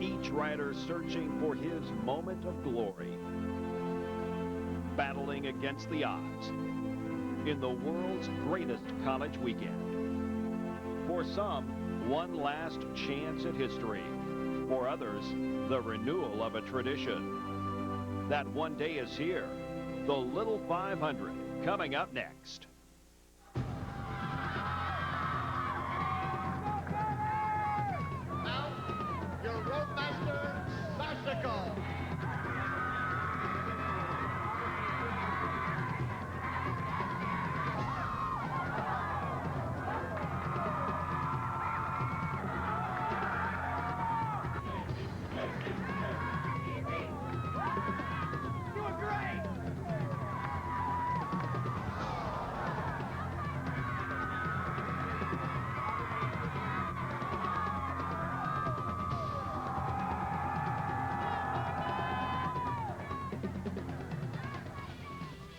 Each rider searching for his moment of glory. Battling against the odds in the world's greatest college weekend. For some, one last chance at history. For others, the renewal of a tradition. That one day is here. The Little 500 coming up next. Now, your Roadmaster bicycle.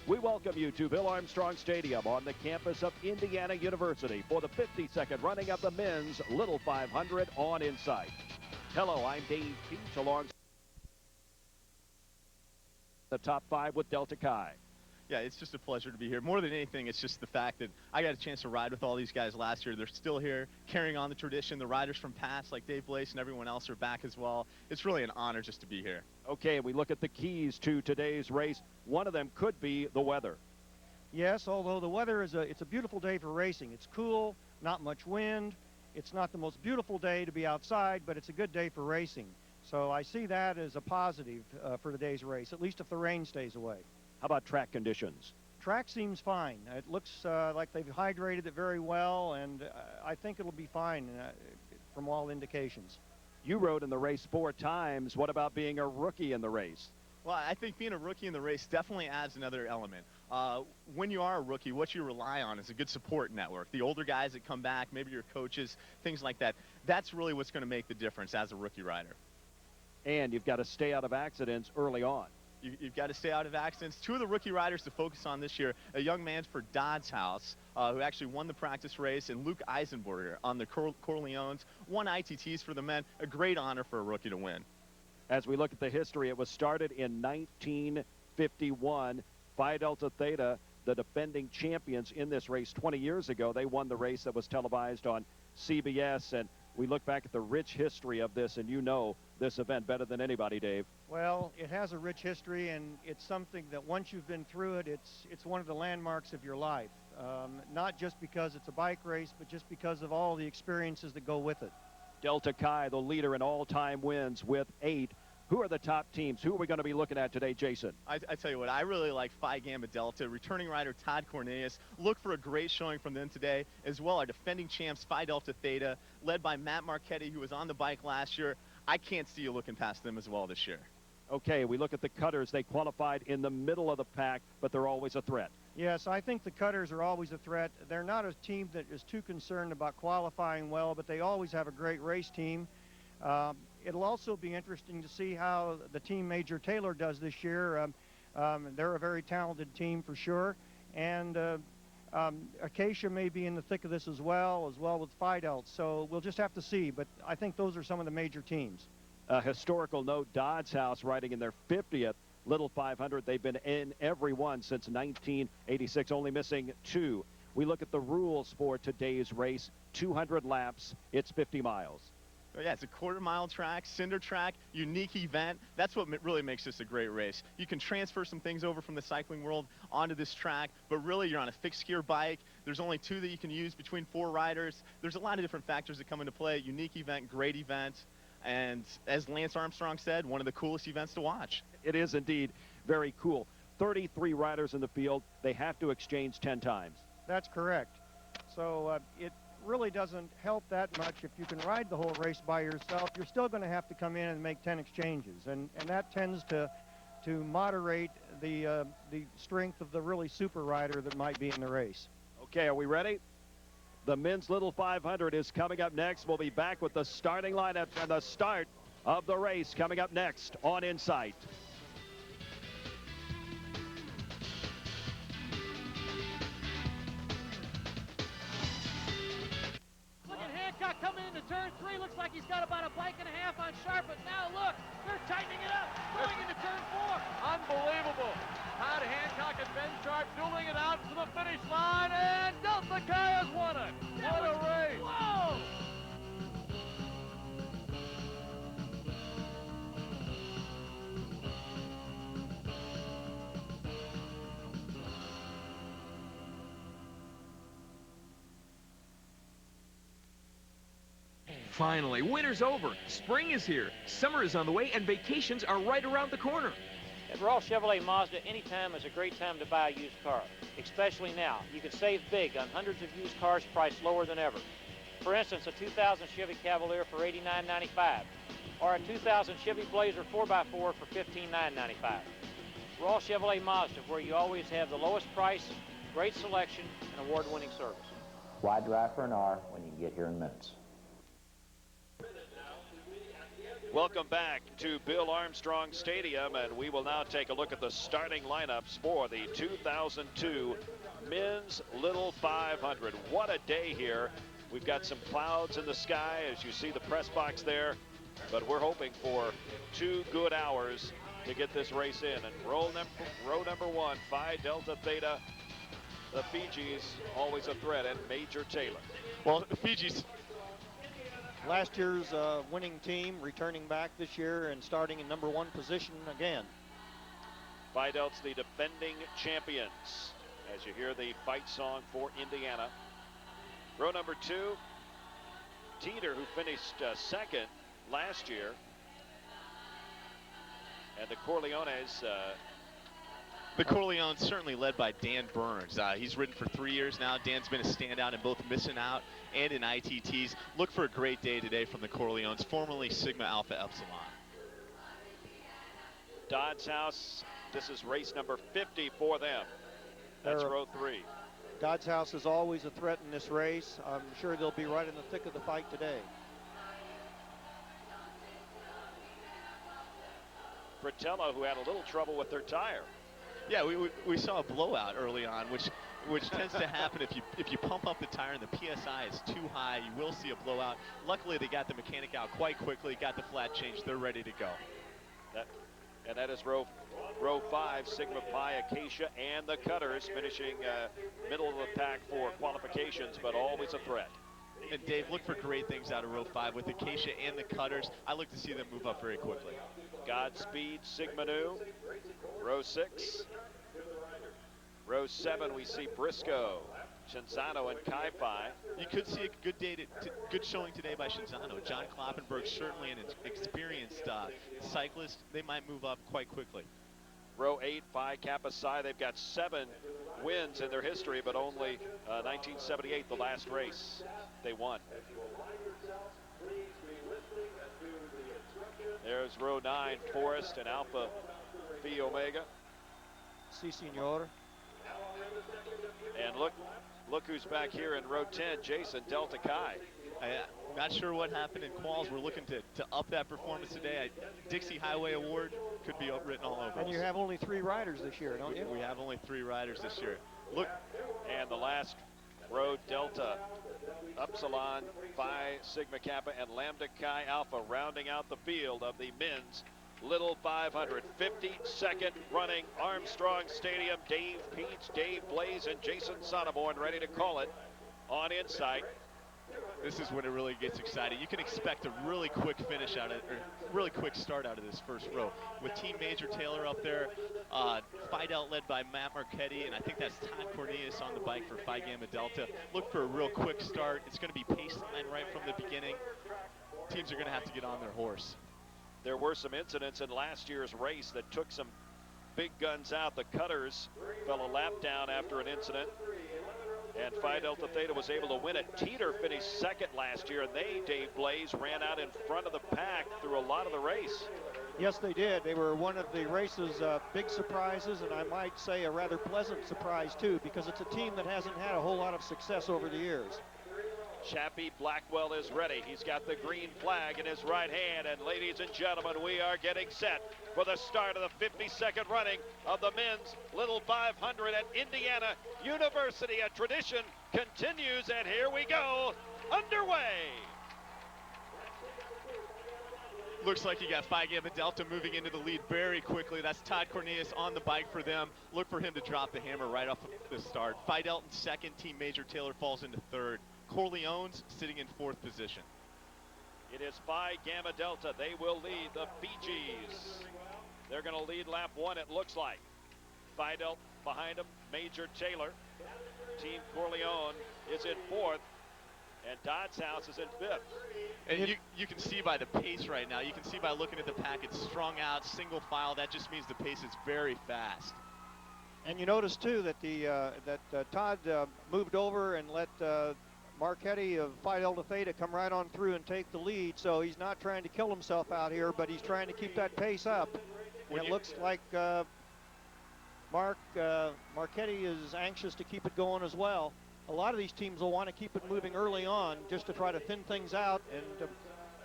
We welcome you to Bill Armstrong Stadium on the campus of Indiana University for the 52nd running of the men's Little 500 on Insight. Hello, I'm Dave Peach alongside the top 5 with Delta Chi. Yeah, it's just a pleasure to be here. More than anything, it's just the fact that I got a chance to ride with all these guys last year. They're still here, carrying on the tradition. The riders from past, like Dave Blaze and everyone else, are back as well. It's really an honor just to be here. Okay, we look at the keys to today's race. One of them could be the weather. Yes, although the weather it's a beautiful day for racing. It's cool, not much wind. It's not the most beautiful day to be outside, but it's a good day for racing. So I see that as a positive for today's race, at least if the rain stays away. How about track conditions? Track seems fine. It looks like they've hydrated it very well, and I think it'll be fine from all indications. You rode in the race 4 times. What about being a rookie in the race? Well, I think being a rookie in the race definitely adds another element. When you are a rookie, what you rely on is a good support network. The older guys that come back, maybe your coaches, things like that. That's really what's going to make the difference as a rookie rider. And you've got to stay out of accidents early on. You've got to stay out of accidents. 2 of the rookie riders to focus on this year, a young man for Dodds House, who actually won the practice race, and Luke Eisenberger on the Corleones, won ITTs for the men. A great honor for a rookie to win. As we look at the history, it was started in 1951. Phi Delta Theta, the defending champions in this race 20 years ago, they won the race that was televised on CBS, and we look back at the rich history of this, and you know this event better than anybody, Dave. Well, it has a rich history, and it's something that once you've been through it, it's one of the landmarks of your life. Not just because it's a bike race, but just because of all the experiences that go with it. Delta Chi, the leader in all-time wins with 8. Who are the top teams? Who are we going to be looking at today, Jason? I tell you what, I really like Phi Gamma Delta. Returning rider Todd Cornelius. Look for a great showing from them today. As well, our defending champs, Phi Delta Theta, led by Matt Marchetti, who was on the bike last year. I can't see you looking past them as well this year. Okay, we look at the Cutters. They qualified in the middle of the pack, but they're always a threat. Yes, I think the Cutters are always a threat. They're not a team that is too concerned about qualifying well, but they always have a great race team. It'll also be interesting to see how the team Major Taylor does this year. They're a very talented team for sure. And Acacia may be in the thick of this as well with Phi Delta. So we'll just have to see. But I think those are some of the major teams. A historical note, Dodds House riding in their 50th Little 500. They've been in every one since 1986, only missing 2. We look at the rules for today's race. 200 laps. It's 50 miles. Yeah, it's a quarter-mile track, cinder track, unique event. That's what really makes this a great race. You can transfer some things over from the cycling world onto this track, but really you're on a fixed-gear bike. There's only 2 that you can use between 4 riders. There's a lot of different factors that come into play. Unique event, great event, and as Lance Armstrong said, one of the coolest events to watch. It is indeed very cool. 33 riders in the field. They have to exchange 10 times. That's correct. So it really doesn't help that much if you can ride the whole race by yourself. You're still going to have to come in and make 10 exchanges, and that tends to moderate the strength of the really super rider that might be in the race. Okay, are we ready? The men's Little 500 is coming up next. We'll be back with the starting lineup and the start of the race coming up next on Insight. Look at Hancock coming into turn 3. Looks like he's got about a bike and a half on Sharp, but now Finally, winter's over. Spring is here. Summer is on the way, and vacations are right around the corner. At Ross Chevrolet Mazda, any time is a great time to buy a used car, especially now. You can save big on hundreds of used cars priced lower than ever. For instance, a 2000 Chevy Cavalier for $89.95, or a 2000 Chevy Blazer 4x4 for $15,995. Ross Chevrolet Mazda, where you always have the lowest price, great selection, and award-winning service. Why drive for an hour when you can get here in minutes? Welcome back to Bill Armstrong Stadium, and we will now take a look at the starting lineups for the 2002 Men's Little 500. What a day here. We've got some clouds in the sky as you see the press box there, but we're hoping for 2 good hours to get this race in. And row number 1, Phi Delta Theta, the Fijis, always a threat, and Major Taylor. Well, the Fijis, Last year's winning team returning back this year and starting in number 1 position again. Phi Delta's the defending champions, as you hear the fight song for Indiana. Row number 2, Teeter, who finished second last year. And the Corleones. the Corleones certainly led by Dan Burns. He's ridden for 3 years now. Dan's been a standout in both Missing Out and in ITTs. Look for a great day today from the Corleones, formerly Sigma Alpha Epsilon. Dodds House, this is race number 50 for them. That's row 3. Dodds House is always a threat in this race. I'm sure they'll be right in the thick of the fight today. Fratello, who had a little trouble with their tire. Yeah, we saw a blowout early on, which tends to happen if you pump up the tire and the PSI is too high. You will see a blowout. Luckily, they got the mechanic out quite quickly, got the flat change. They're ready to go. That is row 5, Sigma Pi, Acacia, and the Cutters finishing middle of the pack for qualifications, but always a threat. And Dave, look for great things out of row 5 with Acacia and the Cutters. I look to see them move up very quickly. Godspeed, Sigma Nu. Row 6. Row 7, we see Briscoe, Shinzano, and Kai-Fi. You could see a good day, good showing today by Shinzano. John Kloppenberg, certainly an experienced cyclist. They might move up quite quickly. Row 8, Phi Kappa Psi. They've got 7 wins in their history, but only 1978, the last race, they won. There's row 9, Forest and Alpha Phi Omega. Si, senor. And look who's back here in row 10, Jason Delta Chi. I'm not sure what happened in quals. We're looking to up that performance today. Dixie Highway Award could be written all over. And you have only 3 riders this year, don't you? We have only 3 riders this year. Look, and the last row, Delta, Upsilon, Phi Sigma Kappa, and Lambda Chi Alpha, rounding out the field of the men's Little 500. 52nd running, Armstrong Stadium. Dave Peach, Dave Blaze, and Jason Sonneborn ready to call it on Insight. This is when it really gets exciting. You can expect a really quick finish out of, or really quick start out of this first row. With Team Major Taylor up there, Phi Delta led by Matt Marchetti, and I think that's Todd Cornelius on the bike for Phi Gamma Delta. Look for a real quick start. It's going to be pace line right from the beginning. Teams are going to have to get on their horse. There were some incidents in last year's race that took some big guns out. The Cutters fell a lap down after an incident, and Phi Delta Theta was able to win it. Teeter finished second last year, and they, Dave Blaze, ran out in front of the pack through a lot of the race. Yes, they did. They were one of the race's big surprises, and I might say a rather pleasant surprise, too, because it's a team that hasn't had a whole lot of success over the years. Chappie Blackwell is ready. He's got the green flag in his right hand. And ladies and gentlemen, we are getting set for the start of the 52nd running of the men's Little 500 at Indiana University. A tradition continues, and here we go, underway. Looks like you got Phi Gamma Delta moving into the lead very quickly. That's Todd Cornelius on the bike for them. Look for him to drop the hammer right off the start. Phi Delta in second, Team Major Taylor falls into third. Corleones sitting in fourth position. It is Phi Gamma Delta. They will lead the Fijis. They're going to lead lap 1, it looks like. Phi Delta behind them, Major Taylor. Team Corleone is in fourth. And Dodds House is in 5th. And you can see by the pace right now, you can see by looking at the pack, it's strung out, single file. That just means the pace is very fast. And you notice too that Todd moved over and let Marchetti of Phi Delta Theta come right on through and take the lead. So he's not trying to kill himself out here, but he's trying to keep that pace up. And it looks like Marchetti is anxious to keep it going as well. A lot of these teams will want to keep it moving early on just to try to thin things out and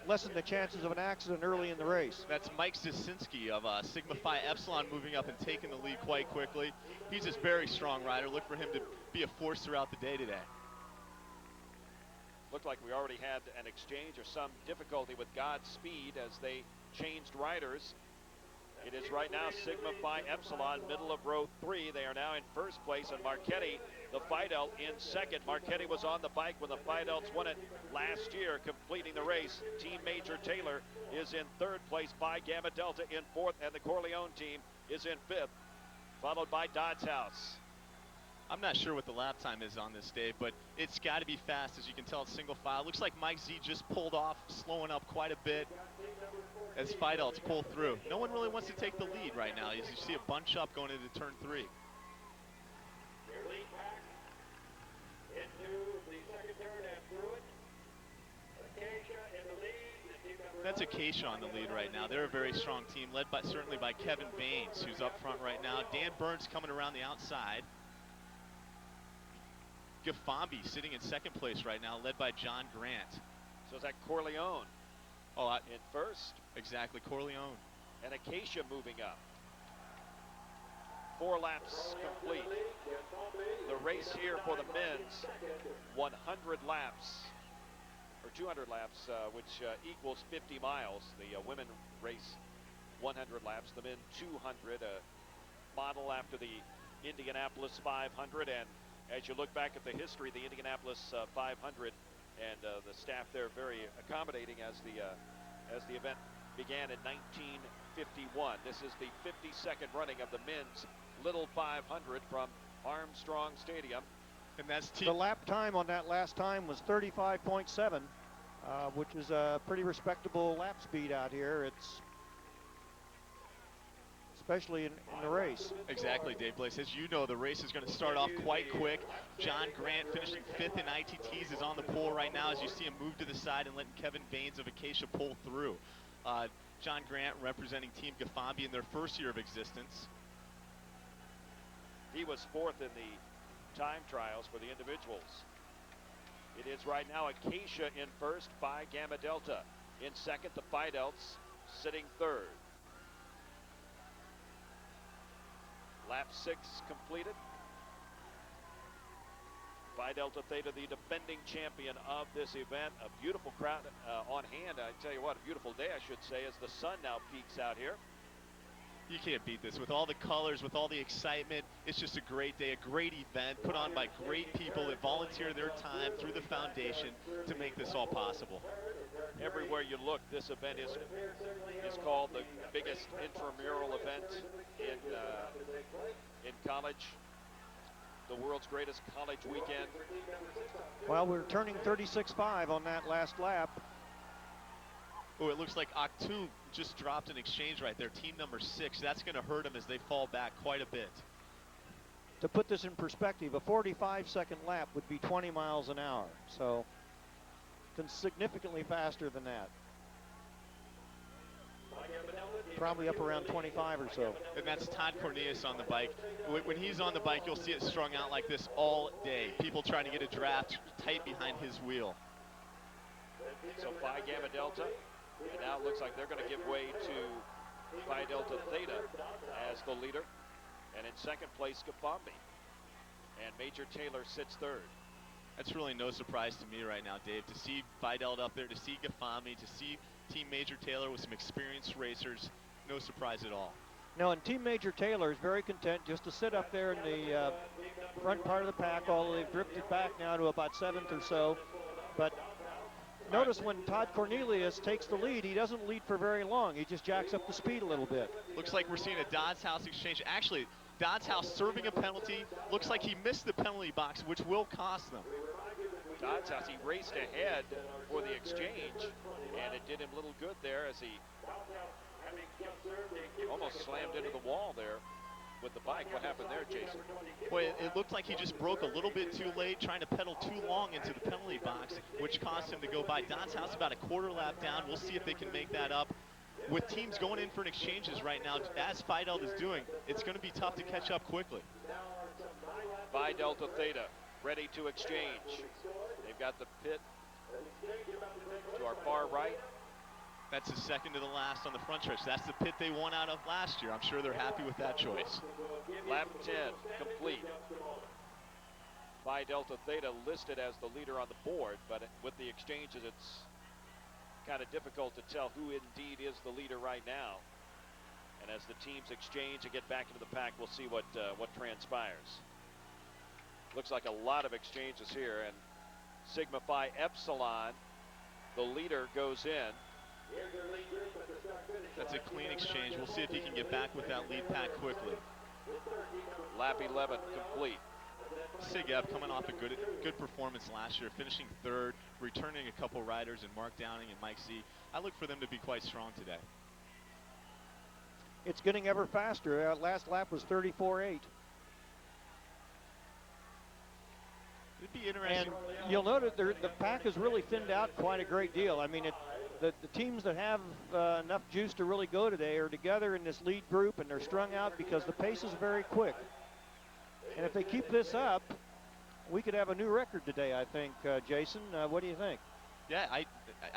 lessen the chances of an accident early in the race. That's Mike Zasinski of Sigma Phi Epsilon moving up and taking the lead quite quickly. He's a very strong rider. Look for him to be a force throughout the day today. Looked like we already had an exchange or some difficulty with Godspeed as they changed riders. It is right now Sigma Phi Epsilon, middle of row 3. They are now in first place, and Marchetti, the Phi Delt, in second. Marchetti was on the bike when the Phi Delts won it last year, completing the race. Team Major Taylor is in third place, Phi Gamma Delta in fourth, and the Corleone team is in fifth, followed by Dodds House. I'm not sure what the lap time is on this, Dave, but it's got to be fast. As you can tell, it's single file. Looks like Mike Z just pulled off, slowing up quite a bit as Phi Delts pull through. No one really wants to take the lead right now, as you see a bunch up going into turn 3. That's Acacia on the lead right now. They're a very strong team, led by certainly by Kevin Baines, who's up front right now. Dan Burns coming around the outside. Gafambi sitting in second place right now, led by John Grant. So is that Corleone in first? Exactly, Corleone. And Acacia moving up. 4 laps complete. The race here for the men's, 100 laps, or 200 laps, which equals 50 miles. The women race 100 laps, the men 200, a model after the Indianapolis 500. And as you look back at the history, the Indianapolis 500 and the staff there very accommodating as the event began in 1951. This is the 52nd running of the men's Little 500 from Armstrong Stadium. And that's the lap time on that last time was 35.7, which is a pretty respectable lap speed out here. It's especially in the race. Exactly, Dave Blaze. As you know, the race is going to start off quite quick. John Grant finishing 5th in ITTs is on the pole right now as you see him move to the side and letting Kevin Baines of Acacia pull through. John Grant representing Team Gafambi in their first year of existence. He was 4th in the time trials for the individuals. It is right now Acacia in first, Phi Gamma Delta in second, the Phi Delts sitting third. Lap 6 completed. Phi Delta Theta, the defending champion of this event. A beautiful crowd on hand. I tell you what, a beautiful day, I should say, as the sun now peaks out here. You can't beat this. With all the colors, with all the excitement, it's just a great day, a great event put on by great people that volunteer their time through the foundation to make this all possible. Everywhere you look, this event is called the biggest intramural event in college, the world's greatest college weekend. Well, we're turning 36.5 on that last lap. Oh, it looks like Octoon just dropped an exchange right there, team number 6. That's going to hurt them as they fall back quite a bit. To put this in perspective, a 45-second lap would be 20 miles an hour. So significantly faster than that. Probably up around 25 or so. And that's Todd Cornelius on the bike. When he's on the bike, you'll see it strung out like this all day. People trying to get a draft tight behind his wheel. So Phi Gamma Delta, and now it looks like they're going to give way to Phi Delta Theta as the leader. And in second place, Gafambi. And Major Taylor sits third. That's really no surprise to me right now, Dave, to see Phi Delta up there, to see Gafambi, to see Team Major Taylor with some experienced racers. No surprise at all. No, and Team Major Taylor is very content just to sit up there in the front part of the pack, although they've drifted back now to about 7th or so. But notice when Todd Cornelius takes the lead, he doesn't lead for very long. He just jacks up the speed a little bit. Looks like we're seeing a Dodds House exchange. Actually, Dodds House serving a penalty. Looks like he missed the penalty box, which will cost them. Dodds House, he raced ahead for the exchange, and it did him little good there as he almost slammed into the wall there with the bike. What happened there, Jason? Well, it looked like he just broke a little bit too late, trying to pedal too long into the penalty box, which caused him to go by. Dodds House about a quarter lap down. We'll see if they can make that up. With teams going in for exchanges right now, as Phi Delta is doing, it's going to be tough to catch up quickly. Phi Delta Theta ready to exchange. They've got the pit to our far right. That's the second to the last on the front stretch. That's the pit they won out of last year. I'm sure they're happy with that choice. Lap 10 complete. Phi Delta Theta listed as the leader on the board, but with the exchanges, it's kind of difficult to tell who indeed is the leader right now. And as the teams exchange and get back into the pack, we'll see what transpires. Looks like a lot of exchanges here, and Sigma Phi Epsilon, the leader, goes in. That's a clean exchange. We'll see if he can get back with that lead pack quickly. Lap 11 complete. Sig Ep coming off a good performance last year, finishing third, returning a couple riders in Mark Downing and Mike Z. I look for them to be quite strong today. It's getting ever faster. Last lap was 34.8. It'd be interesting. And you'll notice the pack has really thinned out quite a great deal. I mean, the teams that have enough juice to really go today are together in this lead group, and they're strung out because the pace is very quick. And if they keep this up, we could have a new record today, I think, Jason. What do you think? Yeah, I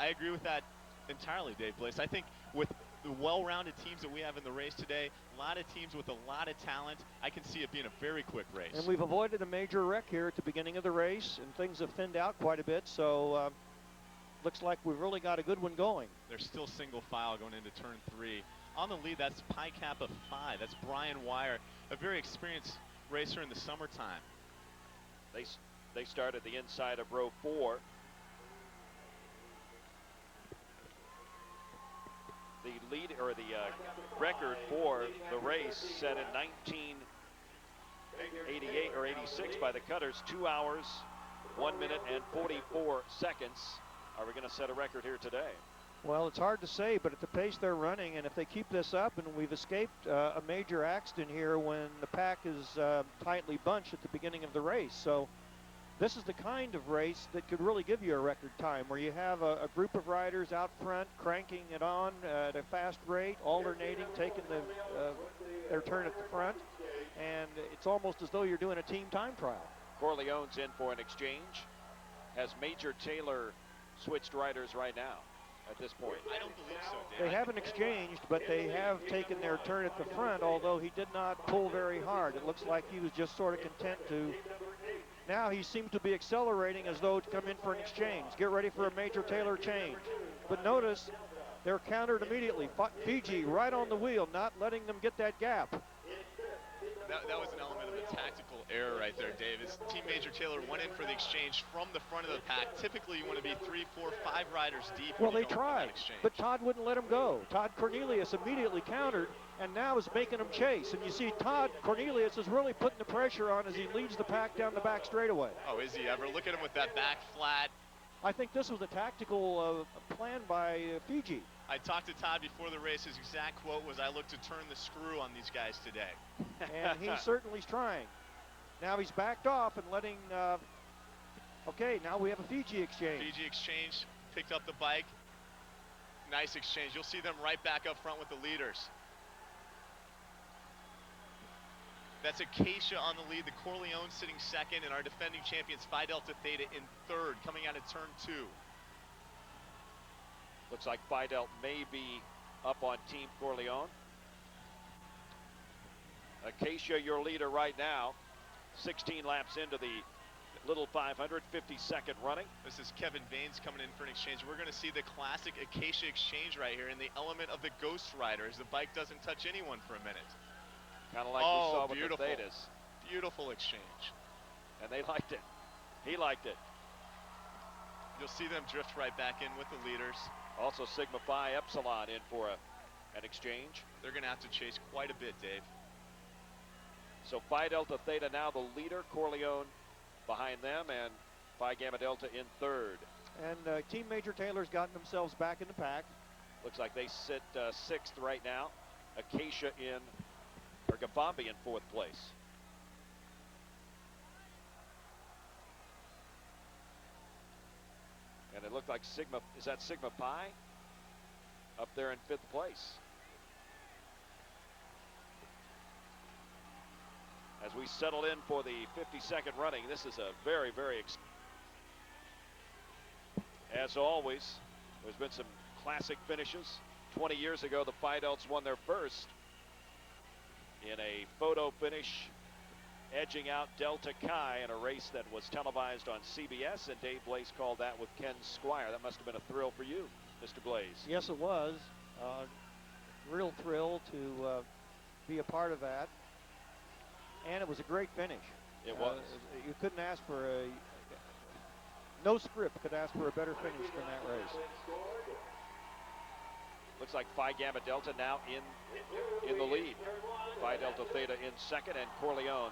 agree with that entirely, Dave Bliss. I think with the well-rounded teams that we have in the race today, a lot of teams with a lot of talent, I can see it being a very quick race. And we've avoided a major wreck here at the beginning of the race, and things have thinned out quite a bit, so looks like we've really got a good one going. They're still single file going into turn 3. On the lead, that's Pi Kappa Phi. That's Brian Wire, a very experienced racer in the summertime. They start at the inside of row 4. The lead, or the record for the race, set in 1988 or 86 by the Cutters. 2 hours, 1 minute and 44 seconds. Are we going to set a record here today? Well, it's hard to say, but at the pace they're running, and if they keep this up, and we've escaped a major accident here when the pack is tightly bunched at the beginning of the race. So this is the kind of race that could really give you a record time, where you have a group of riders out front cranking it on at a fast rate, alternating, taking their turn at the front, and it's almost as though you're doing a team time trial. Corleone's in for an exchange. Has Major Taylor switched riders right now at this point? I don't believe so, Dave. They haven't exchanged, but they have taken their turn at the front, although he did not pull very hard. It looks like he was just sort of content to. Now he seems to be accelerating as though to come in for an exchange. Get ready for a Major Taylor change. But notice they're countered immediately. Fiji right on the wheel, not letting them get that gap. That was an element of a tactical error right there, Dave. His team Major Taylor went in for the exchange from the front of the pack. Typically, you want to be 3, 4, 5 riders deep. Well, they tried, but Todd wouldn't let him go. Todd Cornelius immediately countered and now is making him chase. And you see Todd Cornelius is really putting the pressure on as he leads the pack down the back straightaway. Oh, is he ever? Look at him with that back flat. I think this was a tactical plan by Fiji. I talked to Todd before the race. His exact quote was, "I look to turn the screw on these guys today." And he certainly is trying. Now he's backed off and letting, okay, now we have a Fiji exchange. Fiji exchange, picked up the bike. Nice exchange. You'll see them right back up front with the leaders. That's Acacia on the lead, the Corleone sitting second, and our defending champions Phi Delta Theta in third, coming out of turn 2. Looks like Phi Delta may be up on Team Corleone. Acacia, your leader right now, 16 laps into the Little 500, 52nd running. This is Kevin Baines coming in for an exchange. We're going to see the classic Acacia exchange right here, and the element of the Ghost Rider as the bike doesn't touch anyone for a minute. Kind of like we saw with the Thetas. Beautiful exchange. And they liked it. He liked it. You'll see them drift right back in with the leaders. Also Sigma Phi Epsilon in for an exchange. They're going to have to chase quite a bit, Dave. So Phi Delta Theta now the leader, Corleone behind them, and Phi Gamma Delta in third. And Team Major Taylor's gotten themselves back in the pack. Looks like they sit sixth right now. Acacia or Gabambi in fourth place. And it looked like Sigma, is that Sigma Pi? Up there in fifth place. As we settle in for the 52nd running, this is a very, very, as always, there's been some classic finishes. 20 years ago, the Phi Delts won their first in a photo finish, edging out Delta Chi in a race that was televised on CBS, and Dave Blaze called that with Ken Squire. That must have been a thrill for you, Mr. Blaze. Yes, it was. Real thrill to be a part of that. And it was a great finish. It was. You couldn't ask for no script could ask for a better finish than that race. Looks like Phi Gamma Delta now in the lead. Phi Delta Theta in second, and Corleone,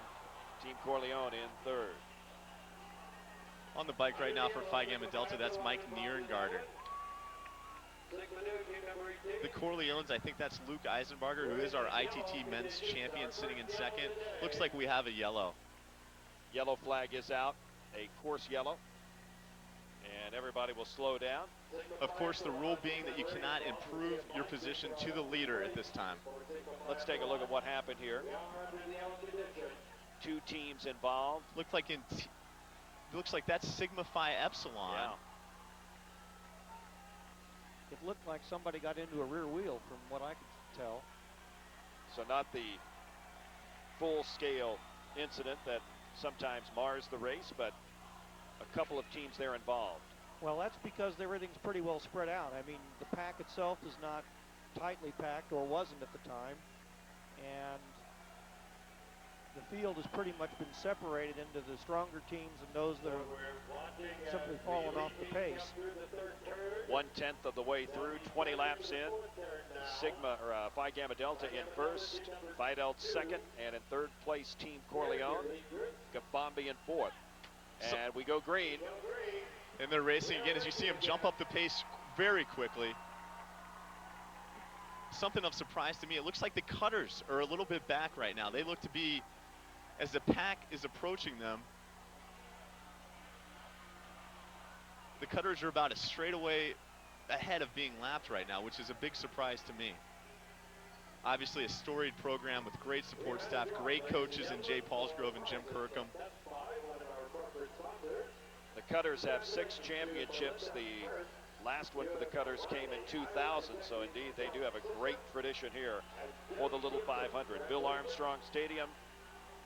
Team Corleone in third. On the bike right now for Phi Gamma Delta, that's Mike Nierengarter. The Corleones, I think that's Luke Eisenbarger, who is our ITT men's champion, sitting in second. Looks like we have a yellow. Yellow flag is out, a course yellow. And everybody will slow down. Of course, the rule being that you cannot improve your position to the leader at this time. Let's take a look at what happened here. Two teams involved. Looks like that's Sigma Phi Epsilon. Yeah. It looked like somebody got into a rear wheel from what I could tell. So not the full-scale incident that sometimes mars the race, but a couple of teams there involved. Well, that's because everything's pretty well spread out. I mean, the pack itself is not tightly packed, or wasn't at the time, and the field has pretty much been separated into the stronger teams and those that are simply fallen off the pace. 1/10 of the way through, 20 laps in. Phi Gamma Delta in first, Phi Delta second, and in third place, Team Corleone. Gabambi in fourth. And we go green. And they're racing again as you see them jump up the pace very quickly. Something of surprise to me, it looks like the Cutters are a little bit back right now. They look to be, as the pack is approaching them, the Cutters are about a straightaway ahead of being lapped right now, which is a big surprise to me. Obviously a storied program with great support staff, great coaches in Jay Paulsgrove and Jim Kirkham. The Cutters have 6 championships. The last one for the Cutters came in 2000, so indeed they do have a great tradition here for the Little 500. Bill Armstrong Stadium,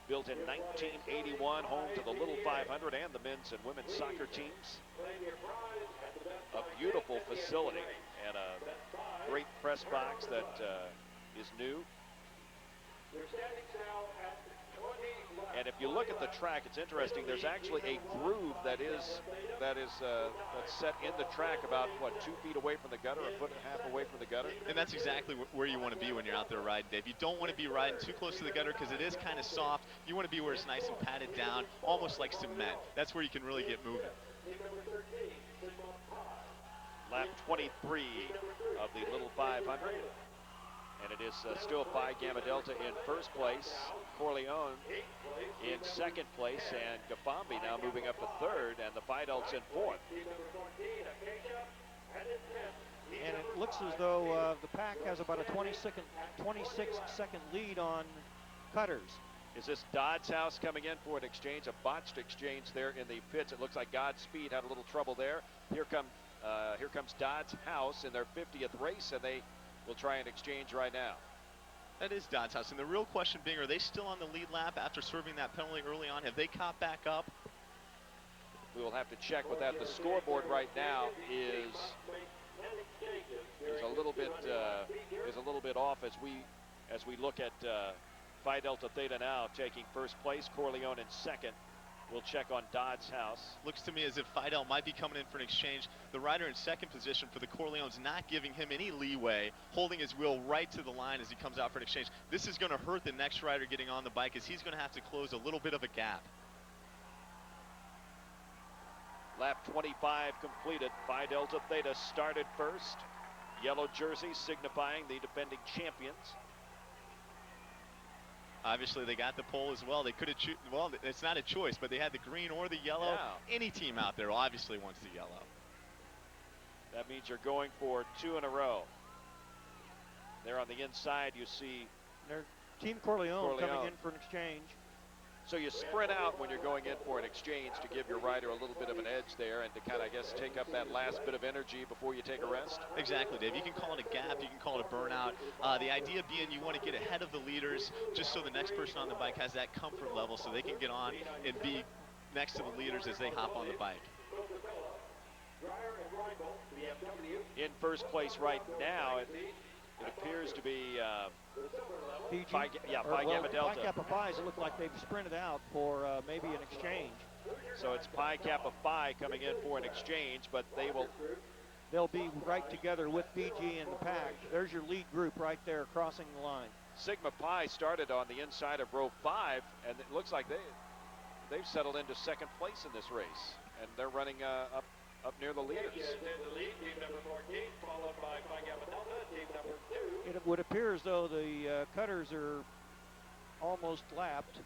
built in 1981, home to the Little 500 and the men's and women's soccer teams. A beautiful facility and a great press box that is new. And if you look at the track, it's interesting. There's actually a groove that's set in the track about, what, 2 feet away from the gutter, a foot and a half away from the gutter. And that's exactly where you want to be when you're out there riding, Dave. You don't want to be riding too close to the gutter because it is kind of soft. You want to be where it's nice and padded down, almost like cement. That's where you can really get moving. Lap 23 of the Little 500. And it is still Phi Gamma Delta in first place, Corleone in second place, and Gabambi now moving up to third, and the Phi Delts in fourth. And it looks as though the pack has about a 26-second lead on Cutters. Is this Dodd's House coming in for an exchange, a botched exchange there in the pits? It looks like Godspeed had a little trouble there. Here comes Dodd's House in their 50th race, and they will try and exchange right now. That is Dodd's House, and the real question being, are they still on the lead lap after serving that penalty early on? Have they caught back up? We will have to check with that. The scoreboard right now is a little bit off as we look at Phi Delta Theta now taking first place, Corleone in second. We'll check on Dodd's House. Looks to me as if Fidel might be coming in for an exchange. The rider in second position for the Corleone's not giving him any leeway, holding his wheel right to the line as he comes out for an exchange. This is going to hurt the next rider getting on the bike as he's going to have to close a little bit of a gap. Lap 25 completed. Phi Delta Theta started first. Yellow jersey signifying the defending champions. Obviously, they got the pole as well. They could have, well, it's not a choice, but they had the green or the yellow. Yeah. Any team out there obviously wants the yellow. That means you're going for 2 in a row. There on the inside, you see There's Team Corleone coming in for an exchange. So you spread out when you're going in for an exchange to give your rider a little bit of an edge there and to kind of, I guess, take up that last bit of energy before you take a rest. Exactly, Dave. You can call it a gap, you can call it a burnout. The idea being you want to get ahead of the leaders just so the next person on the bike has that comfort level so they can get on and be next to the leaders as they hop on the bike. In first place right now, it appears to be Phi Gamma Delta. Phi Kappa Phi's look like they've sprinted out for maybe an exchange. So it's Pi Kappa Phi coming in for an exchange, but they'll be right together with BG in the pack. There's your lead group right there crossing the line. Sigma Pi started on the inside of row 5, and it looks like they've settled into second place in this race, and they're running up near the leaders. It would appear as though the cutters are almost lapped.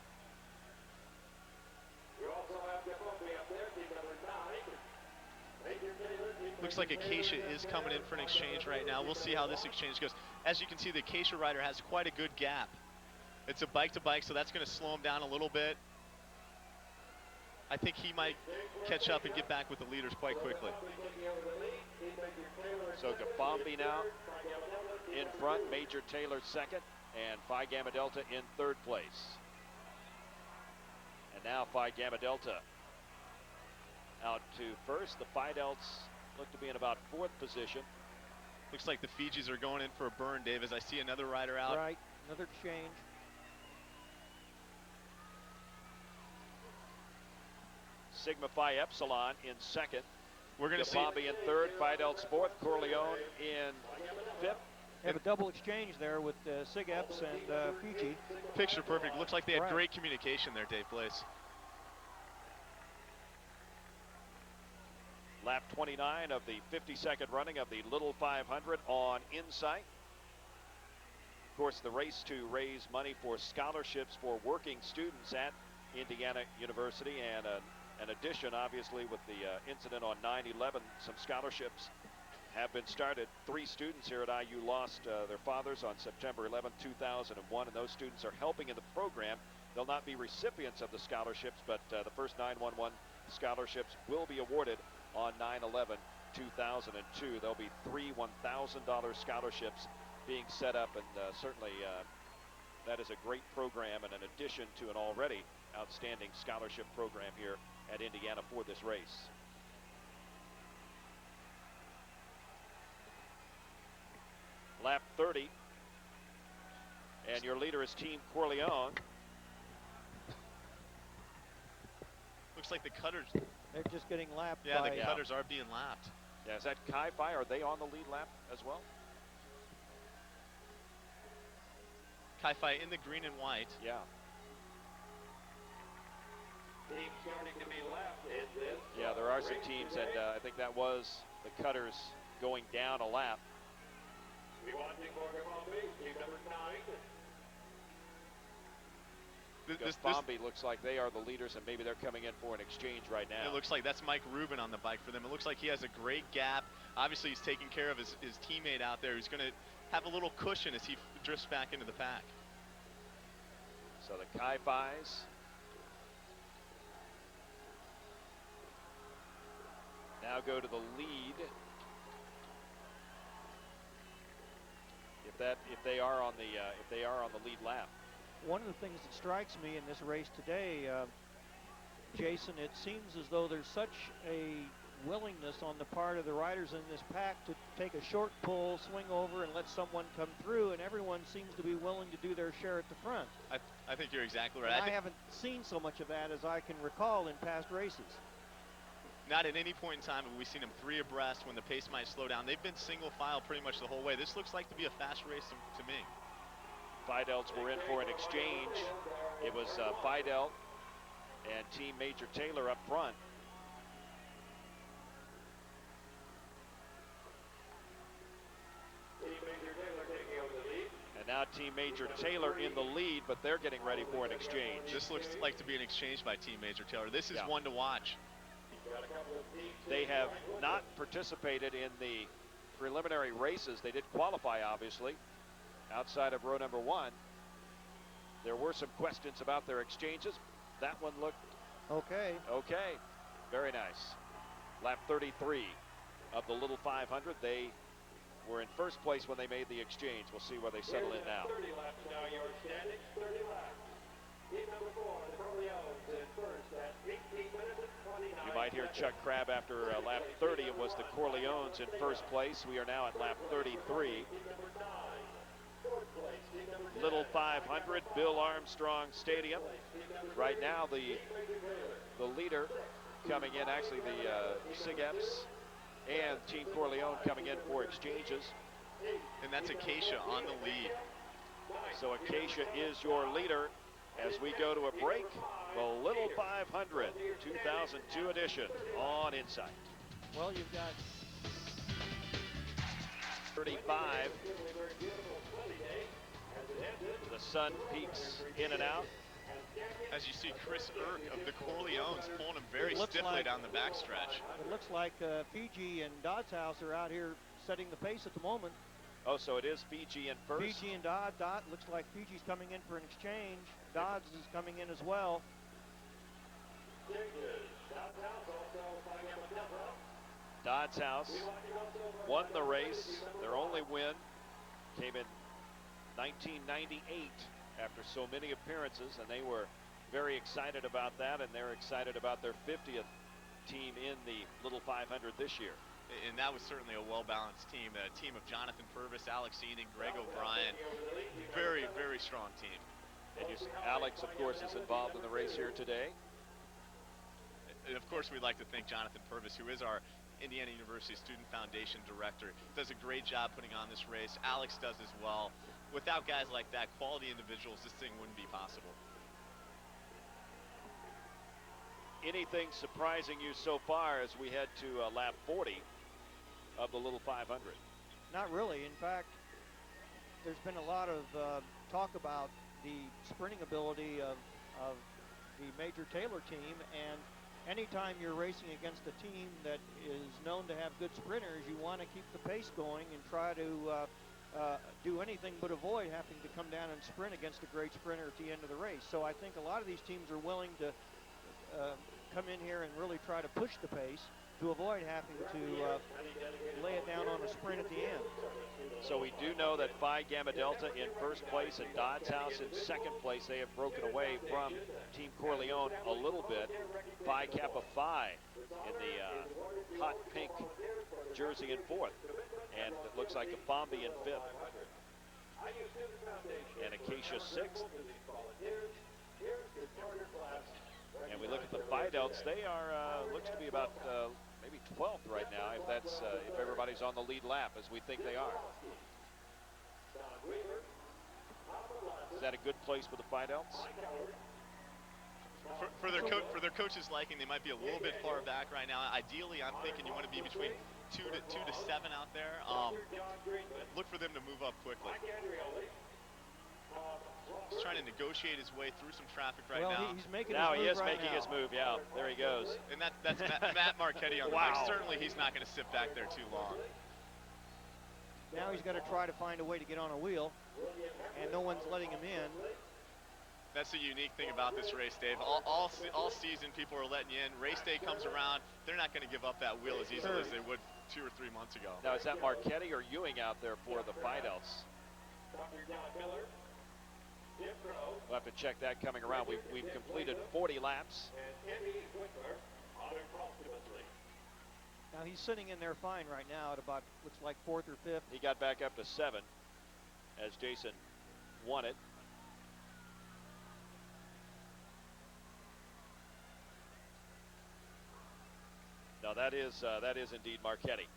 Looks like Acacia is coming in for an exchange right now. We'll see how this exchange goes. As you can see, the Acacia rider has quite a good gap. It's a bike-to-bike, so that's going to slow him down a little bit. I think he might catch up and get back with the leaders quite quickly. So Gafambi now in front, Major Taylor second, and Phi Gamma Delta in third place. And now Phi Gamma Delta out to first. The Phi Delts look to be in about fourth position. Looks like the Fijis are going in for a burn, Dave, as I see another rider out. Right, another exchange. Sigma Phi Epsilon in second. We're going to see Bobby in third, Phi Delts fourth, Corleone in fifth. They have a double exchange there with Sig Eps and Fiji. Picture perfect. Looks like they had great communication there, Dave Blaze. Lap 29 of the 52nd running of the Little 500 on Insight. Of course, the race to raise money for scholarships for working students at Indiana University, and an addition, obviously, with the incident on 9/11, some scholarships have been started. 3 students here at IU lost their fathers on September 11, 2001, and those students are helping in the program. They'll not be recipients of the scholarships, but the first 911 scholarships will be awarded on 9/11, 2002. There'll be 3 $1,000 scholarships being set up, and certainly that is a great program and an addition to an already outstanding scholarship program here at Indiana for this race. Lap 30, and your leader is Team Corleone. Looks like the cutters. They're just getting lapped. Yeah, by, the cutters are being lapped. Yeah, is that Chi Phi? Are they on the lead lap as well? Chi Phi in the green and white. Yeah. Yeah, there are some teams, and I think that was the cutters going down a lap. Bombi looks like they are the leaders, and maybe they're coming in for an exchange right now. It looks like that's Mike Rubin on the bike for them. It looks like he has a great gap. Obviously, he's taking care of his teammate out there. He's going to have a little cushion as he drifts back into the pack. So the Chi Phi's now go to the lead. If they are on the lead lap. One of the things that strikes me in this race today, Jason, it seems as though there's such a willingness on the part of the riders in this pack to take a short pull, swing over, and let someone come through, and everyone seems to be willing to do their share at the front. I think you're exactly right. I haven't seen so much of that as I can recall in past races. Not at any point in time have we seen them 3 abreast when the pace might slow down. They've been single file pretty much the whole way. This looks like to be a fast race to me. Phi Delts were in for an exchange. It was Phi Delt and Team Major Taylor up front. Team Major Taylor in the lead, but they're getting ready for an exchange. This looks like to be an exchange by Team Major Taylor. This is Yeah. one to watch. They have not participated in the preliminary races. They did qualify, obviously, outside of row number 1. There were some questions about their exchanges. That one looked Okay. okay. Very nice. Lap 33 of the Little 500. They were in first place when they made the exchange. We'll see where they settle in now. You might hear Chuck Crabb after lap 30. It was the Corleones in first place. We are now at lap 33. Little 500, Bill Armstrong Stadium. Right now, the leader coming in, actually the SIGEPS and Team Corleone coming in for exchanges. And that's Acacia on the lead. So Acacia is your leader as we go to a break. The Little 500 2002 edition on Insight. Well, you've got 35. The sun peaks in and out. As you see, Chris Irk of the Corleones pulling him very Looks stiffly like- down the backstretch. It looks like Fiji and Dodds House are out here setting the pace at the moment. Oh, so it is Fiji in first. Fiji and Dodd. Looks like Fiji's coming in for an exchange. Dodds is coming in as well. Dodds House won the race. Their only win came in 1998 after so many appearances, and they were very excited about that, and they're excited about their 50th team in the Little 500 this year. And that was certainly a well-balanced team. A team of Jonathan Purvis, Alex Eden, Greg O'Brien. Very, very strong team. And Alex, of course, is involved in the race here today. And of course, we'd like to thank Jonathan Purvis, who is our Indiana University Student Foundation Director. Does a great job putting on this race. Alex does as well. Without guys like that, quality individuals, this thing wouldn't be possible. Anything surprising you so far as we head to lap 40 of the Little 500? Not really. In fact, there's been a lot of talk about the sprinting ability of the Major Taylor team, and anytime you're racing against a team that is known to have good sprinters, you want to keep the pace going and try to do anything but avoid having to come down and sprint against a great sprinter at the end of the race. So I think a lot of these teams are willing to come in here and really try to push the pace to avoid having to lay it down on a sprint at the end. So we do know that Phi Gamma Delta in first place and Dodds House in second place. They have broken away from Team Corleone a little bit. Phi Kappa Phi in the hot pink jersey in fourth. And it looks like Afambi in fifth. And Acacia sixth. And we look at the Phi Delts. They are, looks to be about maybe 12th right now, if that's if everybody's on the lead lap, as we think they are. Is that a good place for the Phi Delts? For their coach's liking, they might be a little bit far back right now. Ideally, I'm thinking you want to be between 2 to 7 out there. Look for them to move up quickly. He's trying to negotiate his way through some traffic right now. He's making Now his he move is right making now. his move, yeah. There he goes. And that's Matt Marchetti on the Wow. bike. Certainly, he's not going to sit back there too long. Now he's got to try to find a way to get on a wheel, and no one's letting him in. That's the unique thing about this race, Dave. All season, people are letting you in. Race day comes around, they're not going to give up that wheel as easily as they would 2 or 3 months ago. Now, is that Marchetti or Ewing out there for the Phi Delts? We'll have to check that coming around. We've completed 40 laps. Now he's sitting in there fine right now at about, looks like 4th or 5th. He got back up to 7 as Jason won it. Now that is indeed Marchetti.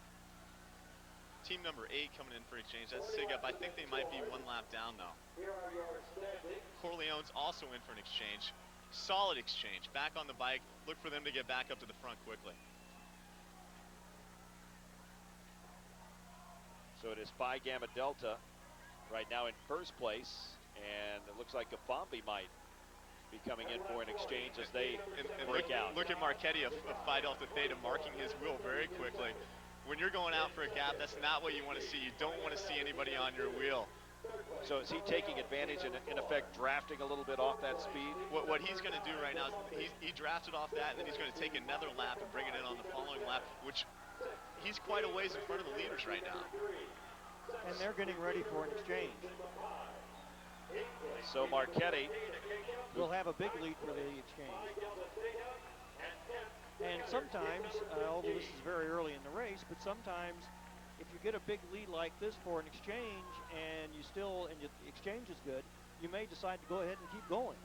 Team number 8 coming in for exchange. That's SIGEP. I think they might be 1 lap down, though. Corleone's also in for an exchange. Solid exchange. Back on the bike. Look for them to get back up to the front quickly. So it is Phi Gamma Delta right now in first place, and it looks like Gafambi might be coming in for an exchange as they break out. Look at Marchetti of Phi Delta Theta marking his wheel very quickly. When you're going out for a gap, that's not what you want to see. You don't want to see anybody on your wheel. So is he taking advantage and in effect drafting a little bit off that speed? What he's going to do right now is he drafted off that, and then he's going to take another lap and bring it in on the following lap, which he's quite a ways in front of the leaders right now. And they're getting ready for an exchange. So Marchetti will have a big lead for the exchange. And sometimes, although this is very early in the race, but sometimes if you get a big lead like this for an exchange and the exchange is good, you may decide to go ahead and keep going.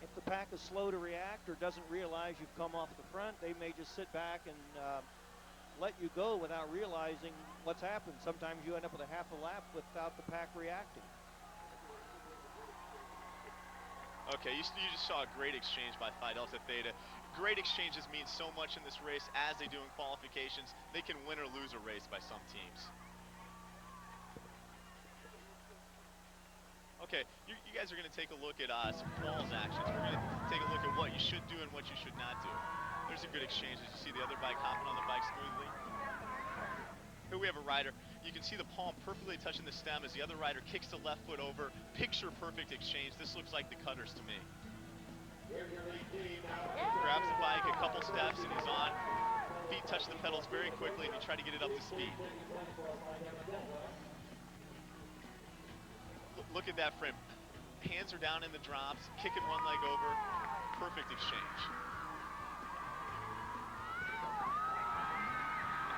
If the pack is slow to react or doesn't realize you've come off the front, they may just sit back and let you go without realizing what's happened. Sometimes you end up with a half a lap without the pack reacting. Okay, you just saw a great exchange by Phi Delta Theta. Great exchanges mean so much in this race, as they do in qualifications. They can win or lose a race by some teams. Okay, you guys are going to take a look at some falls actions. We're going to take a look at what you should do and what you should not do. There's a good exchange as you see the other bike hopping on the bike smoothly. Here we have a rider. You can see the palm perfectly touching the stem as the other rider kicks the left foot over. Picture perfect exchange. This looks like the Cutters to me. Grabs the bike a couple steps and he's on. Feet touch the pedals very quickly and you try to get it up to speed. Look at that frame. Hands are down in the drops, kicking one leg over. Perfect exchange.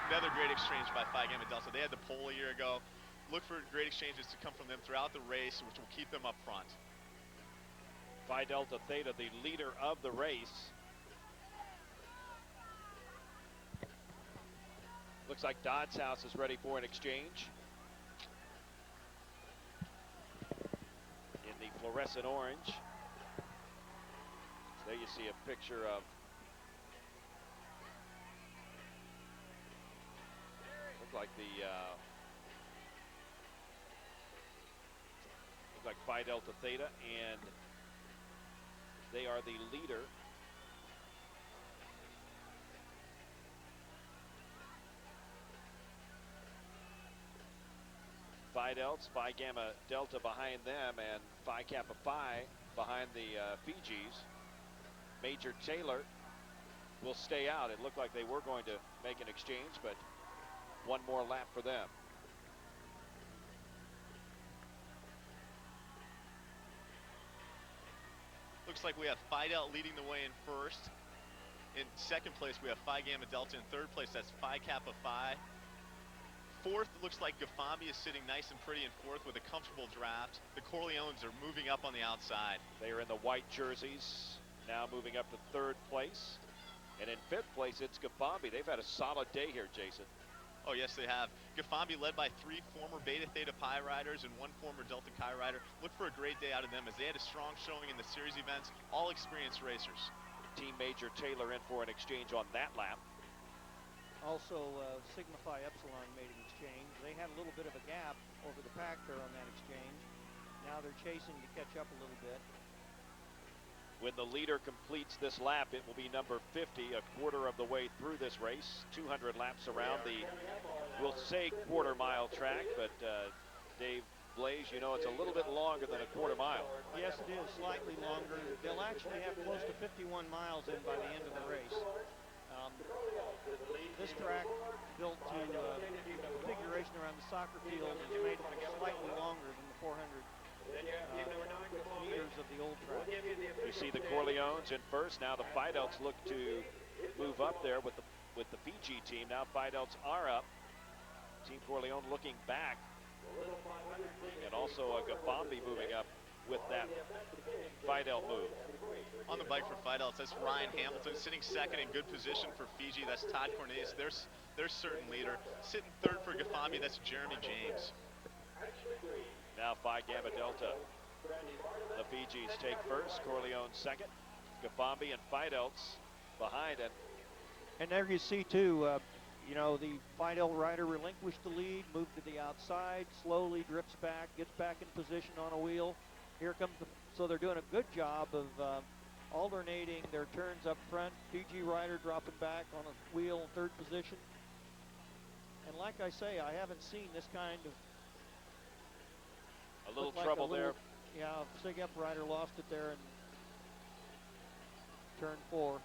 Another great exchange by Phi Gamma Delta. They had the pole a year ago. Look for great exchanges to come from them throughout the race, which will keep them up front. Phi Delta Theta, the leader of the race. Looks like Dodds House is ready for an exchange. In the fluorescent orange. There you see a picture of like Phi Delta Theta, and they are the leader. Phi Delta, Phi Gamma Delta behind them, and Phi Kappa Phi behind the Fijis. Major Taylor will stay out. It looked like they were going to make an exchange, but one more lap for them. Looks like we have Phi Delta leading the way in first. In second place, we have Phi Gamma Delta. In third place, that's Phi Kappa Phi. Fourth, looks like Gafambi is sitting nice and pretty in fourth with a comfortable draft. The Corleones are moving up on the outside. They are in the white jerseys, now moving up to third place. And in fifth place, it's Gafambi. They've had a solid day here, Jason. Oh, yes, they have. Gafambi led by 3 former Beta Theta Pi riders and 1 former Delta Chi rider. Look for a great day out of them as they had a strong showing in the series events, all experienced racers. Team Major Taylor in for an exchange on that lap. Also, Sigma Phi Epsilon made an exchange. They had a little bit of a gap over the pack there on that exchange. Now they're chasing to catch up a little bit. When the leader completes this lap, it will be number 50, a quarter of the way through this race. 200 laps around the, we'll say quarter-mile track, but Dave Blaze, you know it's a little bit longer than a quarter mile. Yes, it is, slightly longer. They'll actually have close to 51 miles in by the end of the race. This track, built to configuration around the soccer field, is made slightly longer than the 400 meters of the old track. You see the Corleones in first. Now the Phi Delts look to move up there with the Fiji team. Now Phi Delts are up. Team Corleone looking back. And also a Gafambi moving up with that Phi Delt move. On the bike for Phi Delts, that's Ryan Hamilton sitting second in good position for Fiji. That's Todd Cornelius, their certain leader. Sitting third for Gafambi, that's Jeremy James. Now Phi Gamma Delta. The Fijis take first, Corleone second, Gafambi and Phi Delts behind it. And there you see too, You know, the Fidel rider relinquished the lead, moved to the outside, slowly drifts back, gets back in position on a wheel. Here comes so they're doing a good job of alternating their turns up front. Fiji rider dropping back on a wheel in third position. And like I say, I haven't seen this kind of A little trouble there. Yeah, Sig Up rider lost it there in turn 4.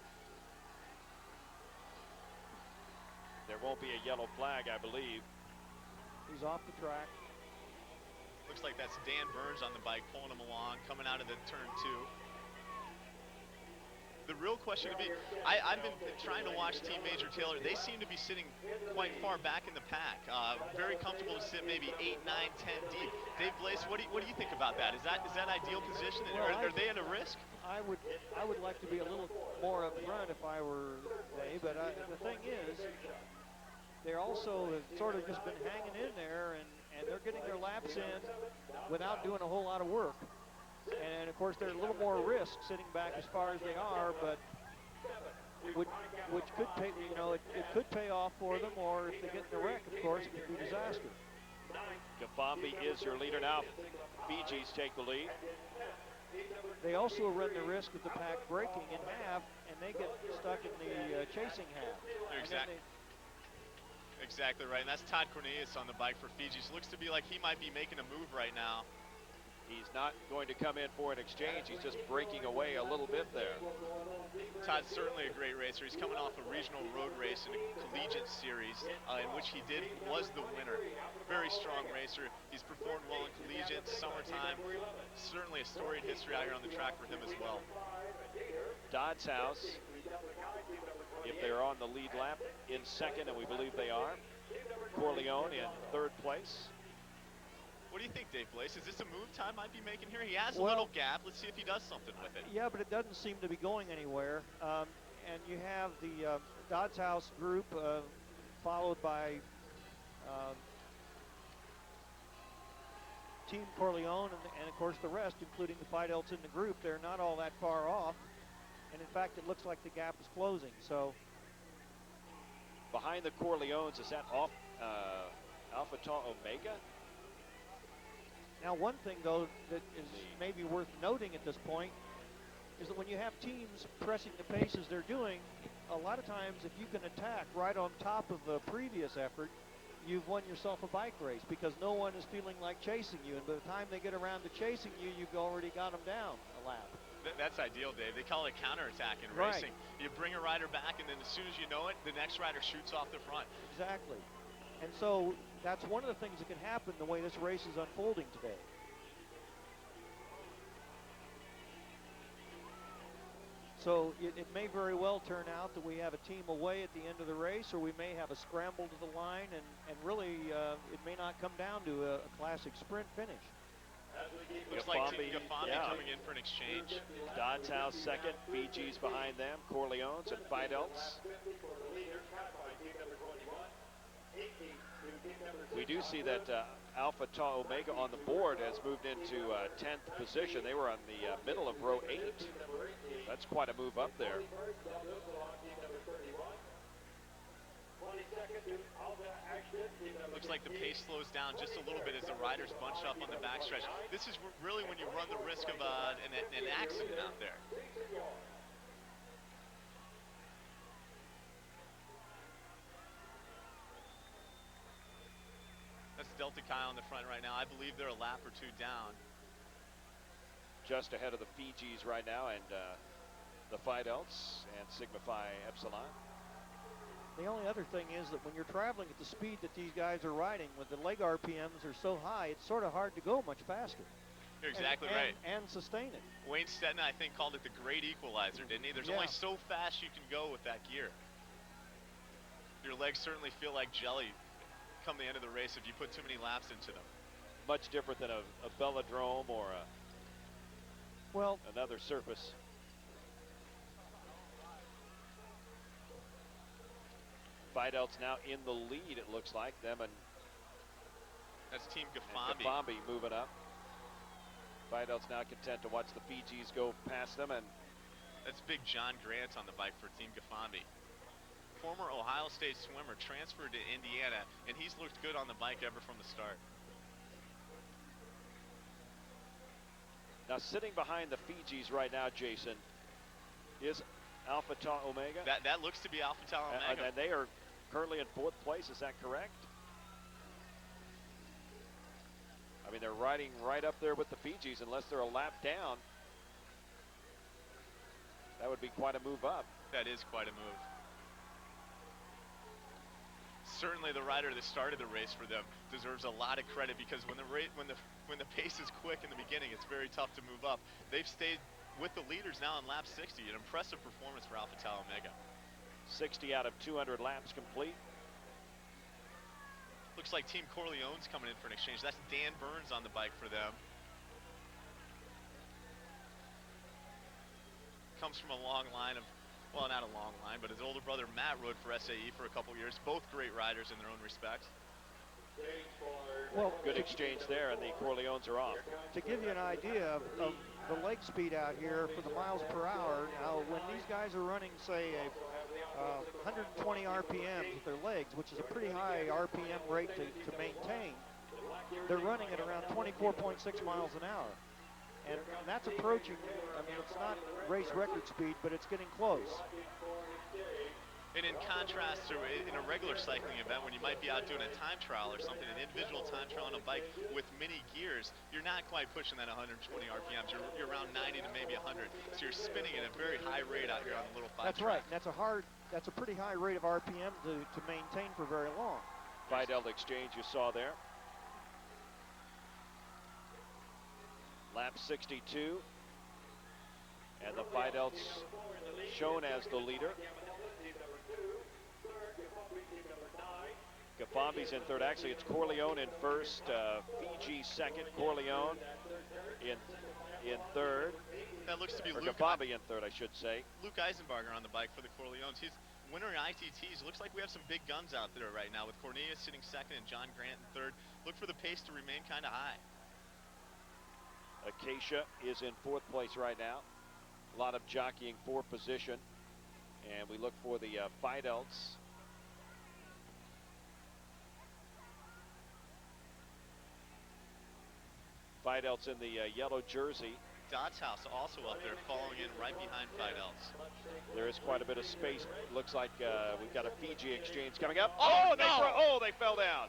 There won't be a yellow flag, I believe. He's off the track. Looks like that's Dan Burns on the bike pulling him along, coming out of the turn 2. The real question would be, I've been trying to watch Team Major Taylor. They seem to be sitting quite far back in the pack. Very comfortable to sit maybe 8, 9, 10 deep. Dave Blaze, what do you think about that? Is that ideal position? Well, are they at a risk? I would like to be a little more up front if I were they, but the thing is, they also have sort of just been hanging in there, and they're getting their laps in without doing a whole lot of work. And of course, they're a little more risk sitting back as far as they are, but which could pay, you know, it could pay off for them, or if they get in a wreck, of course, it could be disaster. Gafambi is your leader now. Fiji's take the lead. They also run the risk of the pack breaking in half, and they get stuck in the chasing half. Exactly right, and that's Todd Cornelius on the bike for Fiji. So looks to be like he might be making a move right now. He's not going to come in for an exchange. He's just breaking away a little bit there. Todd's certainly a great racer. He's coming off a regional road race in a collegiate series in which he was the winner. Very strong racer. He's performed well in collegiate, summertime. Certainly a storied history out here on the track for him as well. Dodds House, if they're on the lead lap, in second, and we believe they are. Corleone in third place. What do you think, Dave Blaze? Is this a move Todd might be making here? He has a little gap. Let's see if he does something with it. Yeah, but it doesn't seem to be going anywhere. And you have the Dodds House group followed by Team Corleone and of course the rest, including the Fidels in the group. They're not all that far off. And in fact, it looks like the gap is closing. So behind the Corleones, is that off Alpha Tau Omega? Now, one thing, though, that is maybe worth noting at this point is that when you have teams pressing the pace as they're doing, a lot of times if you can attack right on top of a previous effort, you've won yourself a bike race because no one is feeling like chasing you. And by the time they get around to chasing you, you've already got them down a lap. That's ideal, Dave. They call it counterattack in racing. You bring a rider back, and then as soon as you know it, the next rider shoots off the front. Exactly. And so that's one of the things that can happen the way this race is unfolding today. So it may very well turn out that we have a team away at the end of the race, or we may have a scramble to the line, and really it may not come down to a classic sprint finish. Looks like Gafambi coming in for an exchange. Dodds House second, Fiji's behind them, Corleones and Fidels. We do see that Alpha Tau Omega on the board has moved into 10th position. They were on the middle of row 8. That's quite a move up there. Looks like the pace slows down just a little bit as the riders bunch up on the backstretch. This is really when you run the risk of an accident out there. That's Delta Chi on the front right now. I believe they're a lap or two down. Just ahead of the Fijis right now, and the Fidels and Sigma Phi Epsilon. The only other thing is that when you're traveling at the speed that these guys are riding, when the leg RPMs are so high, it's sort of hard to go much faster. You're exactly right. And sustain it. Wayne Stettin, I think, called it the great equalizer, didn't he? There's only so fast you can go with that gear. Your legs certainly feel like jelly come the end of the race if you put too many laps into them. Much different than a velodrome or another surface. Fidels now in the lead, it looks like. Them and that's Team Gafambi. Gafambi moving up. Fidels now content to watch the Fijis go past them, and that's big John Grant on the bike for Team Gafambi. former Ohio State swimmer, transferred to Indiana, and he's looked good on the bike ever from the start. Now, sitting behind the Fijis right now, Jason, is Alpha Tau Omega. That looks to be Alpha Tau Omega. And they are currently in 4th place. Is that correct? I mean, they're riding right up there with the Fijis unless they're a lap down. That would be quite a move up. That is quite a move. Certainly the rider that started the race for them deserves a lot of credit, because when the pace is quick in the beginning, it's very tough to move up. They've stayed with the leaders now in lap 60. An impressive performance for Alpha Tau Omega. 60 out of 200 laps complete. Looks like Team Corleone's coming in for an exchange. That's Dan Burns on the bike for them. Comes from a long line of, well, not a long line, but his older brother Matt rode for SAE for a couple years. Both great riders in their own respects. Well, good exchange there, and the Corleones are off. To give you an idea of the leg speed out here for the miles per hour, now when these guys are running, say, a 120 RPMs with their legs, which is a pretty high RPM rate to maintain, they're running at around 24.6 miles an hour. And that's approaching, I mean, it's not race record speed, but it's getting close. And in contrast to in a regular cycling event, when you might be out doing a time trial or something, an individual time trial on a bike with many gears, you're not quite pushing that 120 RPMs. You're around 90 to maybe 100. So you're spinning at a very high rate out here on the little 5 That's right. That's a pretty high rate of RPM to maintain for very long. Fidel exchange you saw there. Lap 62. And the Fidels shown as the leader. Gafambi's in 3rd. Actually, it's Corleone in 1st, Fiji 2nd, Corleone in 3rd. That looks to be or Luke. Gafambi in 3rd, I should say. Luke Eisenbarger on the bike for the Corleones. He's winner in ITTs. Looks like we have some big guns out there right now, with Cornelius sitting 2nd and John Grant in 3rd. Look for the pace to remain kind of high. Acacia is in 4th place right now. A lot of jockeying for position. And we look for the Fidels. Fidels in the yellow jersey. Dodds House also up there, following in right behind Fidels. There is quite a bit of space. Looks like we've got a Fiji exchange coming up. Oh, no! They fell down.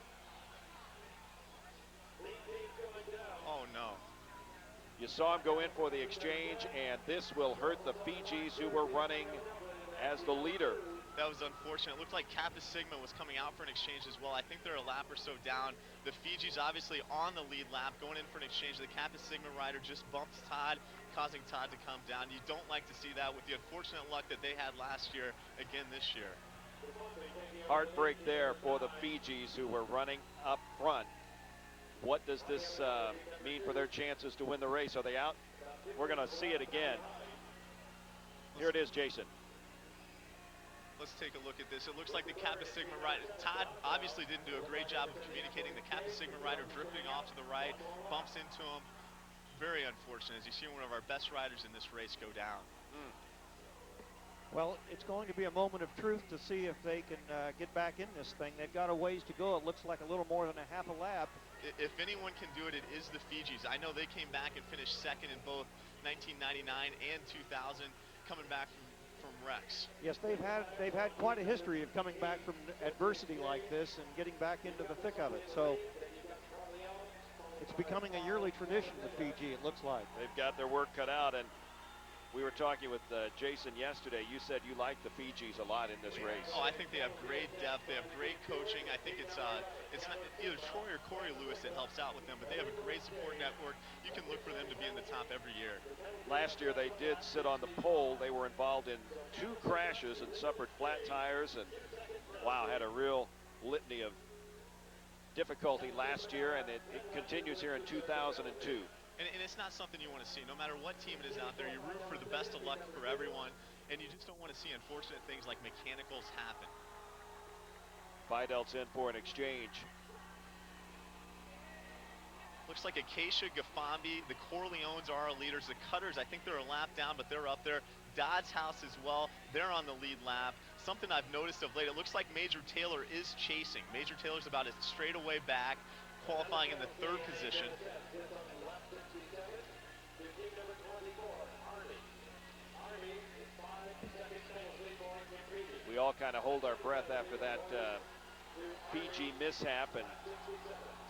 Oh, no. You saw him go in for the exchange, and this will hurt the Fijis, who were running as the leader. That was unfortunate. It looked like Kappa Sigma was coming out for an exchange as well. I think they're a lap or so down. The Fijis obviously on the lead lap, going in for an exchange. The Kappa Sigma rider just bumps Todd, causing Todd to come down. You don't like to see that, with the unfortunate luck that they had last year, again this year. Heartbreak there for the Fijis, who were running up front. What does this mean for their chances to win the race? Are they out? We're going to see it again. Here it is, Jason. Let's take a look at this. It looks like the Kappa Sigma rider, Todd obviously didn't do a great job of communicating. The Kappa Sigma rider drifting off to the right, bumps into him. Very unfortunate, as you see one of our best riders in this race go down. Well, it's going to be a moment of truth to see if they can get back in this thing. They've got a ways to go. It looks like a little more than a half a lap. If anyone can do it, it is the Fijis. I know they came back and finished 2nd in both 1999 and 2000, coming back from wrecks. Yes, they've had quite a history of coming back from adversity like this and getting back into the thick of it. So it's becoming a yearly tradition with Fiji, it looks like. They've got their work cut out, and we were talking with Jason yesterday. You said you like the Fijis a lot in this race. Oh, I think they have great depth. They have great coaching. I think it's not either Troy or Corey Lewis that helps out with them, but they have a great support network. You can look for them to be in the top every year. Last year they did sit on the pole. They were involved in 2 crashes and suffered flat tires, and wow, had a real litany of difficulty last year, and it continues here in 2002. And it's not something you want to see. No matter what team it is out there, you root for the best of luck for everyone, and you just don't want to see unfortunate things like mechanicals happen. Fidels in for an exchange. Looks like Acacia, Gafambi, the Corleones are our leaders. The Cutters, I think they're a lap down, but they're up there. Dodds House as well, they're on the lead lap. something I've noticed of late, it looks like Major Taylor is chasing. Major Taylor's about a straightaway back, qualifying in the 3rd position. We all kind of hold our breath after that PG mishap and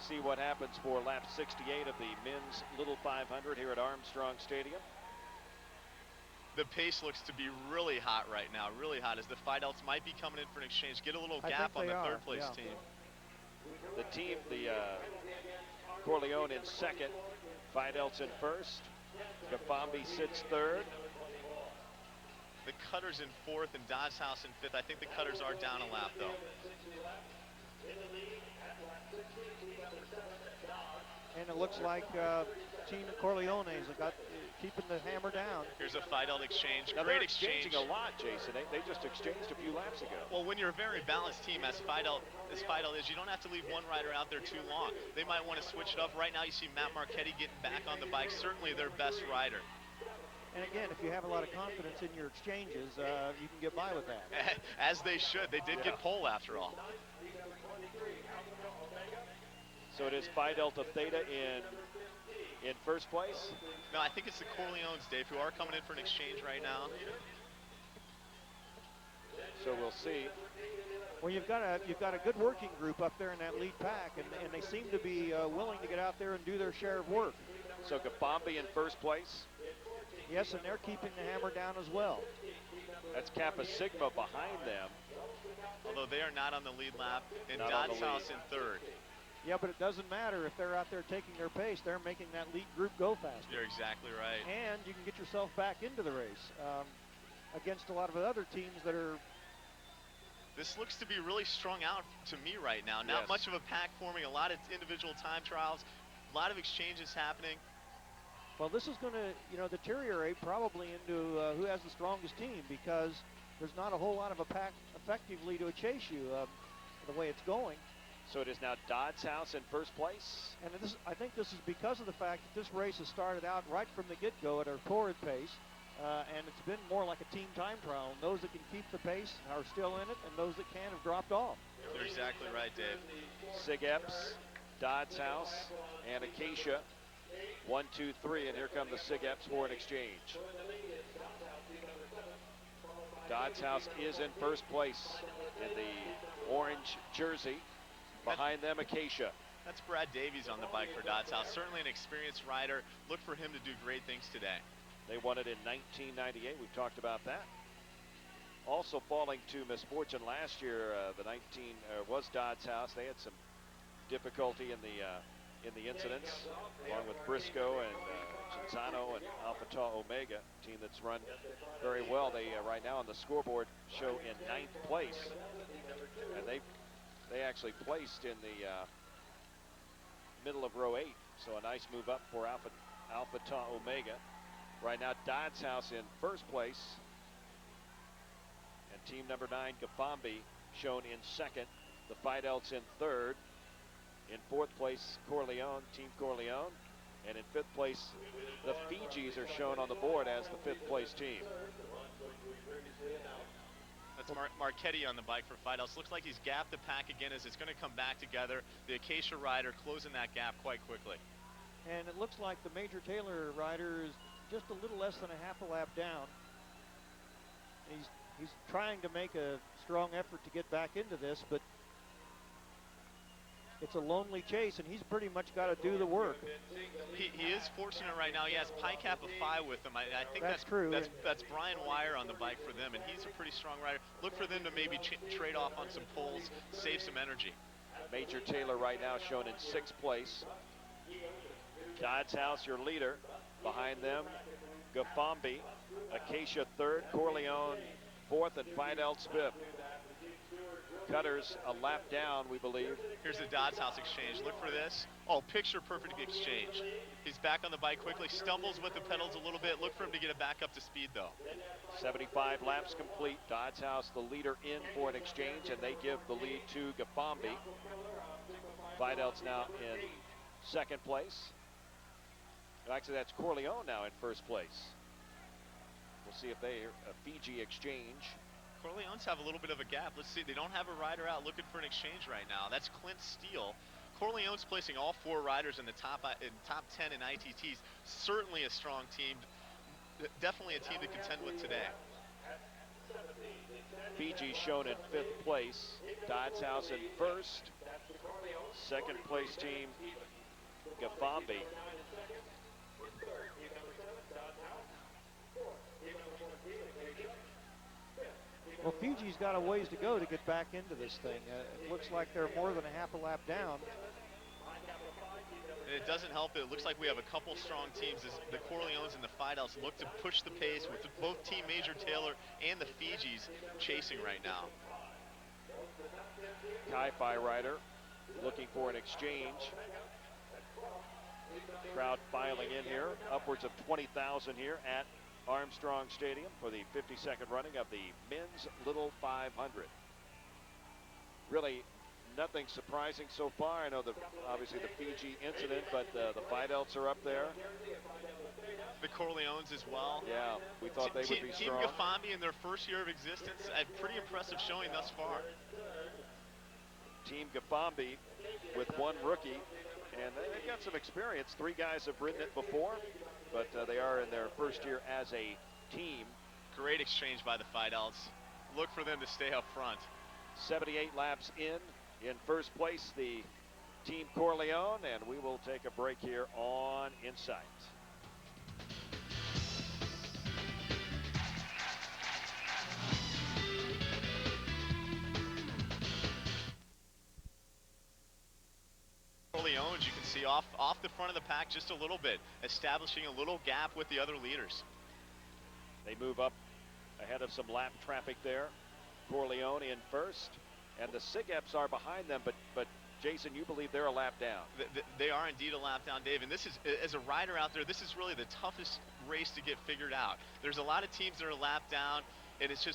see what happens for lap 68 of the men's Little 500 here at Armstrong Stadium. The pace looks to be really hot right now, really hot, as the Fidelts might be coming in for an exchange. Get a little gap on the 3rd place team. The team, the Corleone in 2nd, Fidelts in 1st, Gafambi sits 3rd. The Cutters in 4th and Dodge House in 5th. I think the Cutters are down a lap, though. And it looks like Team Corleone's got keeping the hammer down. Here's a Fidelt exchange. Now Great they're exchange. exchanging a lot, Jason. They just exchanged a few laps ago. Well, when you're a very balanced team, as Fidelt is, you don't have to leave one rider out there too long. They might want to switch it up. Right now, you see Matt Marchetti getting back on the bike. Certainly their best rider. And again, if you have a lot of confidence in your exchanges, you can get by with that. As they should. They did get pole after all. So it is Phi Delta Theta in 1st place. No, I think it's the Corleones, Dave, who are coming in for an exchange right now. So we'll see. Well, you've got a good working group up there in that lead pack, and they seem to be willing to get out there and do their share of work. So Gafambi in 1st place. Yes, and they're keeping the hammer down as well. That's Kappa Sigma behind them. Although they are not on the lead lap, and Not Dodge on the House lead. in 3rd. Yeah, but it doesn't matter if they're out there taking their pace. They're making that lead group go faster. You're exactly right. And you can get yourself back into the race against a lot of other teams that are. This looks to be really strung out to me right now. Not Yes. much of a pack forming, a lot of individual time trials, a lot of exchanges happening. Well, this is going to, deteriorate probably into who has the strongest team, because there's not a whole lot of a pack effectively to chase you the way it's going. So it is now Dodge House in 1st place. And I think this is because of the fact that this race has started out right from the get-go at a torrid pace, and it's been more like a team time trial. And those that can keep the pace are still in it, and those that can't have dropped off. You're exactly right, Dave. Sig Epps, Dodge House, and Acacia. 1, 2, 3, and here come the Sig Epps for an exchange. Dodge House is in 1st place in the orange jersey. Behind them, Acacia. That's Brad Davies on the bike for Dodge House. Certainly an experienced rider. Look for him to do great things today. They won it in 1998. We've talked about that. Also falling to misfortune last year, was Dodge House. They had some difficulty in the incidents, along with Briscoe and Cinzano and Alpha Tau Omega, team that's run very well. They right now on the scoreboard show in 9th place, and they actually placed in the middle of row 8. So a nice move up for Alpha Tau Omega. Right now, Dodge House in 1st place, and team number 9, Gafambi, shown in 2nd. The Fidelts in 3rd. In 4th place, Corleone, Team Corleone. And in 5th place, the Fijis are shown on the board as the 5th place team. That's Marchetti on the bike for Fidelts. Looks like he's gapped the pack again as it's going to come back together. The Acacia rider closing that gap quite quickly. And it looks like the Major Taylor rider is just a little less than a half a lap down. He's trying to make a strong effort to get back into this, but it's a lonely chase, and he's pretty much got to do the work. He is fortunate right now. He has Pi Kappa Phi with him. I think that's true. That's Brian Wire on the bike for them, and he's a pretty strong rider. Look for them to maybe trade off on some poles, save some energy. Major Taylor right now shown in 6th place. Dodge House, your leader. Behind them, Gafambi, Acacia 3rd, Corleone 4th, and Fidelts 5th. Cutters a lap down, we believe. Here's the Dodge House exchange. Look for this. Oh, picture perfect exchange. He's back on the bike quickly, stumbles with the pedals a little bit. Look for him to get it back up to speed, though. 75 laps complete. Dodge House, the leader, in for an exchange, and they give the lead to Gafambi. Fidelts now in 2nd place. Actually, that's Corleone now in 1st place. We'll see if they a Fiji exchange. Corleones have a little bit of a gap. Let's see, they don't have a rider out looking for an exchange right now. That's Clint Steele. Corleone's placing all 4 riders in the top 10 in ITTs. Certainly a strong team. Definitely a team to contend with today. Fiji shown in 5th place. Dodds House in 1st. 2nd place team, Gafambi. Well, Fiji's got a ways to go to get back into this thing. It looks like they're more than a half a lap down. It doesn't help. It looks like we have a couple strong teams as the Corleones and the Fidels look to push the pace with both Team Major Taylor and the Fijis chasing right now. Kai-Fi rider looking for an exchange. Crowd filing in here, upwards of 20,000 here at Armstrong Stadium for the 52nd running of the men's Little 500. Really nothing surprising so far. I know obviously the Fiji incident, but the Fidels are up there. The Corleones as well. Yeah, we thought they would be strong. Team Gafambi in their first year of existence, a pretty impressive showing thus far. Team Gafambi with 1 rookie, and they've got some experience. 3 guys have ridden it before, but they are in their first year as a team. Great exchange by the Fidels. Look for them to stay up front. 78 laps in 1st place, the Team Corleone, and we will take a break here on Insight. Corleones, you can see off the front of the pack just a little bit, establishing a little gap with the other leaders. They move up ahead of some lap traffic there. Corleone in 1st, and the Sigeps are behind them, but Jason, you believe they're a lap down? They are indeed a lap down, Dave, and this is, as a rider out there, this is really the toughest race to get figured out. There's a lot of teams that are a lap down, and it's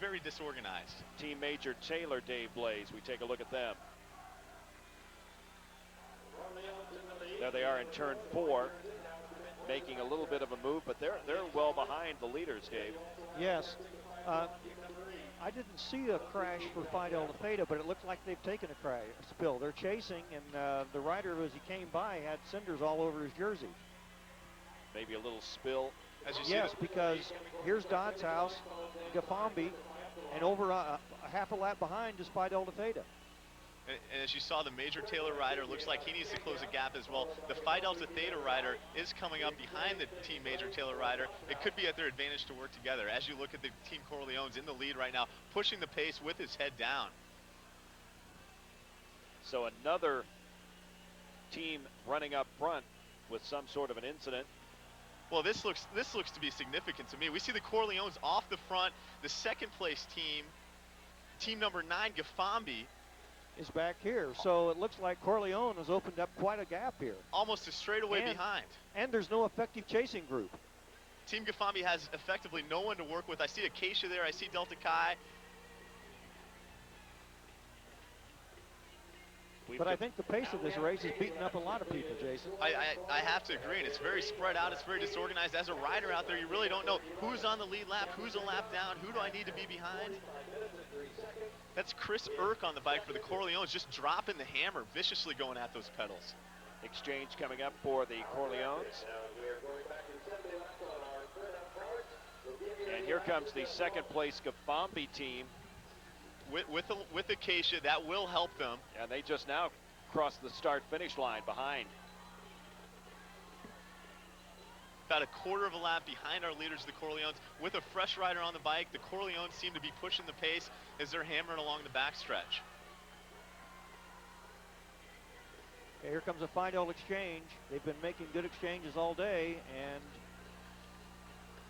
very disorganized. Team Major Taylor, Dave Blaze, we take a look at them. There they are in turn 4, making a little bit of a move, but they're well behind the leaders, Dave. Yes. I didn't see a crash for Phi Delta Theta, but it looks like they've taken a spill. They're chasing, and the rider, as he came by, had cinders all over his jersey. Maybe a little spill. As you see, yes, because here's Dodds House, Gafambi, and over a half a lap behind is Phi Delta Theta. And as you saw, the Major Taylor rider looks like he needs to close a gap as well. The Phi Delta Theta rider is coming up behind the Team Major Taylor rider. It could be at their advantage to work together. As you look at the Team Corleones in the lead right now, pushing the pace with his head down. So another team running up front with some sort of an incident. Well, this looks to be significant to me. We see the Corleones off the front. The 2nd place team, team number 9, Gafambi, is back here. So it looks like Corleone has opened up quite a gap here. Almost a straightaway behind. And there's no effective chasing group. Team Gafambi has effectively no one to work with. I see Acacia there. I see Delta Chi. But I think the pace of this race is beating up a lot of people, Jason. I have to agree, and it's very spread out. It's very disorganized. As a rider out there, you really don't know who's on the lead lap, who's a lap down, who do I need to be behind. That's Chris Irk on the bike for the Corleones, just dropping the hammer, viciously going at those pedals. Exchange coming up for the Corleones. And here comes the 2nd place Gafambi team. With Acacia, that will help them. And they just now crossed the start-finish line behind. About a quarter of a lap behind our leaders, the Corleones. With a fresh rider on the bike, the Corleones seem to be pushing the pace as they're hammering along the backstretch. Okay, here comes a final exchange. They've been making good exchanges all day, and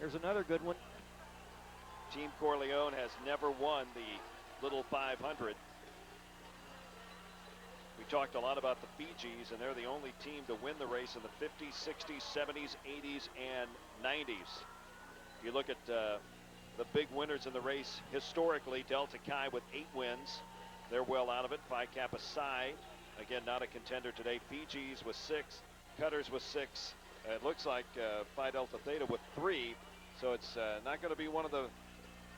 here's another good one. Team Corleone has never won the Little 500. We talked a lot about the Fijis, and they're the only team to win the race in the 50s, 60s, 70s, 80s, and 90s. If you look at the big winners in the race historically, Delta Chi with 8 wins. They're well out of it. Phi Kappa Psi, again, not a contender today. Fijis with 6, Cutters with 6. It looks like Phi Delta Theta with 3. So it's not going to be one of the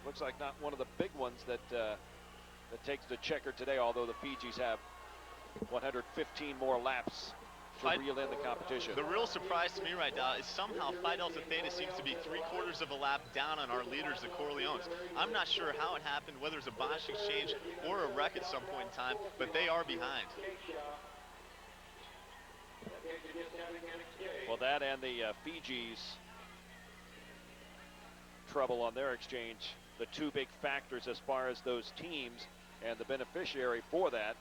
Looks like not one of the big ones that takes the checker today, although the Fijis have 115 more laps to reel in the competition. The real surprise to me right now is somehow Phi Delta Theta seems to be 3/4 of a lap down on our leaders, the Corleones. I'm not sure how it happened, whether it's a Bosch exchange or a wreck at some point in time, but they are behind. Well, that and the Fijis trouble on their exchange, the two big factors as far as those teams, and the beneficiary for that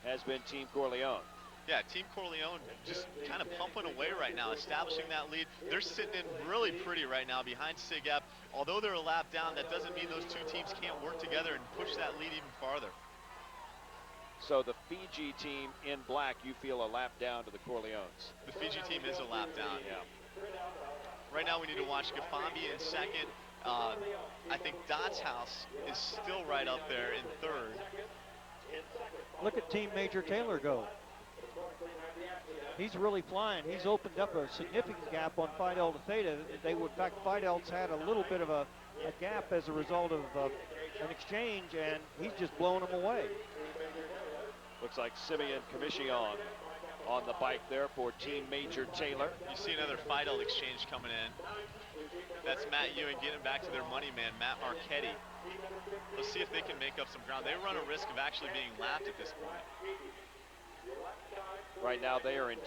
has been Team Corleone. Yeah, Team Corleone just kind of pumping away right now, establishing that lead. They're sitting in really pretty right now behind SIGEP. Although they're a lap down, that doesn't mean those two teams can't work together and push that lead even farther. So the Fiji team in black, you feel a lap down to the Corleones. The Fiji team is a lap down. Yeah. Right now we need to watch Gafambi in second. I think Dot's House is still right up there in third. Look at Team Major Taylor go. He's really flying. He's opened up a significant gap on Phi Delta Theta. In fact, Phi Delta's had a little bit of a gap as a result of an exchange, and he's just blowing them away. Looks like Simeon Commission on the bike there for Team Major Taylor. You see another Phi Delta exchange coming in. That's Matt Ewing getting back to their money man, Matt Marchetti. Let's see if they can make up some ground. They run a risk of actually being lapped at this point. Right now they are in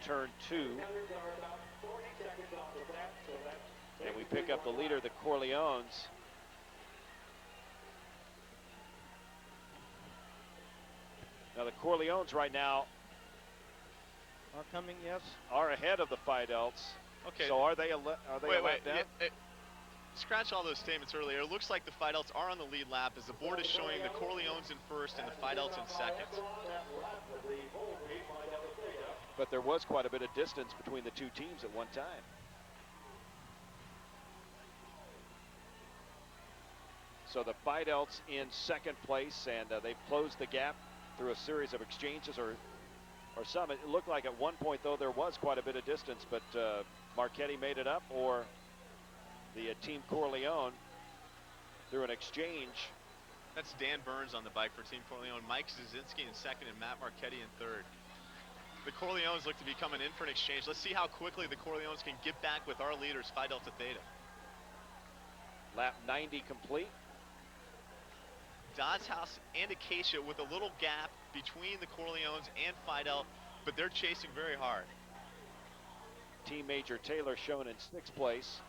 turn 2. And we pick up the leader, the Corleones. Now the Corleones right now Are coming, yes. are ahead of the Phi Delts. Okay. So are they a lap down? Scratch all those statements earlier. It looks like the Phi Delts are on the lead lap as the board is showing the Corleones in first and the Phi Delts in second. But there was quite a bit of distance between the two teams at one time. So the Phi Delts in second place, and they've closed the gap through a series of exchanges or some. It looked like at one point, though, there was quite a bit of distance, but Marchetti made it up, or the Team Corleone through an exchange. That's Dan Burns on the bike for Team Corleone, Mike Zazinski in second, and Matt Marchetti in third. The Corleones look to be coming in for an exchange. Let's see how quickly the Corleones can get back with our leaders, Phi Delta Theta. Lap 90 complete. Dodds House and Acacia with a little gap between the Corleones and Phi Delta, but they're chasing very hard. Team Major Taylor shown in 6th place.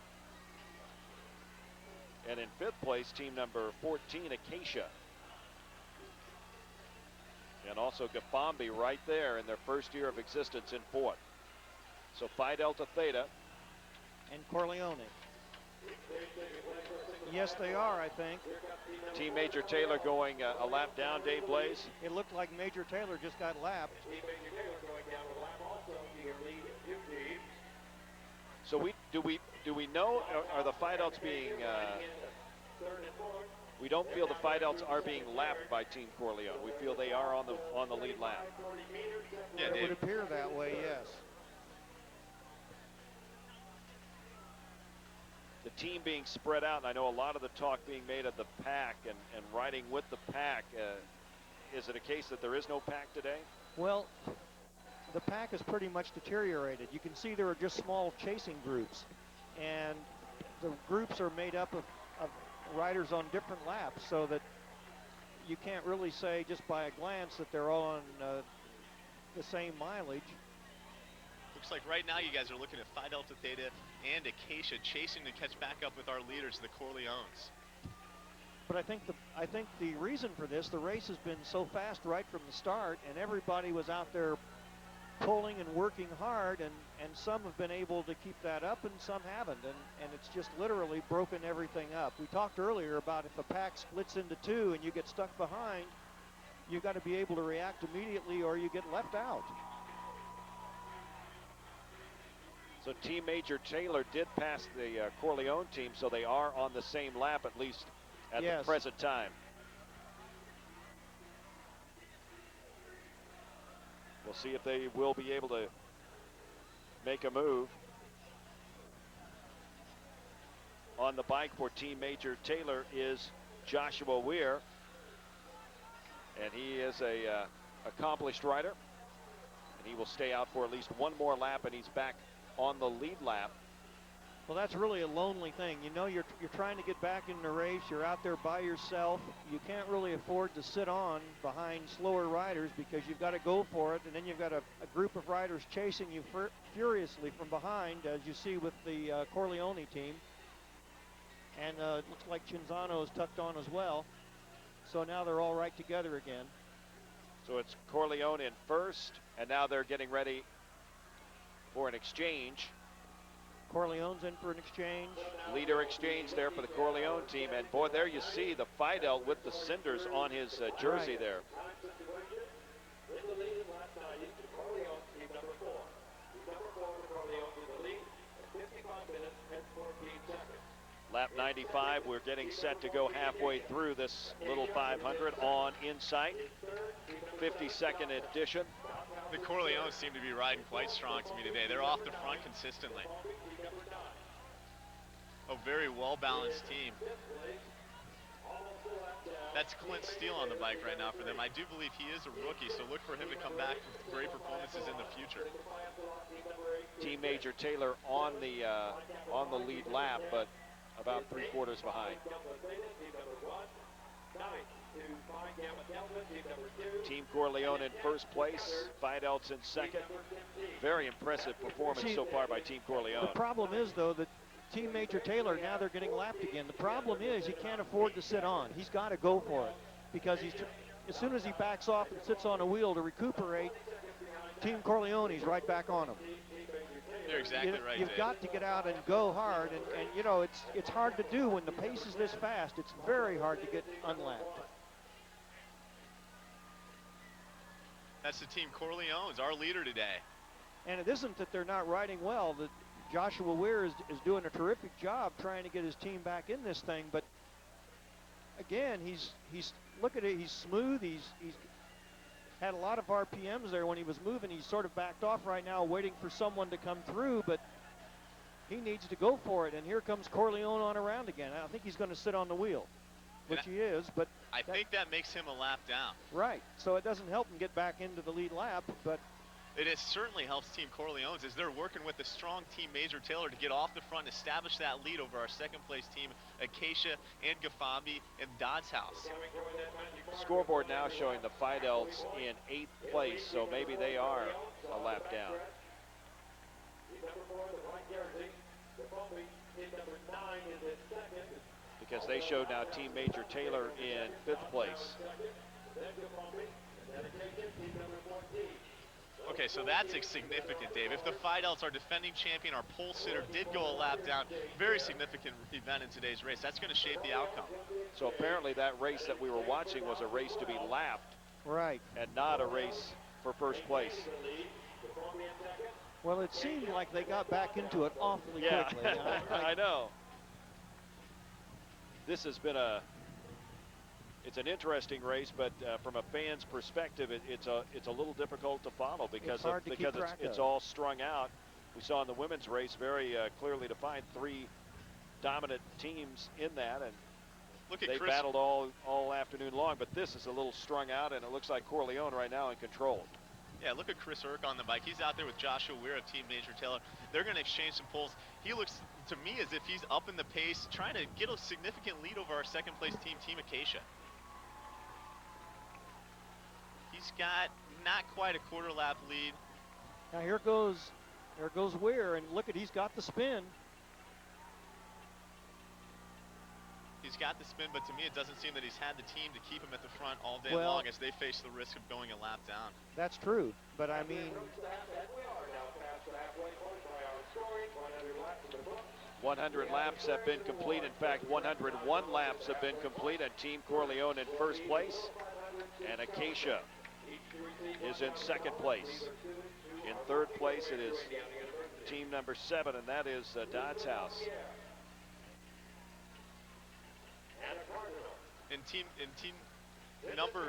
And in 5th place, team number 14, Acacia. And also Gafambi right there in their first year of existence in 4th. So Phi Delta Theta. And Corleone. Yes, they are, I think. Team Major Taylor going a lap down, Dave Blaze. It looked like Major Taylor just got lapped. So do we know, are the Phi Delts being, we don't feel the Phi Delts are being lapped by Team Corleone. We feel they are on the lead lap. Yeah, it would appear that way, yes. The team being spread out, and I know a lot of the talk being made of the pack and riding with the pack. Is it a case that there is no pack today? Well, the pack has pretty much deteriorated. You can see there are just small chasing groups, and the groups are made up of riders on different laps, so that you can't really say just by a glance that they're all on the same mileage. Looks like right now you guys are looking at Phi Delta Theta and Acacia chasing to catch back up with our leaders, the Corleones. But I think the reason for this, the race has been so fast right from the start, and everybody was out there pulling and working hard, and some have been able to keep that up and some haven't, and it's just literally broken everything up. We talked earlier about if a pack splits into two and you get stuck behind, you got to be able to react immediately or you get left out. So Team Major Taylor did pass the Corleone team, so they are on the same lap, at least at the present time. We'll see if they will be able to make a move. on the bike for Team Major Taylor is Joshua Weir. And he is a accomplished rider. And he will stay out for at least one more lap, and he's back on the lead lap. Well, that's really a lonely thing. You know, you're trying to get back in the race. You're out there by yourself. You can't really afford to sit on behind slower riders because you've got to go for it, and then you've got a group of riders chasing you furiously from behind, as you see with the Corleone team. And it looks like Cinzano is tucked on as well. So now they're all right together again. So it's Corleone in first, and now they're getting ready for an exchange. Corleone's in for an exchange. Leader exchange there for the Corleone team. And boy, there you see the Fidel with the cinders on his jersey Right. there. Lap 95, we're getting set to go halfway through this little 500 on Insight. 52nd edition. The Corleones seem to be riding quite strong to me today. They're off the front consistently. A very well-balanced team. That's Clint Steele on the bike right now for them. I do believe he is a rookie, so look for him to come back with great performances in the future. Team Major Taylor on the lead lap, but about 3/4 behind. Team Corleone in first place, Fidel's in second. Very impressive performance so far by Team Corleone. The problem is, though, that Team Major Taylor, now they're getting lapped again. The problem is he can't afford to sit on. He's got to go for it because as soon as he backs off and sits on a wheel to recuperate, Team Corleone's right back on him. You're exactly right, You've Dave. got to get out and go hard, and you know, it's hard to do when the pace is this fast. It's very hard to get unlapped. That's the Team Corleones, our leader today. And it isn't that they're not riding well. That Joshua Weir is doing a terrific job trying to get his team back in this thing. But again, he's look at it. He's smooth. He's had a lot of RPMs there when he was moving. He's sort of backed off right now, waiting for someone to come through. But he needs to go for it. And here comes Corleone on around again. I think he's going to sit on the wheel, which he is. But I think that makes him a lap down. right. So it doesn't help him get back into the lead lap. But It certainly helps Team Corleones as they're working with a strong Team Major Taylor to get off the front and establish that lead over our second place team, Acacia and Gafambi and Dodds House. Scoreboard now showing the Fidels in 8th place, so maybe they are a lap down. Because they showed now Team Major Taylor in 5th place. Okay, so that's significant, Dave. If the Fidels, our defending champion, our pole sitter, did go a lap down, very significant event in today's race. That's going to shape the outcome. So apparently that race that we were watching was a race to be lapped right. and not a race for first place. Well, it seemed like they got back into it awfully quickly. I know. This has been it's an interesting race, but from a fan's perspective, it's a little difficult to follow because it's all strung out. We saw in the women's race very clearly defined 3 dominant teams in that, and Look at they Chris. battled all afternoon long. But this is a little strung out, and it looks like Corleone right now in control. Yeah, look at Chris Irk on the bike. He's out there with Joshua Weir of Team Major Taylor. They're going to exchange some poles. He looks to me as if he's up in the pace, trying to get a significant lead over our second place team, Team Acacia. He's got not quite a quarter lap lead. Now here goes Weir, and look at, he's got the spin. He's got the spin, but to me it doesn't seem that he's had the team to keep him at the front all day Well, long as they face the risk of going a lap down. That's true, but I mean, 100 laps have been complete. In fact, 101 laps have been complete, and Team Corleone in first place, and Acacia is in second place. In third place, it is team number 7, and that is Dodds House. And team number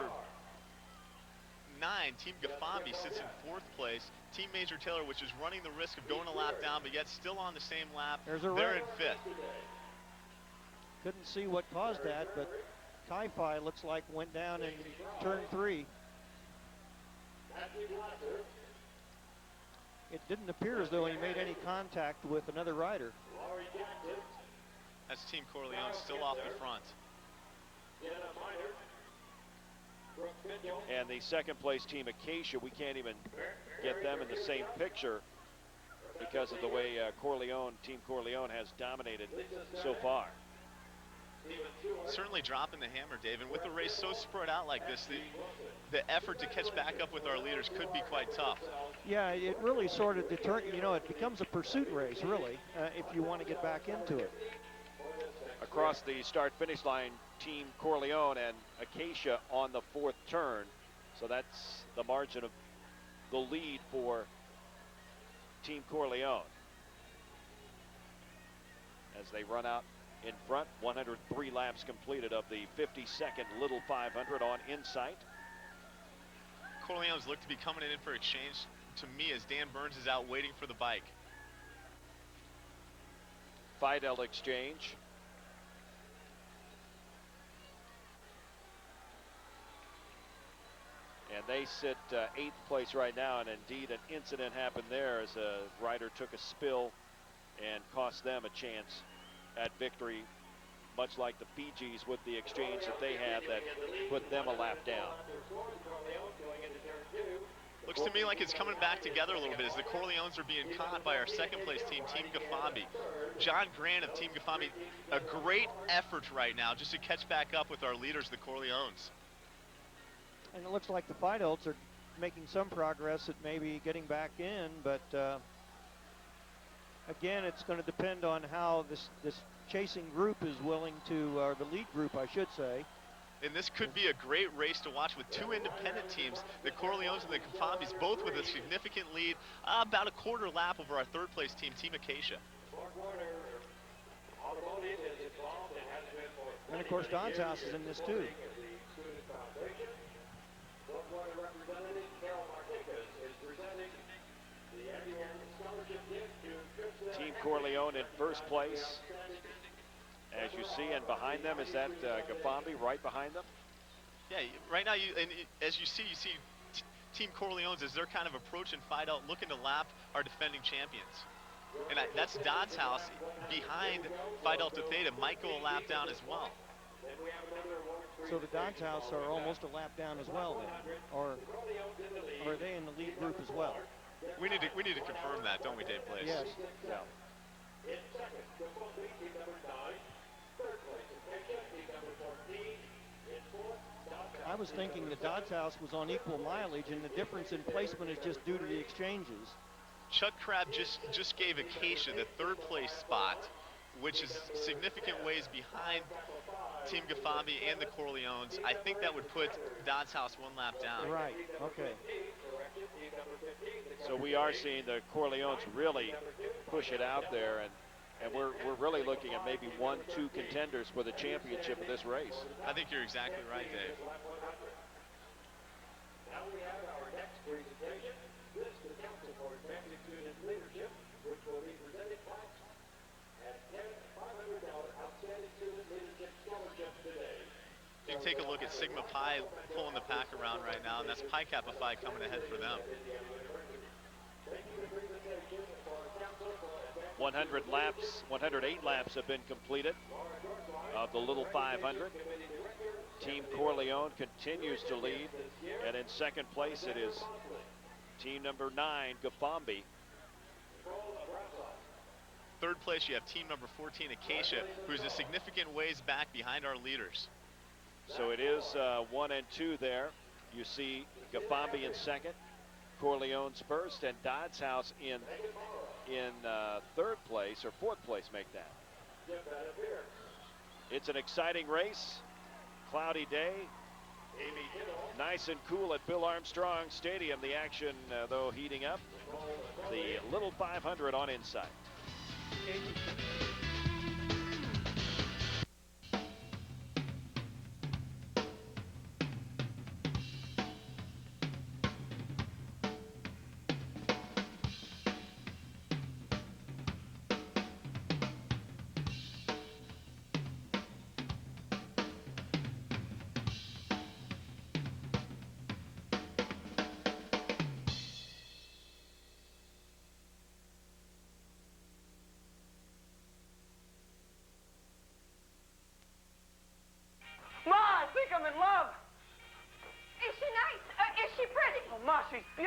9, Team Gafambi, sits in 4th place. Team Major Taylor, which is running the risk of going a lap down, but yet still on the same lap, There's a they're wreck. in 5th. Couldn't see what caused that, but Ki-Fi looks like went down in turn 3. It didn't appear as though he made any contact with another rider. That's Team Corleone still off the front. And the second place team, Acacia, we can't even get them in the same picture because of the way Team Corleone has dominated so far. Certainly dropping the hammer, Dave, and with the race so spread out like this, the effort to catch back up with our leaders could be quite tough. Yeah, it really sort of it becomes a pursuit race, really, if you want to get back into it. Across the start-finish line, Team Corleone and Acacia on the 4th turn. So that's the margin of the lead for Team Corleone as they run out in front. 103 laps completed of the 52nd Little 500 on Insight. Corleone's look to be coming in for exchange to me as Dan Burns is out waiting for the bike. Fidel exchange. And they sit 8th place right now, and indeed an incident happened there as a rider took a spill and cost them a chance at victory, much like the Fijis with the exchange that they had that put them a lap down. Looks to me like it's coming back together a little bit as the Corleones are being caught by our second place team, Team Gafambi. John Grant of Team Gafambi, a great effort right now just to catch back up with our leaders, the Corleones. And it looks like the Fidels are making some progress at maybe getting back in, but again, it's going to depend on how this chasing group is willing to, or the lead group, I should say. And this could be a great race to watch with two independent teams, the Corleones and the Gafambis, both with a significant lead, about a quarter lap over our third place team, Team Acacia. And of course, Don's House is in this too. Team Corleone in first place, as you see, and behind them is that Gafambi right behind them. Yeah, right now, as you see Team Corleones as they're kind of approaching Fidel, looking to lap our defending champions. And that's Dodd's House behind Phi Delta Theta, might go a lap down as well. So the Dodd's House are almost a lap down as well then, or are they in the lead group as well? We need to confirm that, don't we, Dave Place? Yes. Yeah. I was thinking the Dodd's House was on equal mileage, and the difference in placement is just due to the exchanges. Chuck Crabb just gave Acacia the third place spot, which is significant ways behind Team Gafambi and the Corleones. I think that would put Dodd's House one lap down. Right, okay. So we are seeing the Corleones really push it out there, and we're really looking at maybe 1-2 contenders for the championship of this race. I think you're exactly right, Dave. Now we have our next presentation. This is the Council for Executive Student Leadership, which will be presented twice at $500 Outstanding Student Leadership Scholarship today. You can take a look at Sigma Pi pulling the pack around right now, and that's Pi Kappa Phi coming ahead for them. 108 laps have been completed of the Little 500. Team Corleone continues to lead, and in second place it is team number 9, Gafambi. Third place, you have team number 14, Acacia, who's a significant ways back behind our leaders. So it is 1 and 2 there. You see Gafambi in second, Corleone's first, and Dodd's House in third place, or fourth place, make that. It's an exciting race. Cloudy day. Nice and cool at Bill Armstrong Stadium. The action, though, heating up. The Little 500 on Insight.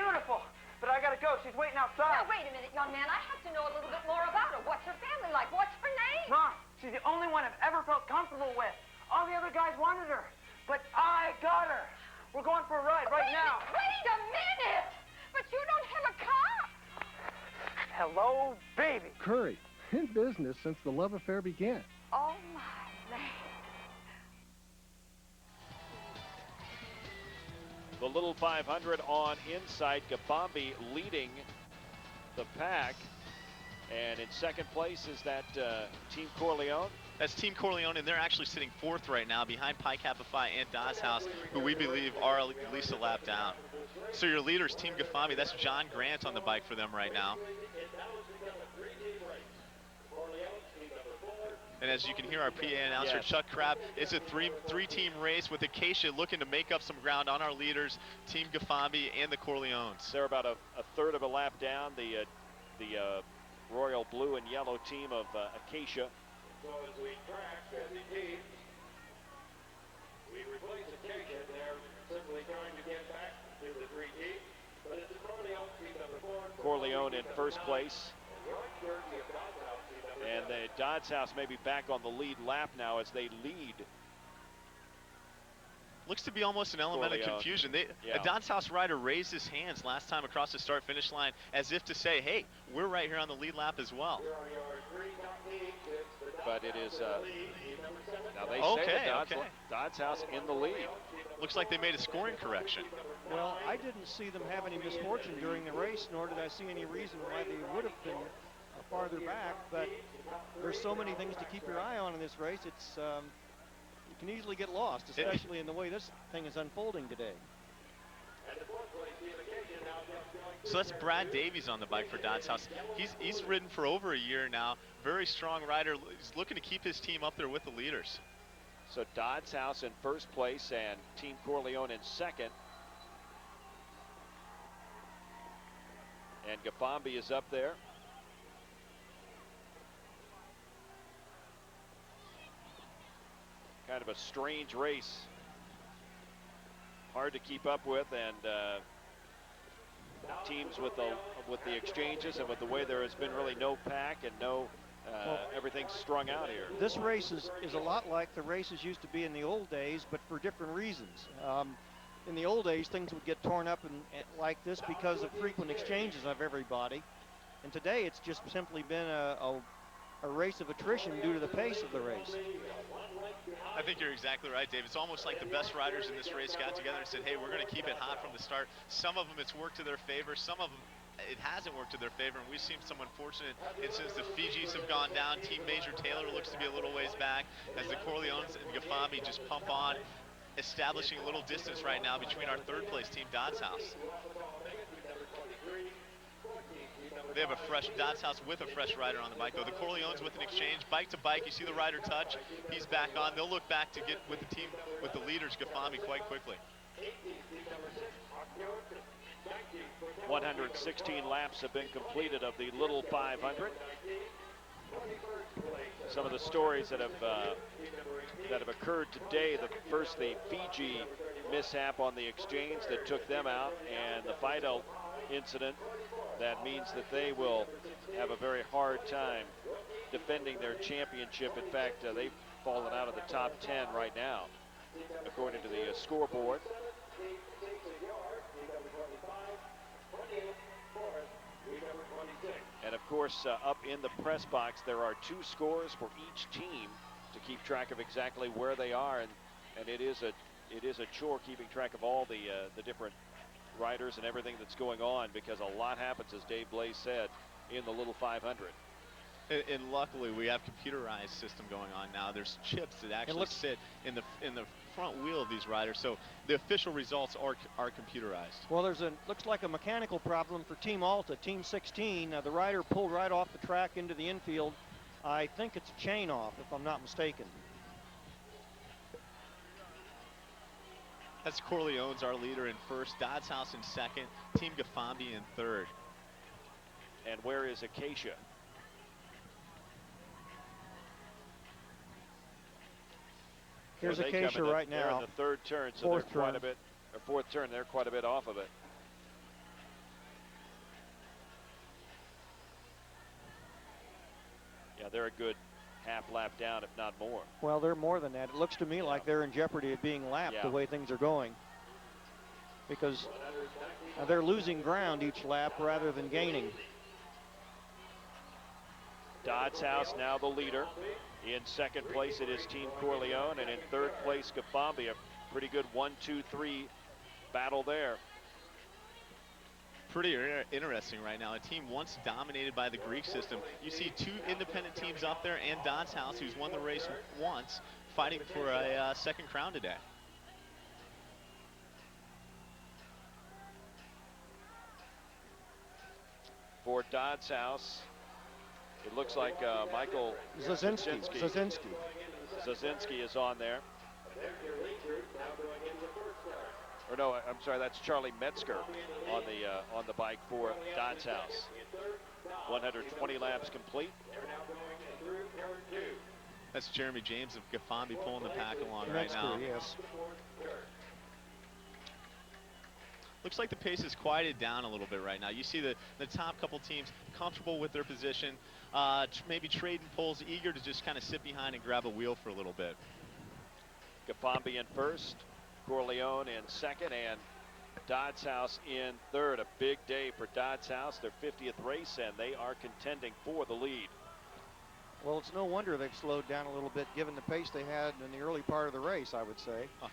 beautiful. But I gotta go. She's waiting outside. Now, wait a minute, young man. I have to know a little bit more about her. What's her family like? What's her name? Mom, she's the only one I've ever felt comfortable with. All the other guys wanted her, but I got her. We're going for a ride right now. Wait a minute! But you don't have a car. Hello, baby. Curry, in business since the love affair began. Oh, my land. The little 500 on Insight. Gafambi leading the pack. And in second place is that Team Corleone. That's Team Corleone, and they're actually sitting fourth right now behind Pi Kappa Phi and Dodds House, who we believe are at least a lap down. So your leaders, Team Gafambi, that's John Grant on the bike for them right now. And as you can hear our PA announcer, Yes. Chuck Crabb, it's a three-team race with Acacia looking to make up some ground on our leaders, Team Gafambi and the Corleones. They're about a third of a lap down. The royal blue and yellow team of Acacia. So as we track the teams, we replace Acacia. They're simply trying to get back to the 3 teams. But it's the Corleone team number 4. Corleone in first place. The orange jersey of Dodds House team number And the Dodds House may be back on the lead lap now as they lead. Looks to be almost an element of Corleone. confusion. Yeah. A Dodds House rider raised his hands last time across the start-finish line as if to say, hey, we're right here on the lead lap as well. Here are your 3 top teams. It's the But it is, now they Okay, say the Dodds House in the lead. Looks like they made a scoring correction. Well, I didn't see them have any misfortune during the race, nor did I see any reason why they would have been farther back. But there's so many things to keep your eye on in this race. It's you can easily get lost, especially in the way this thing is unfolding today. So that's Brad Davies on the bike for Dodds House. He's ridden for over a year now. Very strong rider. He's looking to keep his team up there with the leaders. So Dodds House in first place and Team Corleone in second. And Gafambi is up there. Kind of a strange race. Hard to keep up with, and teams with the exchanges and with the way there has been really no pack and no everything's strung out here. This race is a lot like the races used to be in the old days, but for different reasons. In the old days, things would get torn up like this because of frequent exchanges of everybody. And today, it's just simply been a race of attrition due to the pace of the race. I think you're exactly right, Dave. It's almost like the best riders in this race got together and said, hey, we're going to keep it hot from the start. Some of them, it's worked to their favor. Some of them, it hasn't worked to their favor, and we've seen some unfortunate incidents. The Fijis have gone down. Team Major Taylor looks to be a little ways back as the Corleones and Gafambi just pump on, establishing a little distance right now between our third place team, Dodds House. They have a fresh Dodds House with a fresh rider on the bike, though. The Corleones with an exchange, bike to bike. You see the rider touch. He's back on. They'll look back to get with the team, with the leaders, Gafambi, quite quickly. 116 laps have been completed of the Little 500. Some of the stories that have occurred today. The Fiji mishap on the exchange that took them out, and the Fidel incident that means that they will have a very hard time defending their championship. In fact, they've fallen out of the top 10 right now, according to the scoreboard. And of course, up in the press box, there are 2 scores for each team to keep track of exactly where they are, and it is a chore keeping track of all the different riders and everything that's going on, because a lot happens, as Dave Blaze said, in the Little 500. And luckily, we have computerized system going on now. There's chips that actually sit in the front wheel of these riders, so the official results are computerized. Well, looks like a mechanical problem for Team Alta, Team 16. The rider pulled right off the track into the infield. I think it's a chain off, if I'm not mistaken. That's Corleone's our leader in first, Dodds House in second, Team Gafambi in third. And where is Acacia? Here's Acacia right now. They're in the third turn, so they're quite a bit, or fourth turn, they're quite a bit off of it. they're a good half lap down, if not more. Well, they're more than that. It looks to me like they're in jeopardy of being lapped the way things are going, because they're losing ground each lap rather than gaining. Dodds House now the leader. In second place, it is Team Corleone, and in third place, Gafambi. A pretty good 1-2-3 battle there. Pretty interesting right now. A team once dominated by the Greek system. You see two independent teams up there, and Dodds House, who's won the race once, fighting for a second crown today. For Dodds House, it looks like Michael Zazinski is on there. Or no, I'm sorry, that's Charlie Metzger on the bike for Dodds House. 120 laps complete. That's Jeremy James of Gafambi pulling the pack along right now. Yes. Looks like the pace has quieted down a little bit right now. You see the top couple teams comfortable with their position, maybe trading poles, eager to just kind of sit behind and grab a wheel for a little bit. Gafambi in first, Corleone in second, and Dodds House in third. A big day for Dodds House, their 50th race, and they are contending for the lead. Well, it's no wonder they've slowed down a little bit given the pace they had in the early part of the race, I would say. Oh,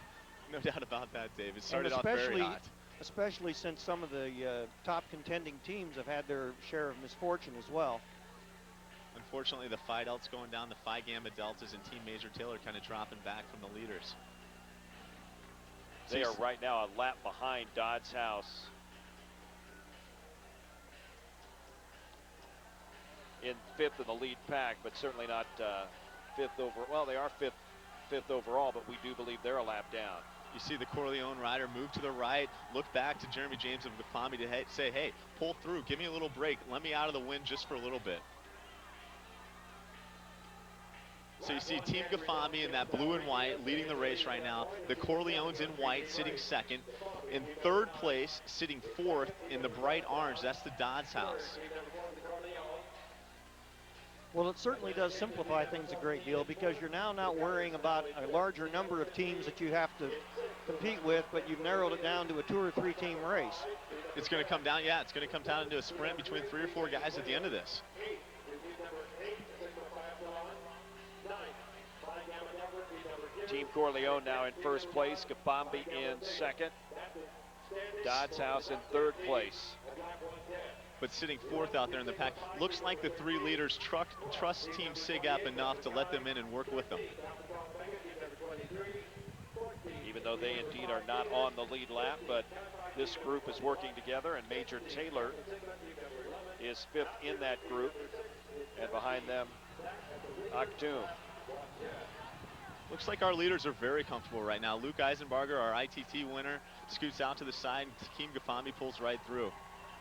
no doubt about that, Dave. It started off very hot. Especially since some of the top contending teams have had their share of misfortune as well. Unfortunately, the Phi Deltas going down, the Phi Gamma Deltas and Team Major Taylor kind of dropping back from the leaders. They are right now a lap behind Dodds House. In fifth in the lead pack, but certainly not fifth over. Well, they are fifth overall, but we do believe they're a lap down. You see the Corleone rider move to the right, look back to Jeremy James of Gafambi to say, hey, pull through, give me a little break, let me out of the wind just for a little bit. So you see Team Gafambi in that blue and white leading the race right now. The Corleones in white sitting second. In third place, sitting fourth in the bright orange, that's the Dodds House. Well, it certainly does simplify things a great deal because you're now not worrying about a larger number of teams that you have to compete with, but you've narrowed it down to a 2 or 3 team race. It's going to come down, it's going to come down into a sprint between 3 or 4 guys at the end of this. Team Corleone now in first place, Gafambi in second, Dodds House in third place. But sitting fourth out there in the pack, looks like the 3 leaders trust Team SIGAP enough to let them in and work with them. Even though they indeed are not on the lead lap, but this group is working together, and Major Taylor is fifth in that group, and behind them, Akhtoum. Looks like our leaders are very comfortable right now. Luke Eisenbarger, our ITT winner, scoots out to the side, and Team Gafambi pulls right through.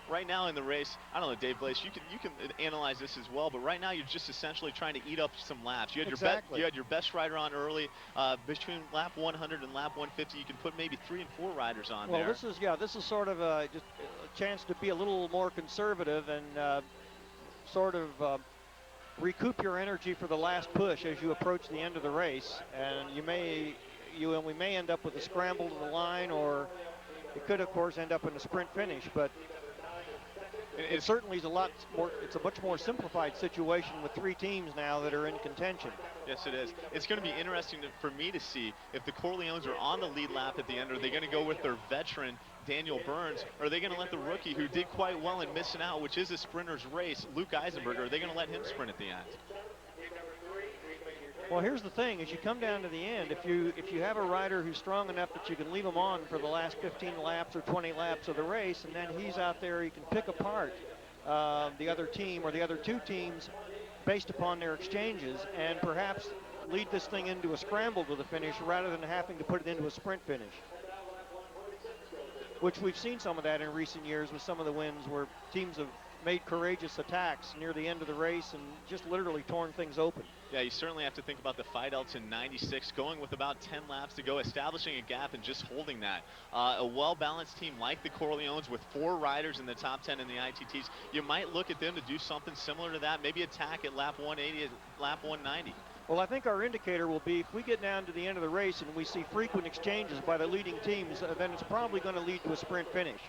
Right now in the race, I don't know, Dave Blaze, you can analyze this as well, but right now you're just essentially trying to eat up some laps. You had your best rider on early. Between lap 100 and lap 150, you can put maybe 3 and 4 riders on there. Well, this is sort of just a chance to be a little more conservative and sort of recoup your energy for the last push as you approach the end of the race. And we may end up with a scramble to the line, or it could, of course, end up in a sprint finish. But it certainly is it's a much more simplified situation with 3 teams now that are in contention. Yes, it is. It's going to be interesting for me to see if the Corleones are on the lead lap at the end. Are they going to go with their veteran, Daniel Burns, or are they going to let the rookie who did quite well in missing out, which is a sprinter's race, Luke Eisenberger, are they going to let him sprint at the end? Well, here's the thing: as you come down to the end, if you have a rider who's strong enough that you can leave him on for the last 15 laps or 20 laps of the race, and then he's out there, he can pick apart the other team or the other 2 teams based upon their exchanges, and perhaps lead this thing into a scramble to the finish rather than having to put it into a sprint finish. Which we've seen some of that in recent years with some of the wins where teams have made courageous attacks near the end of the race and just literally torn things open. Yeah, you certainly have to think about the Fidelts in 96, going with about 10 laps to go, establishing a gap and just holding that. A well-balanced team like the Corleones with 4 riders in the top 10 in the ITTs, you might look at them to do something similar to that, maybe attack at lap 180, at lap 190. Well, I think our indicator will be if we get down to the end of the race and we see frequent exchanges by the leading teams, then it's probably going to lead to a sprint finish.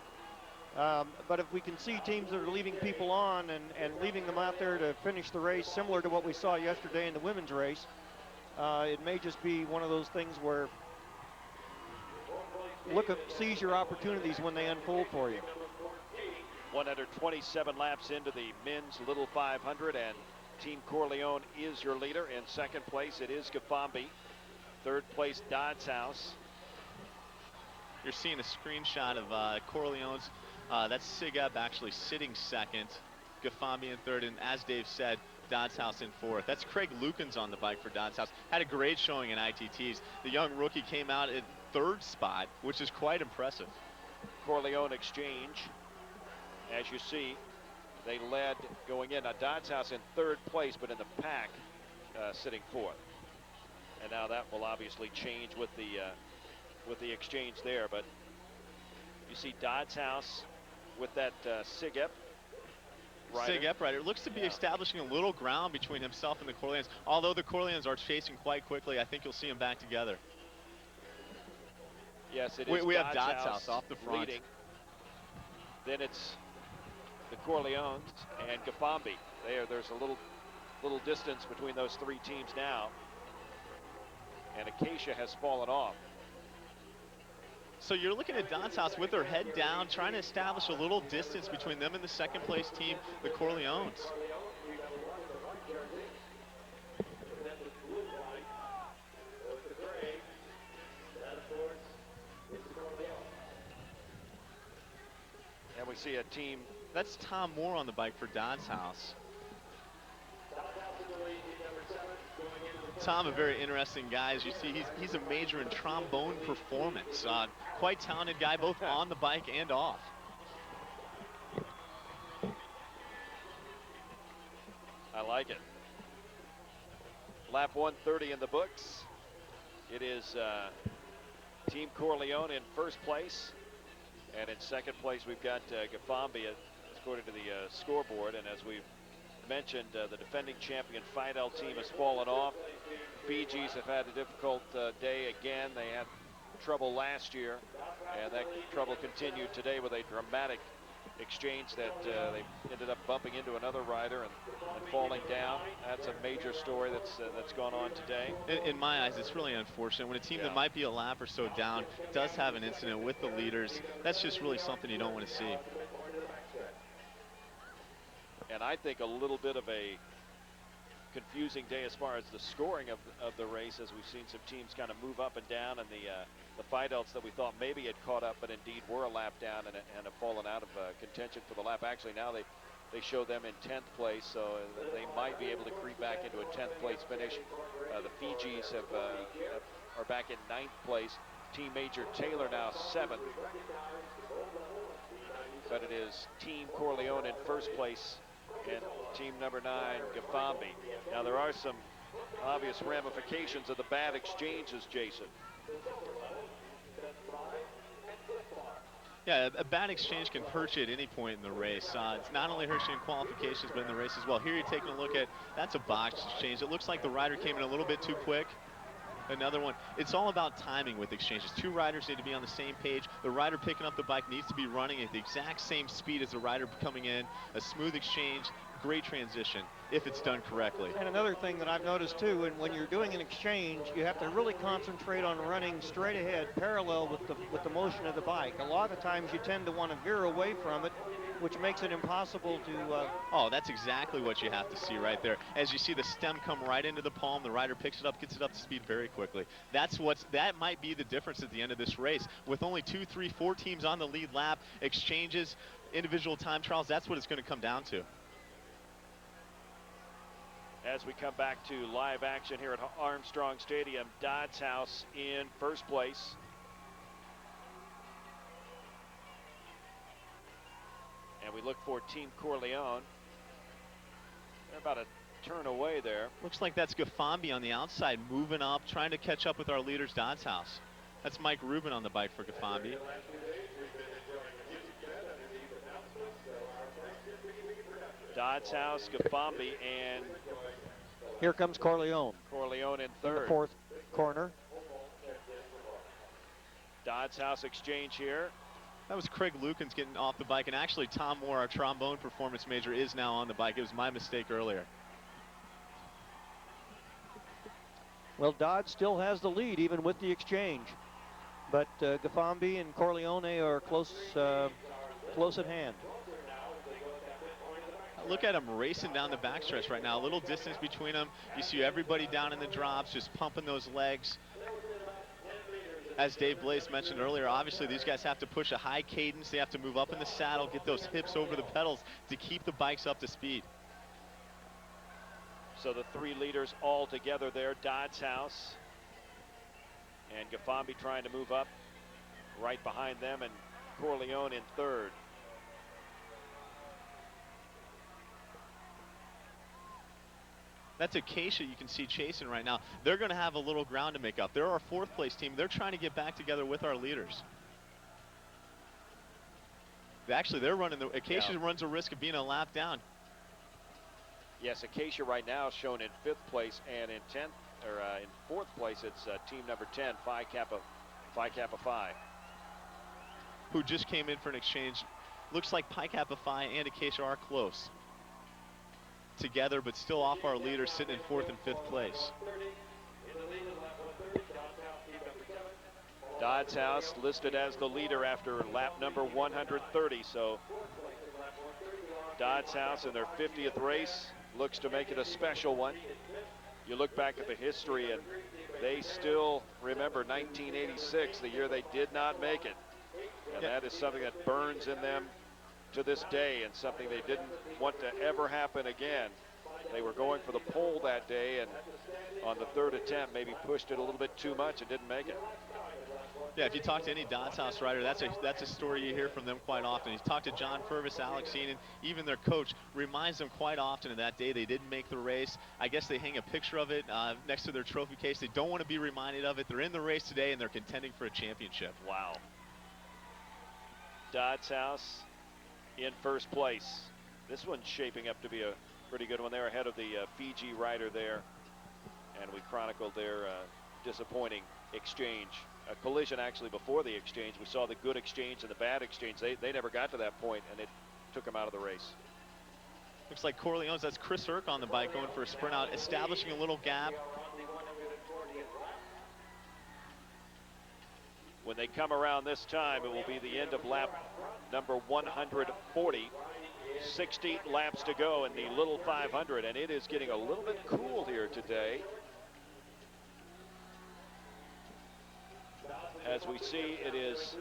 But if we can see teams that are leaving people on and leaving them out there to finish the race, similar to what we saw yesterday in the women's race, it may just be one of those things where seize your opportunities when they unfold for you. 127 laps into the men's Little 500, and Team Corleone is your leader. In second place, it is Gafambi. Third place, Dodds House. You're seeing a screenshot of Corleone's. That's Sigeb actually sitting second, Gafambi in third, and as Dave said, Dodds House in fourth. That's Craig Lukens on the bike for Dodds House. Had a great showing in ITTs. The young rookie came out at third spot, which is quite impressive. Corleone Exchange, as you see, they led going in. Now Dodds House in third place, but in the pack sitting fourth. And now that will obviously change with the exchange there. But you see Dodds House with that Sigep rider. Sigep rider looks to be establishing a little ground between himself and the Corleones. Although the Corleones are chasing quite quickly, I think you'll see them back together. Yes, it is. We have Dodds House off the front. Leading. Then it's the Corleones and Gafambi. There's a little distance between those 3 teams now. And Acacia has fallen off. So you're looking at Dodds House with their head down, trying to establish a little distance between them and the second place team, the Corleones. And we see a team. That's Tom Moore on the bike for Dodds House. Tom, a very interesting guy. As you see, he's a major in trombone performance. Quite talented guy, both on the bike and off. I like it. Lap 130 in the books. It is Team Corleone in first place. And in second place, we've got Gafambi, according to the scoreboard. And as we've mentioned, the defending champion Fidel team has fallen off. Fiji's have had a difficult day again. They had trouble last year, and that trouble continued today with a dramatic exchange that they ended up bumping into another rider and falling down. That's a major story that's gone on today. In my eyes, it's really unfortunate when a team that might be a lap or so down does have an incident with the leaders. That's just really something you don't want to see. And I think a little bit of a confusing day as far as the scoring of the race, as we've seen some teams kind of move up and down, and the Fidelts that we thought maybe had caught up but indeed were a lap down and have fallen out of contention for the lap. Actually now they show them in 10th place, so they might be able to creep back into a 10th place finish. The Fijis are back in 9th place. Team Major Taylor now 7th, but it is Team Corleone in first place and team number 9, Gafambi. Now there are some obvious ramifications of the bad exchanges, Jason. Yeah, a bad exchange can hurt you at any point in the race. It's not only hurts you in qualifications, but in the race as well. Here you're taking a look at, that's a box exchange. It looks like the rider came in a little bit too quick. Another one. It's all about timing with exchanges. 2 riders need to be on the same page. The rider picking up the bike needs to be running at the exact same speed as the rider coming in. A smooth exchange, great transition, if it's done correctly. And another thing that I've noticed too, and when you're doing an exchange, you have to really concentrate on running straight ahead, parallel with the motion of the bike. A lot of times you tend to want to veer away from it, which makes it impossible to... Oh, that's exactly what you have to see right there. As you see the stem come right into the palm, the rider picks it up, gets it up to speed very quickly. That might be the difference at the end of this race. With only 2, 3, 4 teams on the lead lap, exchanges, individual time trials, that's what it's going to come down to. As we come back to live action here at Armstrong Stadium, Dodds House in first place. And we look for Team Corleone. They're about a turn away there. Looks like that's Gafambi on the outside, moving up, trying to catch up with our leaders, Dodds House. That's Mike Rubin on the bike for Gafambi. Dodds House, Gafambi, and here comes Corleone. Corleone in In third. the fourth corner. Dodds House exchange here. That was Craig Lukens getting off the bike, and actually Tom Moore, our trombone performance major, is now on the bike. It was my mistake earlier. Well, Dodds still has the lead even with the exchange, but Gafambi and Corleone are close at hand. Look at them racing down the backstretch right now. A little distance between them. You see everybody down in the drops just pumping those legs. As Dave Blaze mentioned earlier, obviously these guys have to push a high cadence. They have to move up in the saddle, get those hips over the pedals to keep the bikes up to speed. So the three leaders all together there. Dodds House and Gafambi trying to move up right behind them, and Corleone in third. That's Acacia you can see chasing right now. They're going to have a little ground to make up. They're our fourth place team. They're trying to get back together with our leaders. Actually, they're running the, Acacia runs a risk of being a lap down. Yes, Acacia right now shown in 5th place, and in 10th or in 4th place it's team number 10, Phi Kappa Phi, who just came in for an exchange. Looks like Pi Kappa Phi and Acacia are close together, but still off our leaders, sitting in 4th and 5th place. Dodds House listed as the leader after lap number 130, so Dodds House in their 50th race looks to make it a special one. You look back at the history and they still remember 1986, the year they did not make it. And that is something that burns in them to this day, and something they didn't want to ever happen again. They were going for the pole that day, and on the 3rd attempt maybe pushed it a little bit too much and didn't make it. Yeah, if you talk to any Dodds House rider, that's a story you hear from them quite often. You talk to John Purvis, Alex Eaton, even their coach reminds them quite often of that day they didn't make the race. I guess they hang a picture of it next to their trophy case. They don't want to be reminded of it. They're in the race today and they're contending for a championship. Wow. Dodds House in 1st place. This one's shaping up to be a pretty good one. They're ahead of the Fiji rider there, and we chronicled their disappointing exchange. A collision actually before the exchange. We saw the good exchange and the bad exchange. They never got to that point, and it took them out of the race. Looks like Corleone's, that's Chris Irk on the bike going for a sprint out, establishing a little gap. When they come around this time, it will be the end of lap number 140. 60 laps to go in the little 500, and it is getting a little bit cool here today. As we see, it is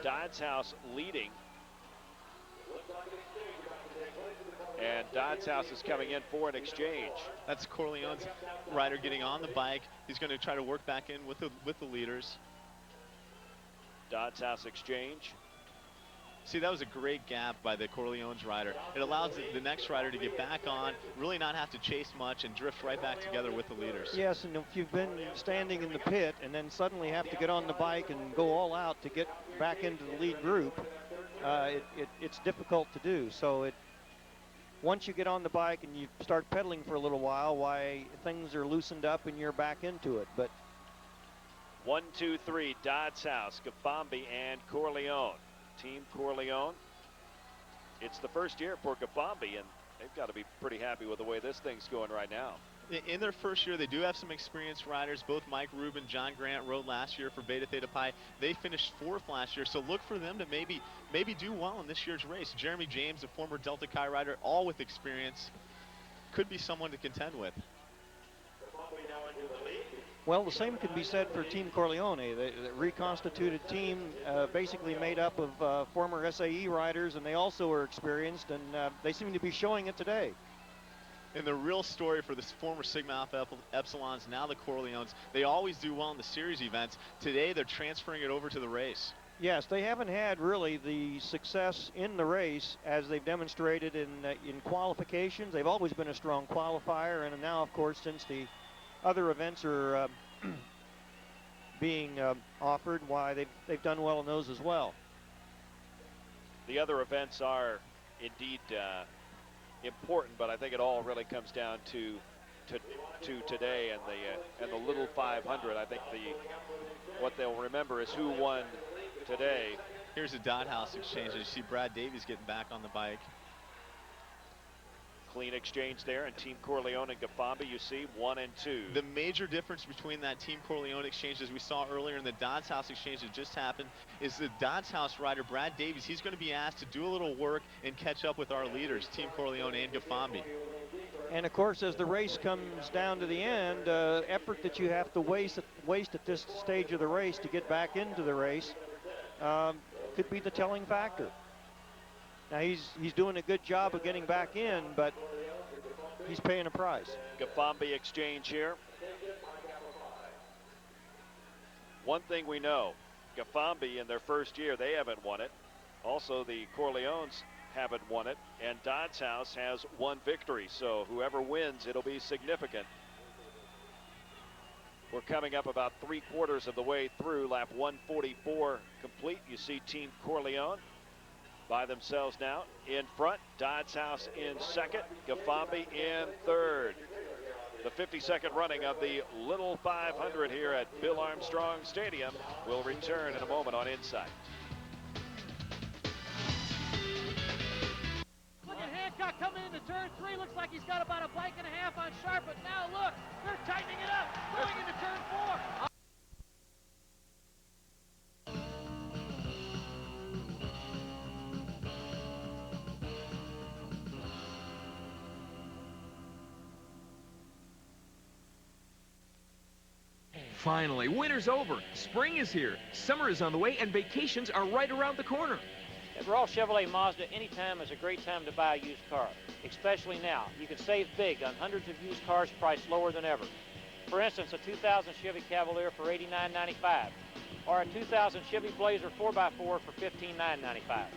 Dodds House leading. And Dodds House is coming in for an exchange. That's Corleone's rider getting on the bike. He's going to try to work back in with the leaders. Dodds House exchange. See, that was a great gap by the Corleone's rider. It allows the next rider to get back on, really not have to chase much, and drift right back together with the leaders. Yes, and if you've been standing in the pit and then suddenly have to get on the bike and go all out to get back into the lead group, it's difficult to do. So once you get on the bike and you start pedaling for a little while, things are loosened up and you're back into it. But 1, 2, 3, Dodds House, Gafambi, and Corleone. Team Corleone. It's the first year for Gafambi, and they've got to be pretty happy with the way this thing's going right now. In their first year, they do have some experienced riders. Both Mike Rubin, John Grant rode last year for Beta Theta Pi. They finished 4th last year, so look for them to maybe do well in this year's race. Jeremy James, a former Delta Chi rider, all with experience, could be someone to contend with. Well, the same can be said for Team Corleone, the reconstituted team basically made up of former SAE riders, and they also are experienced, and they seem to be showing it today. And the real story for the former Sigma Alpha Epsilons, now the Corleones, they always do well in the series events. Today, they're transferring it over to the race. Yes, they haven't had really the success in the race as they've demonstrated in qualifications. They've always been a strong qualifier, and now, of course, since the other events are being offered, why they've done well in those as well. The other events are indeed important, but I think it all really comes down to today and the little 500. I think what they'll remember is who won today. Here's a Dot House exchange. You see Brad Davies getting back on the bike. Clean exchange there, and Team Corleone and Gafambi, you see 1 and 2. The major difference between that Team Corleone exchange, as we saw earlier, and the Dodds House exchange that just happened, is the Dodds House rider, Brad Davies, he's going to be asked to do a little work and catch up with our leaders, Team Corleone and Gafambi. And of course, as the race comes down to the end, effort that you have to waste at this stage of the race to get back into the race could be the telling factor. Now he's doing a good job of getting back in, but he's paying a price. Gafambi exchange here. One thing we know, Gafambi in their first year, they haven't won it. Also, the Corleones haven't won it, and Dodds House has 1 victory, so whoever wins, it'll be significant. We're coming up about 3/4 of the way through, lap 144 complete. You see Team Corleone by themselves now in front, Dodds House in second, Gafambi in third. The 52nd running of the Little 500 here at Bill Armstrong Stadium will return in a moment on Insight. Look at Hancock coming into turn 3. Looks like he's got about a bike and a half on Sharp, but now look, they're tightening it up, going into turn 4. Finally, winter's over. Spring is here. Summer is on the way, and vacations are right around the corner. At Raw Chevrolet Mazda, anytime is a great time to buy a used car, especially now. You can save big on hundreds of used cars priced lower than ever. For instance, a 2000 Chevy Cavalier for $89.95, or a 2000 Chevy Blazer 4x4 for $15,995.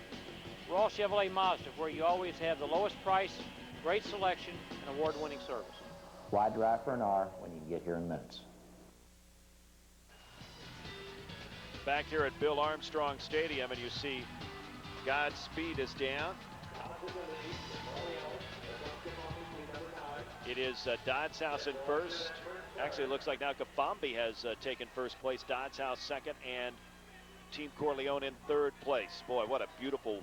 Raw Chevrolet Mazda, where you always have the lowest price, great selection, and award-winning service. Why drive for an R when you can get here in minutes? Back here at Bill Armstrong Stadium, and you see Godspeed is down. It is Dodds House in first. Actually, it looks like now Gafambi has taken first place, Dodds House second, and Team Corleone in third place. Boy, what a beautiful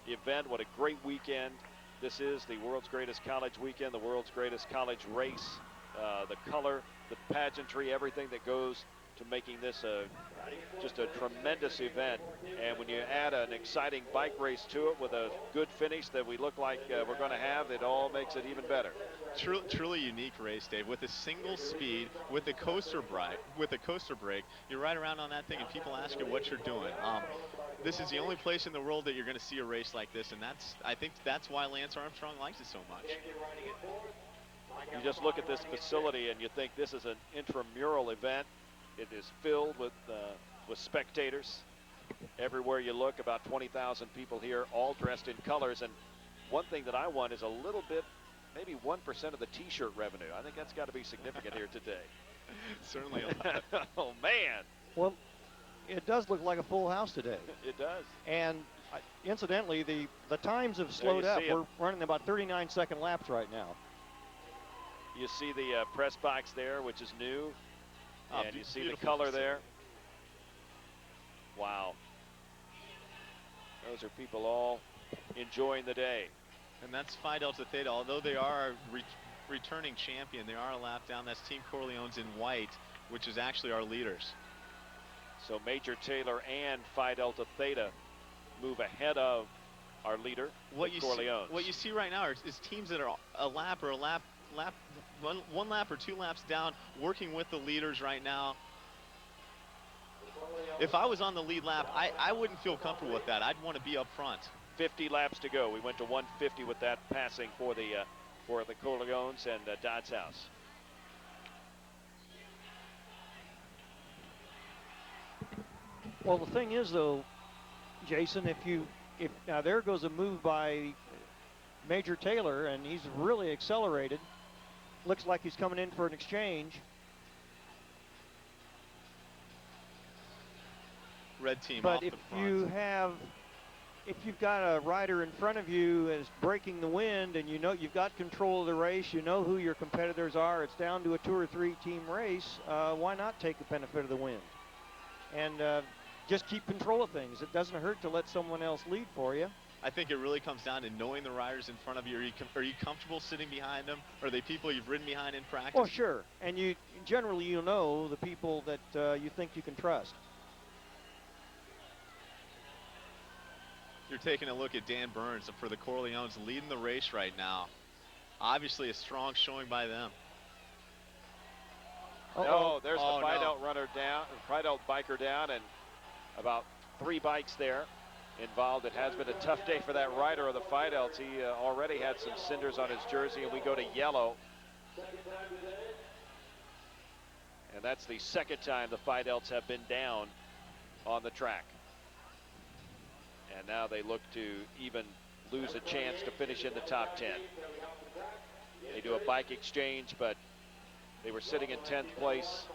event. What a great weekend. This is the world's greatest college weekend, the world's greatest college race. The color, the pageantry, everything that goes to making this just a tremendous event. And when you add an exciting bike race to it with a good finish that we look like we're going to have, it all makes it even better. Truly unique race, Dave. With a single speed, with a coaster brake, you're right around on that thing, and people ask you what you're doing. This is the only place in the world that you're going to see a race like this, and I think that's why Lance Armstrong likes it so much. You just look at this facility and you think this is an intramural event. It is filled with spectators. Everywhere you look, about 20,000 people here, all dressed in colors. And one thing that I want is a little bit, maybe 1% of the T-shirt revenue. I think that's got to be significant here today. Certainly a lot. Oh, man. Well, it does look like a full house today. It does. And incidentally, the times have slowed up. We're running about 39-second laps right now. You see the press box there, which is new. And you see the color there. Wow. Those are people all enjoying the day. And that's Phi Delta Theta. Although they are a returning champion, they are a lap down. That's Team Corleone's in white, which is actually our leaders. So Major Taylor and Phi Delta Theta move ahead of our leader, Corleone. What you see right now is teams that are one lap or 2 laps down, working with the leaders right now. If I was on the lead lap, I wouldn't feel comfortable with that. I'd want to be up front. 50 laps to go. We went to 150 with that passing for the Corleones and Dodds House. Well, the thing is, though, Jason, if now there goes a move by Major Taylor, and he's really accelerated. Looks like he's coming in for an exchange. Red team But off if the front. if you've got a rider in front of you that's breaking the wind, and you know you've got control of the race, you know who your competitors are, it's down to a 2 or 3 team race, why not take the benefit of the wind? And just keep control of things. It doesn't hurt to let someone else lead for you. I think it really comes down to knowing the riders in front of you. Are you comfortable sitting behind them? Are they people you've ridden behind in practice? Well, sure. And you generally you'll know the people that you think you can trust. You're taking a look at Dan Burns for the Corleones leading the race right now. Obviously a strong showing by them. No, there's the no. Fidelt runner down, Fidelt biker down, and about 3 bikes there involved. It has been a tough day for that rider of the Fidelts. He already had some cinders on his jersey, and we go to yellow. And that's the second time the Fidelts have been down on the track. And now they look to even lose a chance to finish in the top 10. They do a bike exchange, but they were sitting in 10th place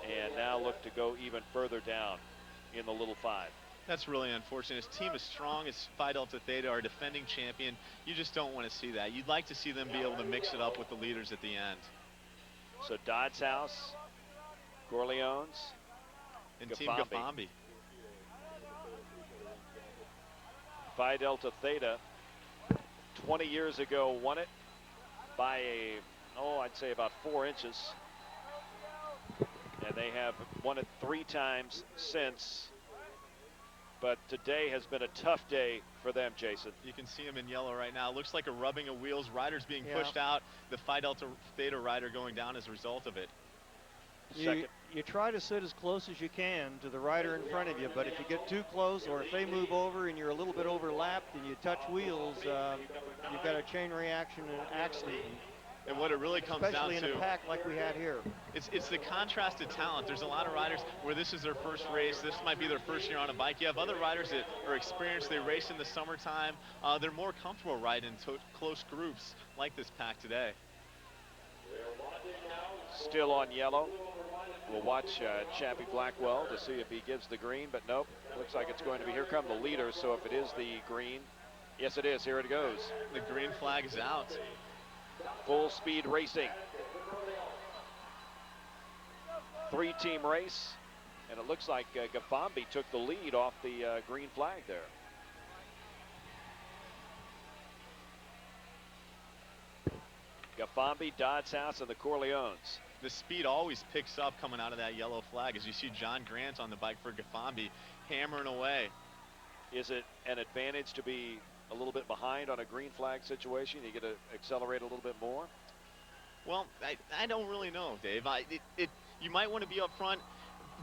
and now look to go even further down in the little 5. That's really unfortunate. His team is strong as Phi Delta Theta, our defending champion. You just don't want to see that. You'd like to see them be able to mix it up with the leaders at the end. So Dodds House, Corleones, and Team Gafambi. Phi Delta Theta 20 years ago won it by I'd say about 4 inches. And they have won it 3 times since. But today has been a tough day for them, Jason. You can see them in yellow right now. Looks like a rubbing of wheels. Riders being pushed out. The Phi Delta Theta rider going down as a result of it. You try to sit as close as you can to the rider in front of you, but if you get too close, or if they move over and you're a little bit overlapped and you touch wheels, you've got a chain reaction and an accident. And what it really comes down to, especially in a pack like we had here, it's the contrasted talent. There's a lot of riders where this is their first race. This might be their first year on a bike. You have other riders that are experienced. They race in the summertime. They're more comfortable riding in close groups like this pack today. Still on yellow. We'll watch Chappie Blackwell to see if he gives the green, but nope. Looks like it's going to be, here come the leaders, so if it is the green, yes it is, here it goes. The green flag is out. Full speed racing. 3-team race, and it looks like Gafambi took the lead off the green flag there. Gafambi, Dodds House, and the Corleones. The speed always picks up coming out of that yellow flag as you see John Grant on the bike for Gafambi hammering away. Is it an advantage to be a little bit behind on a green flag situation? You get to accelerate a little bit more? Well, I don't really know, Dave. You might want to be up front.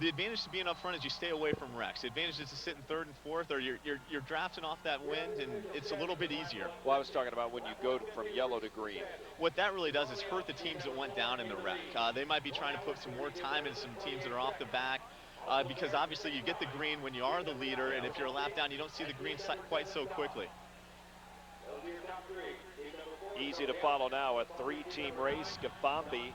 The advantage to being up front is you stay away from wrecks. The advantage is to sit in 3rd and 4th, or you're drafting off that wind, and it's a little bit easier. Well, I was talking about when you go from yellow to green. What that really does is hurt the teams that went down in the wreck. They might be trying to put some more time into some teams that are off the back, because obviously you get the green when you are the leader, and if you're a lap down, you don't see the green quite so quickly. Easy to follow now, a 3-team race. Gafambi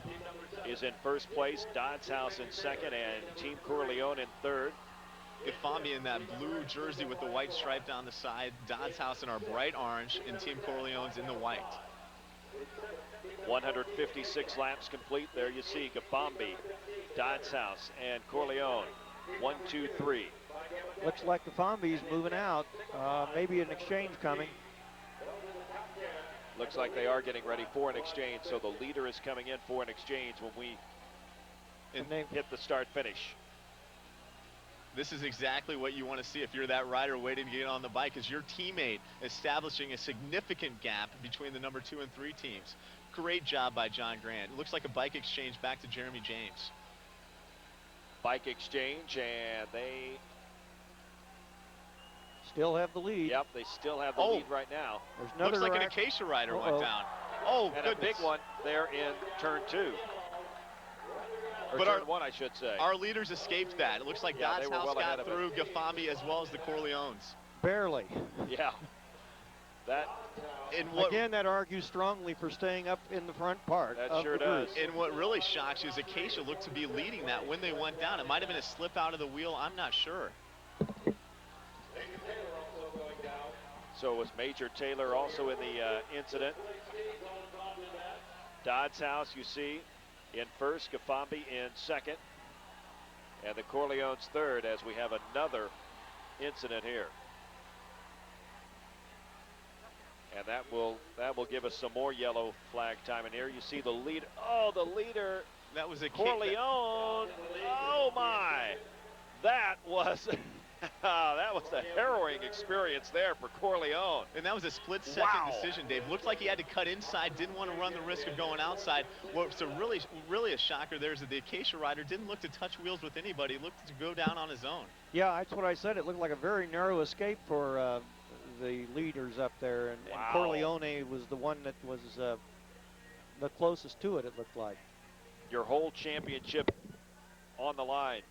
is in 1st place, Dodds House in 2nd, and Team Corleone in 3rd. Gafambi in that blue jersey with the white stripe down the side, Dodds House in our bright orange, and Team Corleone's in the white. 156 laps complete. There you see Gafambi, Dodds House, and Corleone. 1, 2, 3. Looks like Gafambi's moving out. Maybe an exchange coming. Looks like they are getting ready for an exchange, so the leader is coming in for an exchange when we hit the start finish. This is exactly what you want to see if you're that rider waiting to get on the bike, is your teammate establishing a significant gap between the number 2 and 3 teams. Great job by John Grant. It looks like a bike exchange back to Jeremy James. Bike exchange, and they still have the lead. Yep, they still have the lead right now. There's another looks like an Acacia rider went down. Oh, and goodness. a big one there in turn 2. Or but turn one, I should say. Our leaders escaped that. It looks like Yeah, Dodds they were House well ahead got of through Gafambi as well as the Corleones. Barely. Yeah. That. Again, that argues strongly for staying up in the front part. That of sure the does. group. And what really shocks you is Acacia looked to be leading that when they went down. It might have been a slip out of the wheel. I'm not sure. So was Major Taylor also in the incident. Dodds House, you see, in first, Gafambi in second, and the Corleones third, as we have another incident here. And that will give us some more yellow flag time in here. You see the lead. Oh, the leader. That was a Corleone. Oh my! That was that was a harrowing experience there for Corleone. And that was a split-second decision, Dave. Looked like he had to cut inside, didn't want to run the risk of going outside. What's really a shocker there is that the Acacia rider didn't look to touch wheels with anybody. He looked to go down on his own. Yeah, that's what I said. It looked like a very narrow escape for the leaders up there, and Corleone was the one that was the closest to it, it looked like. Your whole championship on the line.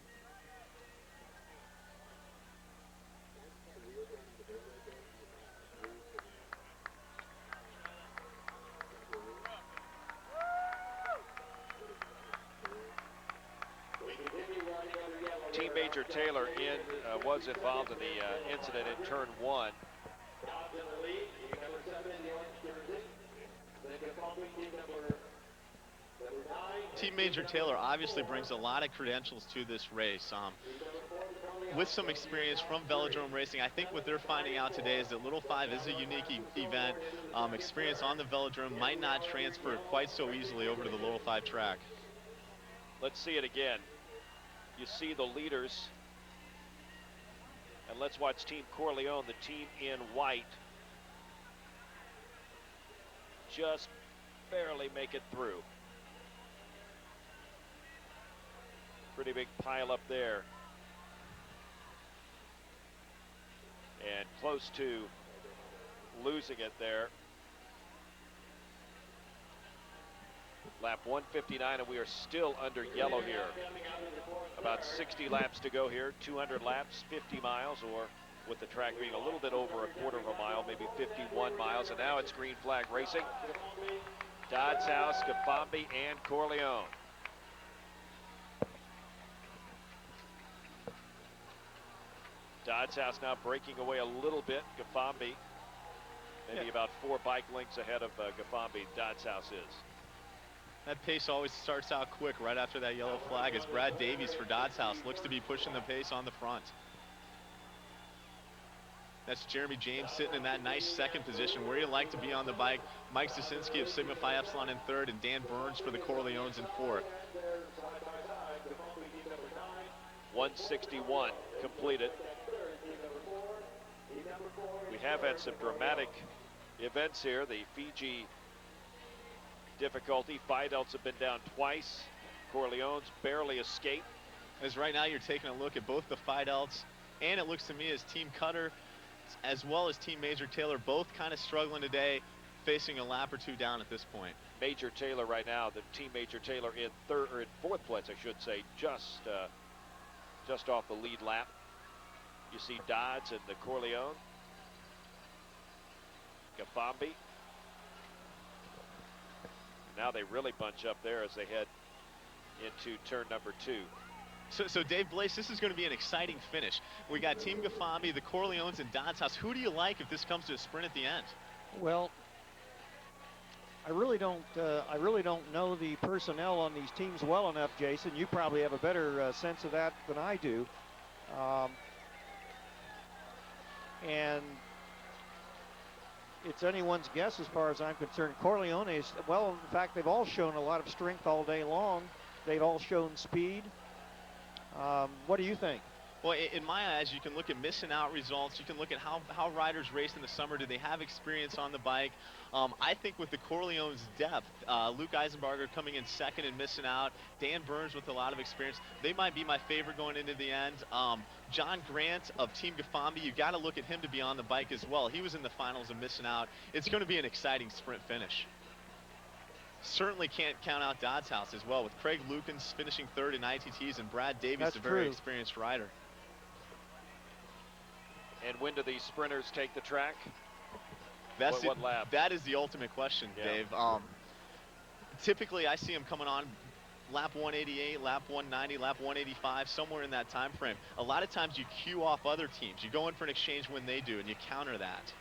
Team Major Taylor was involved in the incident in turn one. Team Major Taylor obviously brings a lot of credentials to this race. With some experience from velodrome racing, I think what they're finding out today is that Little 5 is a unique event. Experience on the velodrome might not transfer quite so easily over to the Little 5 track. Let's see it again. You see the leaders. And let's watch Team Corleone, the team in white, just barely make it through. Pretty big pile up there. And close to losing it there. Lap 159, and we are still under yellow here. About 60 laps to go here, 200 laps, 50 miles, or with the track being a little bit over a quarter of a mile, maybe 51 miles, and now it's green flag racing. Dodds House, Gafambi, and Corleone. Dodds House now breaking away a little bit. Gafambi, maybe about 4 bike lengths ahead of Gafambi, Dodds House is. That pace always starts out quick right after that yellow flag as Brad Davies for Dodds House looks to be pushing the pace on the front. That's Jeremy James sitting in that nice second position where you like to be on the bike. Mike Zasinski of Sigma Phi Epsilon in third, and Dan Burns for the Corleones in fourth. 161 completed. We have had some dramatic events here. The Fiji difficulty. Fidelts have been down twice. Corleones barely escaped. As right now you're taking a look at both the Fidelts, and it looks to me as Team Cutter as well as Team Major Taylor both kind of struggling today, facing a lap or two down at this point. Major Taylor right now, the Team Major Taylor in third or in fourth place, I should say, just off the lead lap. You see Dodds and the Corleone. Gafambi. Now they really bunch up there as they head into turn number 2. So Dave Blaze, this is going to be an exciting finish. We got Team Gafambi, the Corleones, and Dodds House. Who do you like if this comes to a sprint at the end? Well, I really don't know the personnel on these teams well enough, Jason. You probably have a better sense of that than I do. And it's anyone's guess as far as I'm concerned. Corleone is, well, in fact, they've all shown a lot of strength all day long. They've all shown speed. What do you think? Well, in my eyes, you can look at missing out results. You can look at how riders race in the summer. Do they have experience on the bike? I think with the Corleones' depth, Luke Eisenbarger coming in second and missing out, Dan Burns with a lot of experience, they might be my favorite going into the end. John Grant of Team Gafambi, you got to look at him to be on the bike as well. He was in the finals and missing out. It's going to be an exciting sprint finish. Certainly can't count out Dodds House as well, with Craig Lukens finishing third in ITTs and Brad Davies, That's a very true. experienced rider. And when do these sprinters take the track? That's what lap? That is the ultimate question, Yeah. Dave. Typically, I see them coming on lap 188, lap 190, lap 185, somewhere in that time frame. A lot of times you cue off other teams. You go in for an exchange when they do, and you counter that.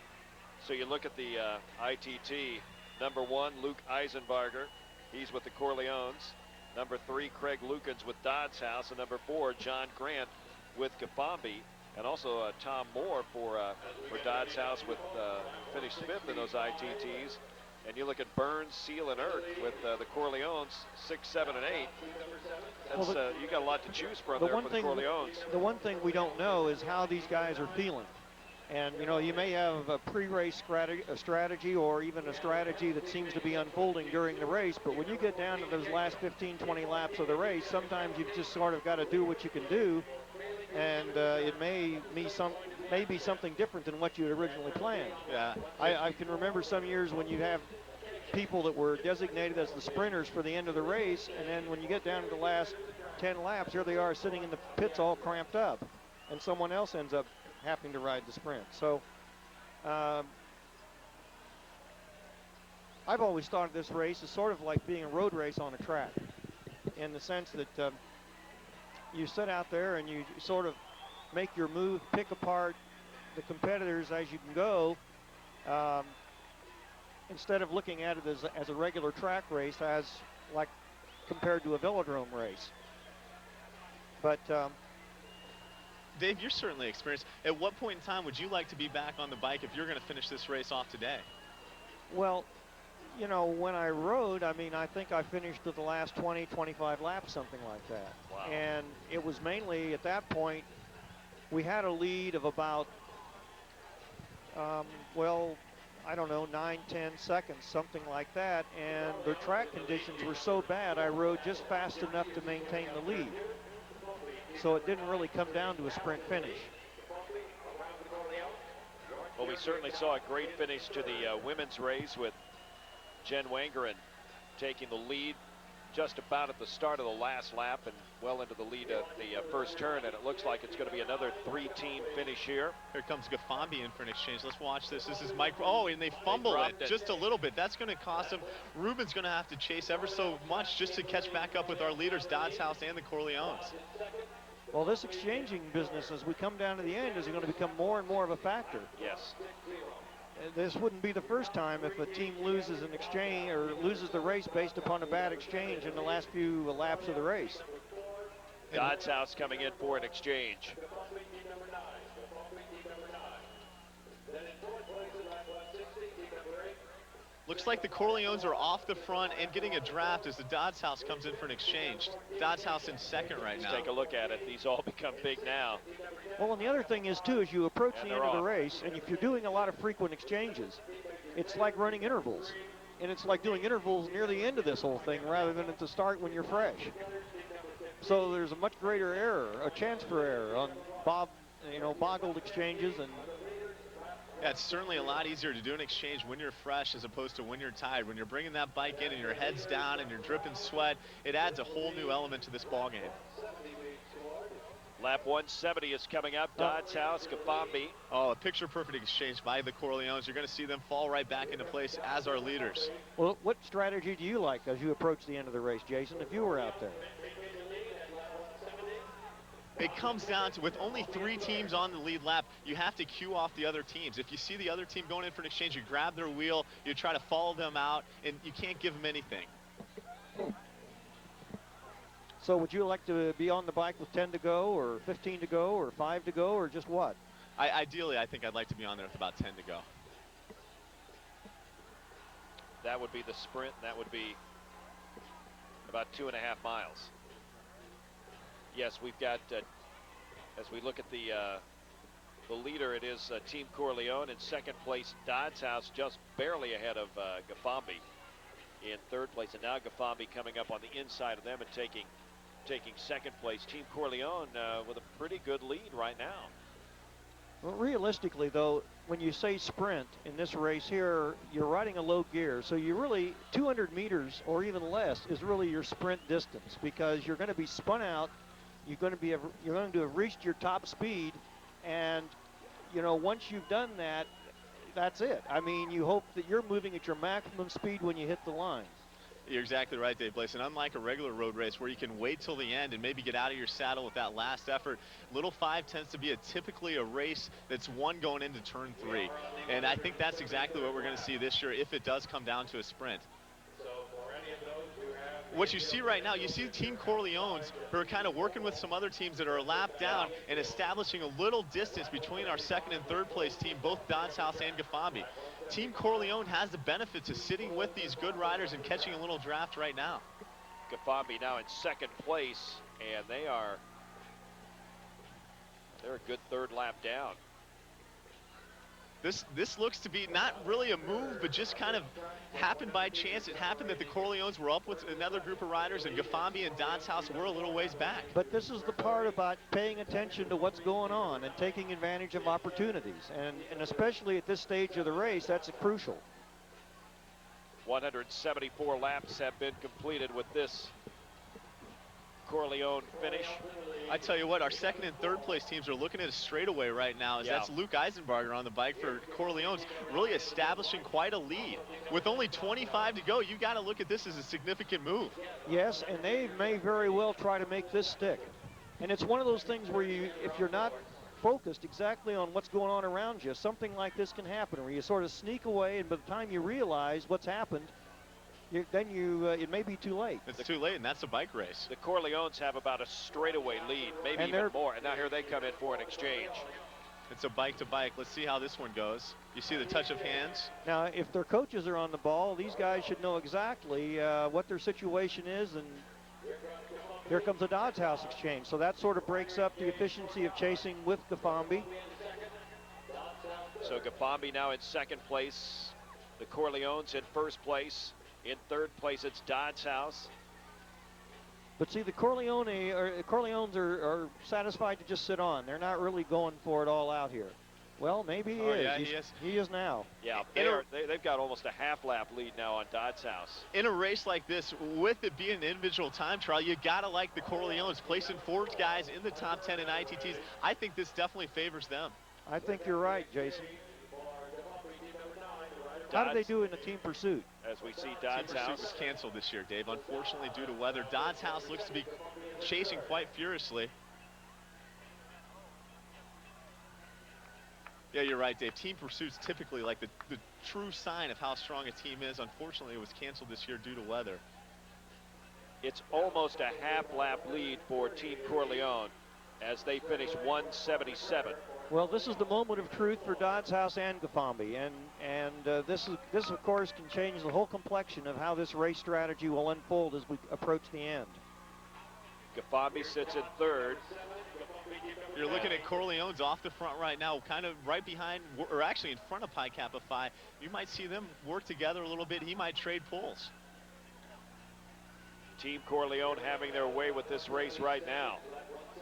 So you look at the ITT. Number 1, Luke Eisenbarger. He's with the Corleones. Number 3, Craig Lukens with Dodds House. And number 4, John Grant with Gafambi. And also Tom Moore for Dodds House with finished 5th in those ITTs. And you look at Burns, Seal, and Erk with the Corleones, 6, 7, and 8. That's, you got a lot to choose from there for the Corleones. The one thing we don't know is how these guys are feeling. And, you know, you may have a pre-race strategy or even a strategy that seems to be unfolding during the race, but when you get down to those last 15, 20 laps of the race, sometimes you've just sort of got to do what you can do, and it may be something different than what you had originally planned. Yeah. I can remember some years when you have people that were designated as the sprinters for the end of the race, and then when you get down to the last 10 laps, here they are sitting in the pits all cramped up, and someone else ends up having to ride the sprint. So I've always thought of this race as sort of like being a road race on a track, in the sense that you sit out there and you sort of make your move, pick apart the competitors as you can go, instead of looking at it as a regular track race, as like compared to a velodrome race. But Dave, you're certainly experienced. At what point in time would you like to be back on the bike if you're going to finish this race off today? Well, you know, when I rode, I mean, I think I finished with the last 20, 25 laps, something like that. Wow. And it was mainly at that point, we had a lead of about, well, I don't know, 9, 10 seconds, something like that. And the track conditions were so bad, I rode just fast enough to maintain the lead. So it didn't really come down to a sprint finish. Well, we certainly saw a great finish to the women's race with Jen Wangeren taking the lead just about at the start of the last lap and well into the lead at the first turn, and it looks like it's going to be another 3-team finish here. Here comes Gafambi in for an exchange. Let's watch this. This is Mike. Oh, and they fumble it just a little bit. That's going to cost them. Ruben's going to have to chase ever so much just to catch back up with our leaders, Dodds House and the Corleones. Well, this exchanging business, as we come down to the end, is going to become more and more of a factor. Yes. This wouldn't be the first time if a team loses an exchange or loses the race based upon a bad exchange in the last few laps of the race. Dodds House coming in for an exchange. Looks like the Corleones are off the front and getting a draft as the Dodds House comes in for an exchange. Dodds House in second right now. Let's take a look at it. These all become big now. Well, and the other thing is, too, as you approach And the they're end of the off. race, and if you're doing a lot of frequent exchanges, it's like running intervals. And it's like doing intervals near the end of this whole thing rather than at the start when you're fresh. So there's a much greater error, a chance for error on boggled exchanges. And yeah, it's certainly a lot easier to do an exchange when you're fresh as opposed to when you're tired. When you're bringing that bike in and your head's down and you're dripping sweat, it adds a whole new element to this ball game. Lap 170 is coming up. Dodds House, Gafambi. Oh, a picture-perfect exchange by the Corleones. You're going to see them fall right back into place as our leaders. Well, what strategy do you like as you approach the end of the race, Jason, if you were out there? It comes down to, with only 3 teams on the lead lap, you have to cue off the other teams. If you see the other team going in for an exchange, you grab their wheel, you try to follow them out, and you can't give them anything. So would you like to be on the bike with 10 to go, or 15 to go, or 5 to go, or just what? Ideally, I think I'd like to be on there with about 10 to go. That would be the sprint. That would be about 2.5 miles. Yes, we've got, as we look at the leader, it is Team Corleone. In second place, Dodds House, just barely ahead of Gafambi in third place. And now Gafambi coming up on the inside of them and taking second place. Team Corleone with a pretty good lead right now. Well, realistically, though, when you say sprint in this race here, you're riding a low gear. So you really, 200 meters or even less is really your sprint distance, because you're going to be spun out. You're going to have reached your top speed. And, you know, once you've done that, that's it. I mean, you hope that you're moving at your maximum speed when you hit the line. You're exactly right, Dave Blaze. And unlike a regular road race where you can wait till the end and maybe get out of your saddle with that last effort, Little 5 tends to be typically a race that's won going into turn 3. And I think that's exactly what we're going to see this year if it does come down to a sprint. What you see right now, you see Team Corleones who are kind of working with some other teams that are a lap down and establishing a little distance between our second and third place team, both Dodds House and Gafambi. Team Corleone has the benefits of sitting with these good riders and catching a little draft right now. Gafambi now in second place, and they're a good third lap down. This looks to be not really a move, but just kind of happened by chance. It happened that the Corleones were up with another group of riders, and Gafambi and Dodds House were a little ways back. But this is the part about paying attention to what's going on and taking advantage of opportunities. And especially at this stage of the race, that's crucial. 174 laps have been completed with this Corleone finish. I tell you what, our second and third place teams are looking at a straightaway right now, as that's Luke Eisenbarger on the bike for Corleones, really establishing quite a lead. With only 25 to go, you got to look at this as a significant move. Yes, and they may very well try to make this stick. And it's one of those things where if you're not focused exactly on what's going on around you, something like this can happen, where you sort of sneak away, and by the time you realize what's happened, it may be too late. It's too late, and that's a bike race. The Corleones have about a straightaway lead, maybe even more. And now here they come in for an exchange. It's a bike to bike. Let's see how this one goes. You see the touch of hands. Now, if their coaches are on the ball, these guys should know exactly what their situation is, and here comes a Dodds House exchange. So that sort of breaks up the efficiency of chasing with Gafambi. So Gafambi now in second place. The Corleones in first place. In third place, it's Dodds House. But see, the Corleones are satisfied to just sit on. They're not really going for it all out here. Well, maybe he is. Yeah, he is now. Yeah, they've got almost a half-lap lead now on Dodds House. In a race like this, with it being an individual time trial, you got to like the Corleones, placing 4 guys in the top 10 in ITTs. I think this definitely favors them. I think you're right, Jason. How did they do in the team pursuit? As we see, Dodds House was canceled this year, Dave, unfortunately due to weather. Dodds House looks to be chasing quite furiously. Yeah, you're right, Dave. Team pursuit's typically like the true sign of how strong a team is. Unfortunately, it was canceled this year due to weather. It's almost a half-lap lead for Team Corleone as they finish 177. Well, this is the moment of truth for Dodds House and Gafambi, and this of course can change the whole complexion of how this race strategy will unfold as we approach the end. Gafambi sits in third. You're looking at Corleones off the front right now, kind of right behind, or actually in front of Pi Kappa Phi. You might see them work together a little bit. He might trade pulls. Team Corleone having their way with this race right now.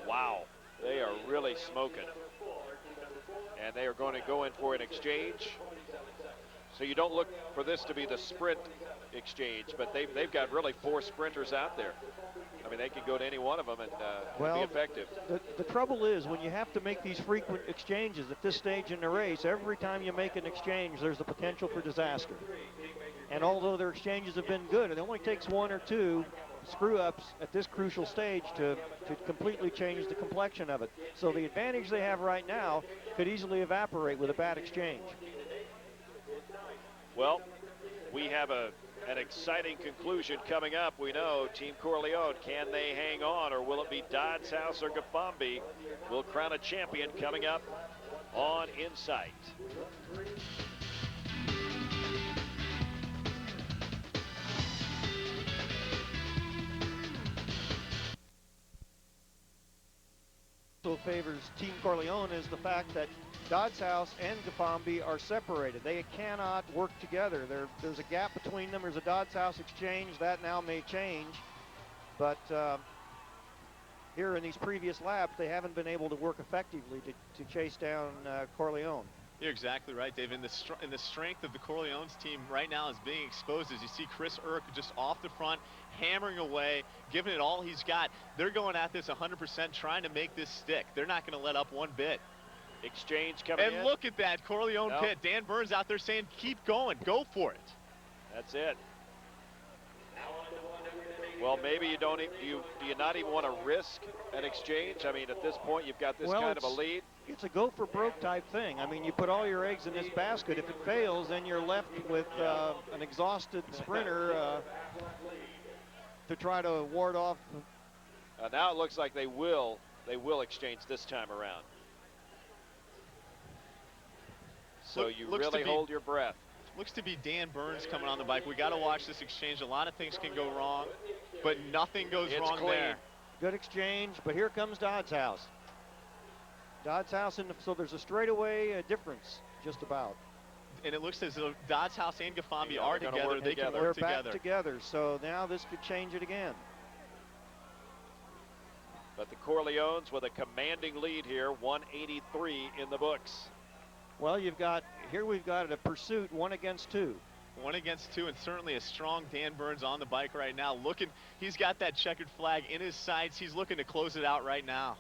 Wow, they are really smoking. And they are going to go in for an exchange. So you don't look for this to be the sprint exchange, but they've got really 4 sprinters out there. I mean, they can go to any one of them and be effective. The trouble is, when you have to make these frequent exchanges at this stage in the race, every time you make an exchange, there's the potential for disaster. And although their exchanges have been good, it only takes 1 or 2 screw-ups at this crucial stage to completely change the complexion of it. So the advantage they have right now could easily evaporate with a bad exchange. Well, we have an exciting conclusion coming up. We know Team Corleone, can they hang on, or will it be Dodds House or Gafambi? We'll crown a champion coming up on Insight. Also favors Team Corleone is the fact that Dodds House and Gafambi are separated. They cannot work together. There's a gap between them. There's a Dodds House exchange. That now may change. But here in these previous laps, they haven't been able to work effectively to chase down Corleone. You're exactly right, Dave. And the strength of the Corleone's team right now is being exposed as you see Chris Urk just off the front, hammering away, giving it all he's got. They're going at this 100%, trying to make this stick. They're not going to let up one bit. Exchange coming in. And look at that Corleone pit. Dan Burns out there saying, keep going, go for it. That's it. Well, maybe you don't. Do you not even want to risk an exchange? I mean, at this point, you've got this kind of a lead. It's a go for broke type thing. I mean, you put all your eggs in this basket. If it fails, then you're left with an exhausted sprinter to try to ward off. Now it looks like they will exchange this time around. So you really hold your breath. Looks to be Dan Burns coming on the bike. We got to watch this exchange. A lot of things can go wrong, but nothing goes wrong there. Good exchange, but here comes Dodds House. Dodds House, so there's a straightaway difference, just about. And it looks as though Dodds House and Gafambi are together. They can work together. They're back together, so now this could change it again. But the Corleones with a commanding lead here, 183 in the books. Well, we've got a pursuit, 1 against 2. 1 against 2, and certainly a strong Dan Burns on the bike right now. He's got that checkered flag in his sights. He's looking to close it out right now.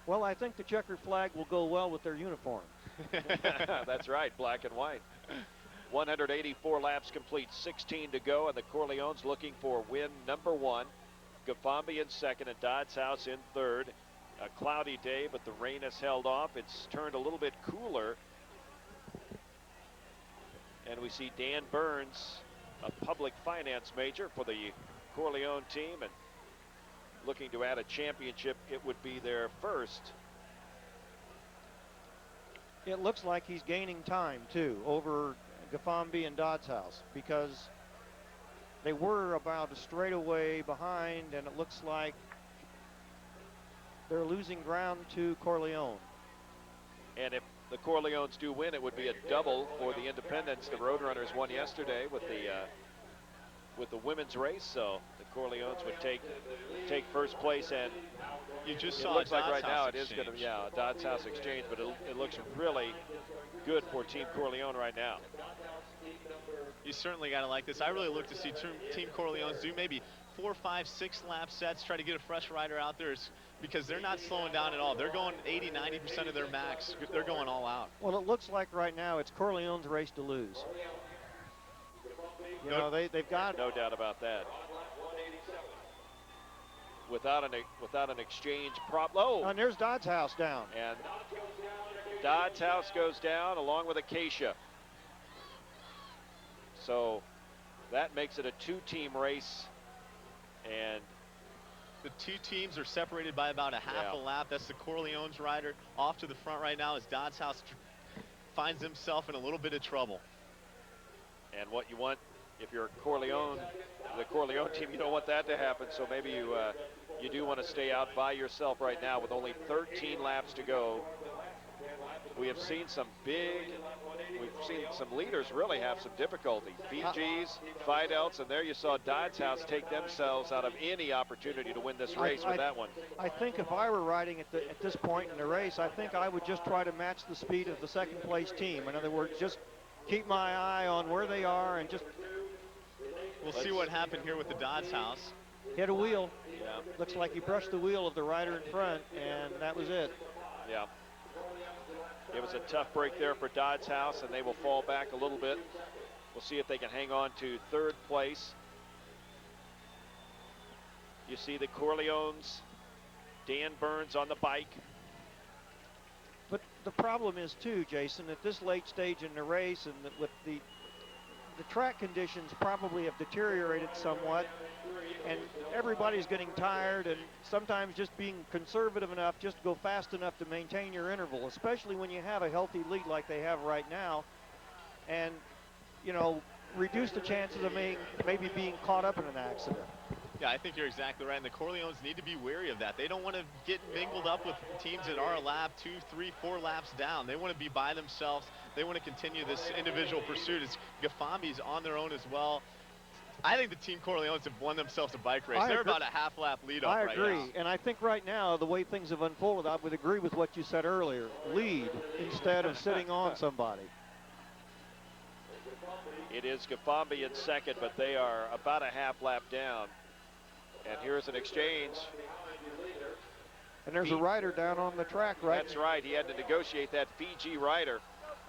Well, I think the checkered flag will go well with their uniform. That's right, black and white. 184 laps complete, 16 to go, and the Corleones looking for win number 1. Gafambi in second and Dodds House in third. A cloudy day, but the rain has held off. It's turned a little bit cooler. And we see Dan Burns, a public finance major for the Corleone team, and looking to add a championship. It would be their first. It looks like he's gaining time, too, over Gafambi and Dodds House, because they were about a straightaway behind, and it looks like they're losing ground to Corleone. And if the Corleones do win, it would be a double for the Independents. The Roadrunners won yesterday with the women's race, so the Corleones would take first place. And you just it saw looks a like Dodds right House now exchange. It is going to be a Dodds House exchange, but it looks really good for Team Corleone right now. You certainly got to like this. I really look to see Team Corleones do maybe 4, 5, 6 lap sets, try to get a fresh rider out there, because they're not slowing down at all. They're going 80, 90% of their max. They're going all out. Well, it looks like right now it's Corleone's race to lose. You know, they've got no doubt about that. Without an exchange Oh, and there's Dodds House down. And Dodds House goes down along with Acacia. So that makes it a 2-team race. And the 2 teams are separated by about a half a lap. That's the Corleone's rider off to the front right now as Dodds House finds himself in a little bit of trouble. And what you want, if you're the Corleone team, you don't want that to happen. So maybe you do want to stay out by yourself right now with only 13 laps to go. We've seen some leaders really have some difficulty. Fiji's, Fidel's, and there you saw Dodds House take themselves out of any opportunity to win this race with that one. I think if I were riding at this point in the race, I think I would just try to match the speed of the second place team. In other words, just keep my eye on where they are and just... We'll see what happened here with the Dodds House. Hit a wheel. Yeah. Looks like he brushed the wheel of the rider in front, and that was it. Yeah. It was a tough break there for Dodds House, and they will fall back a little bit. We'll see if they can hang on to third place. You see the Corleones, Dan Burns on the bike. But the problem is, too, Jason, at this late stage in the race, and with the track conditions probably have deteriorated somewhat, and everybody's getting tired, and sometimes just being conservative enough, just go fast enough to maintain your interval, especially when you have a healthy lead like they have right now, and, you know, reduce the chances of maybe being caught up in an accident. Yeah, I think you're exactly right, and the Corleones need to be wary of that. They don't want to get mingled up with teams that are a lap, 2, 3, 4 laps down. They want to be by themselves. They want to continue this individual pursuit. As Gafambi's on their own as well. I think the Team Corleones have won themselves a bike race. They're about a half-lap lead off right now. I agree, and I think right now, the way things have unfolded, I would agree with what you said earlier. Lead instead of sitting on somebody. It is Gafambi in second, but they are about a half lap down. And here's an exchange. And there's a rider down on the track, right? That's right. He had to negotiate that Fiji rider.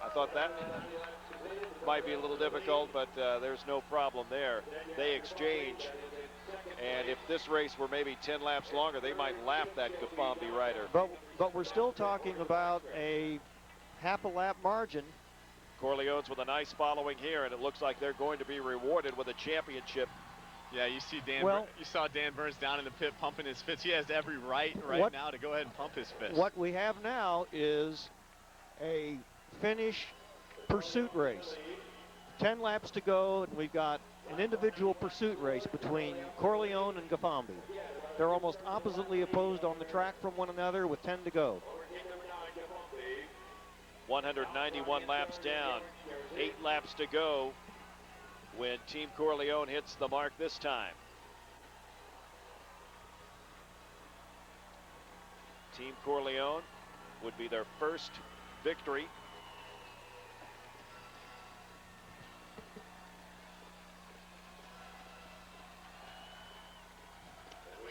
I thought that might be a little difficult, but there's no problem there. They exchange. And if this race were maybe 10 laps longer, they might lap that Gafambi rider. But we're still talking about a half a lap margin. Corleones with a nice following here, and it looks like they're going to be rewarded with a championship. Yeah, you see Dan. You saw Dan Burns down in the pit pumping his fist. He has every right now to go ahead and pump his fist. What we have now is a finish pursuit race. 10 laps to go, and we've got an individual pursuit race between Corleone and Gafambi. They're almost oppositely opposed on the track from one another with 10 to go. 191 laps down, 8 laps to go when Team Corleone hits the mark this time. Team Corleone would be their first victory.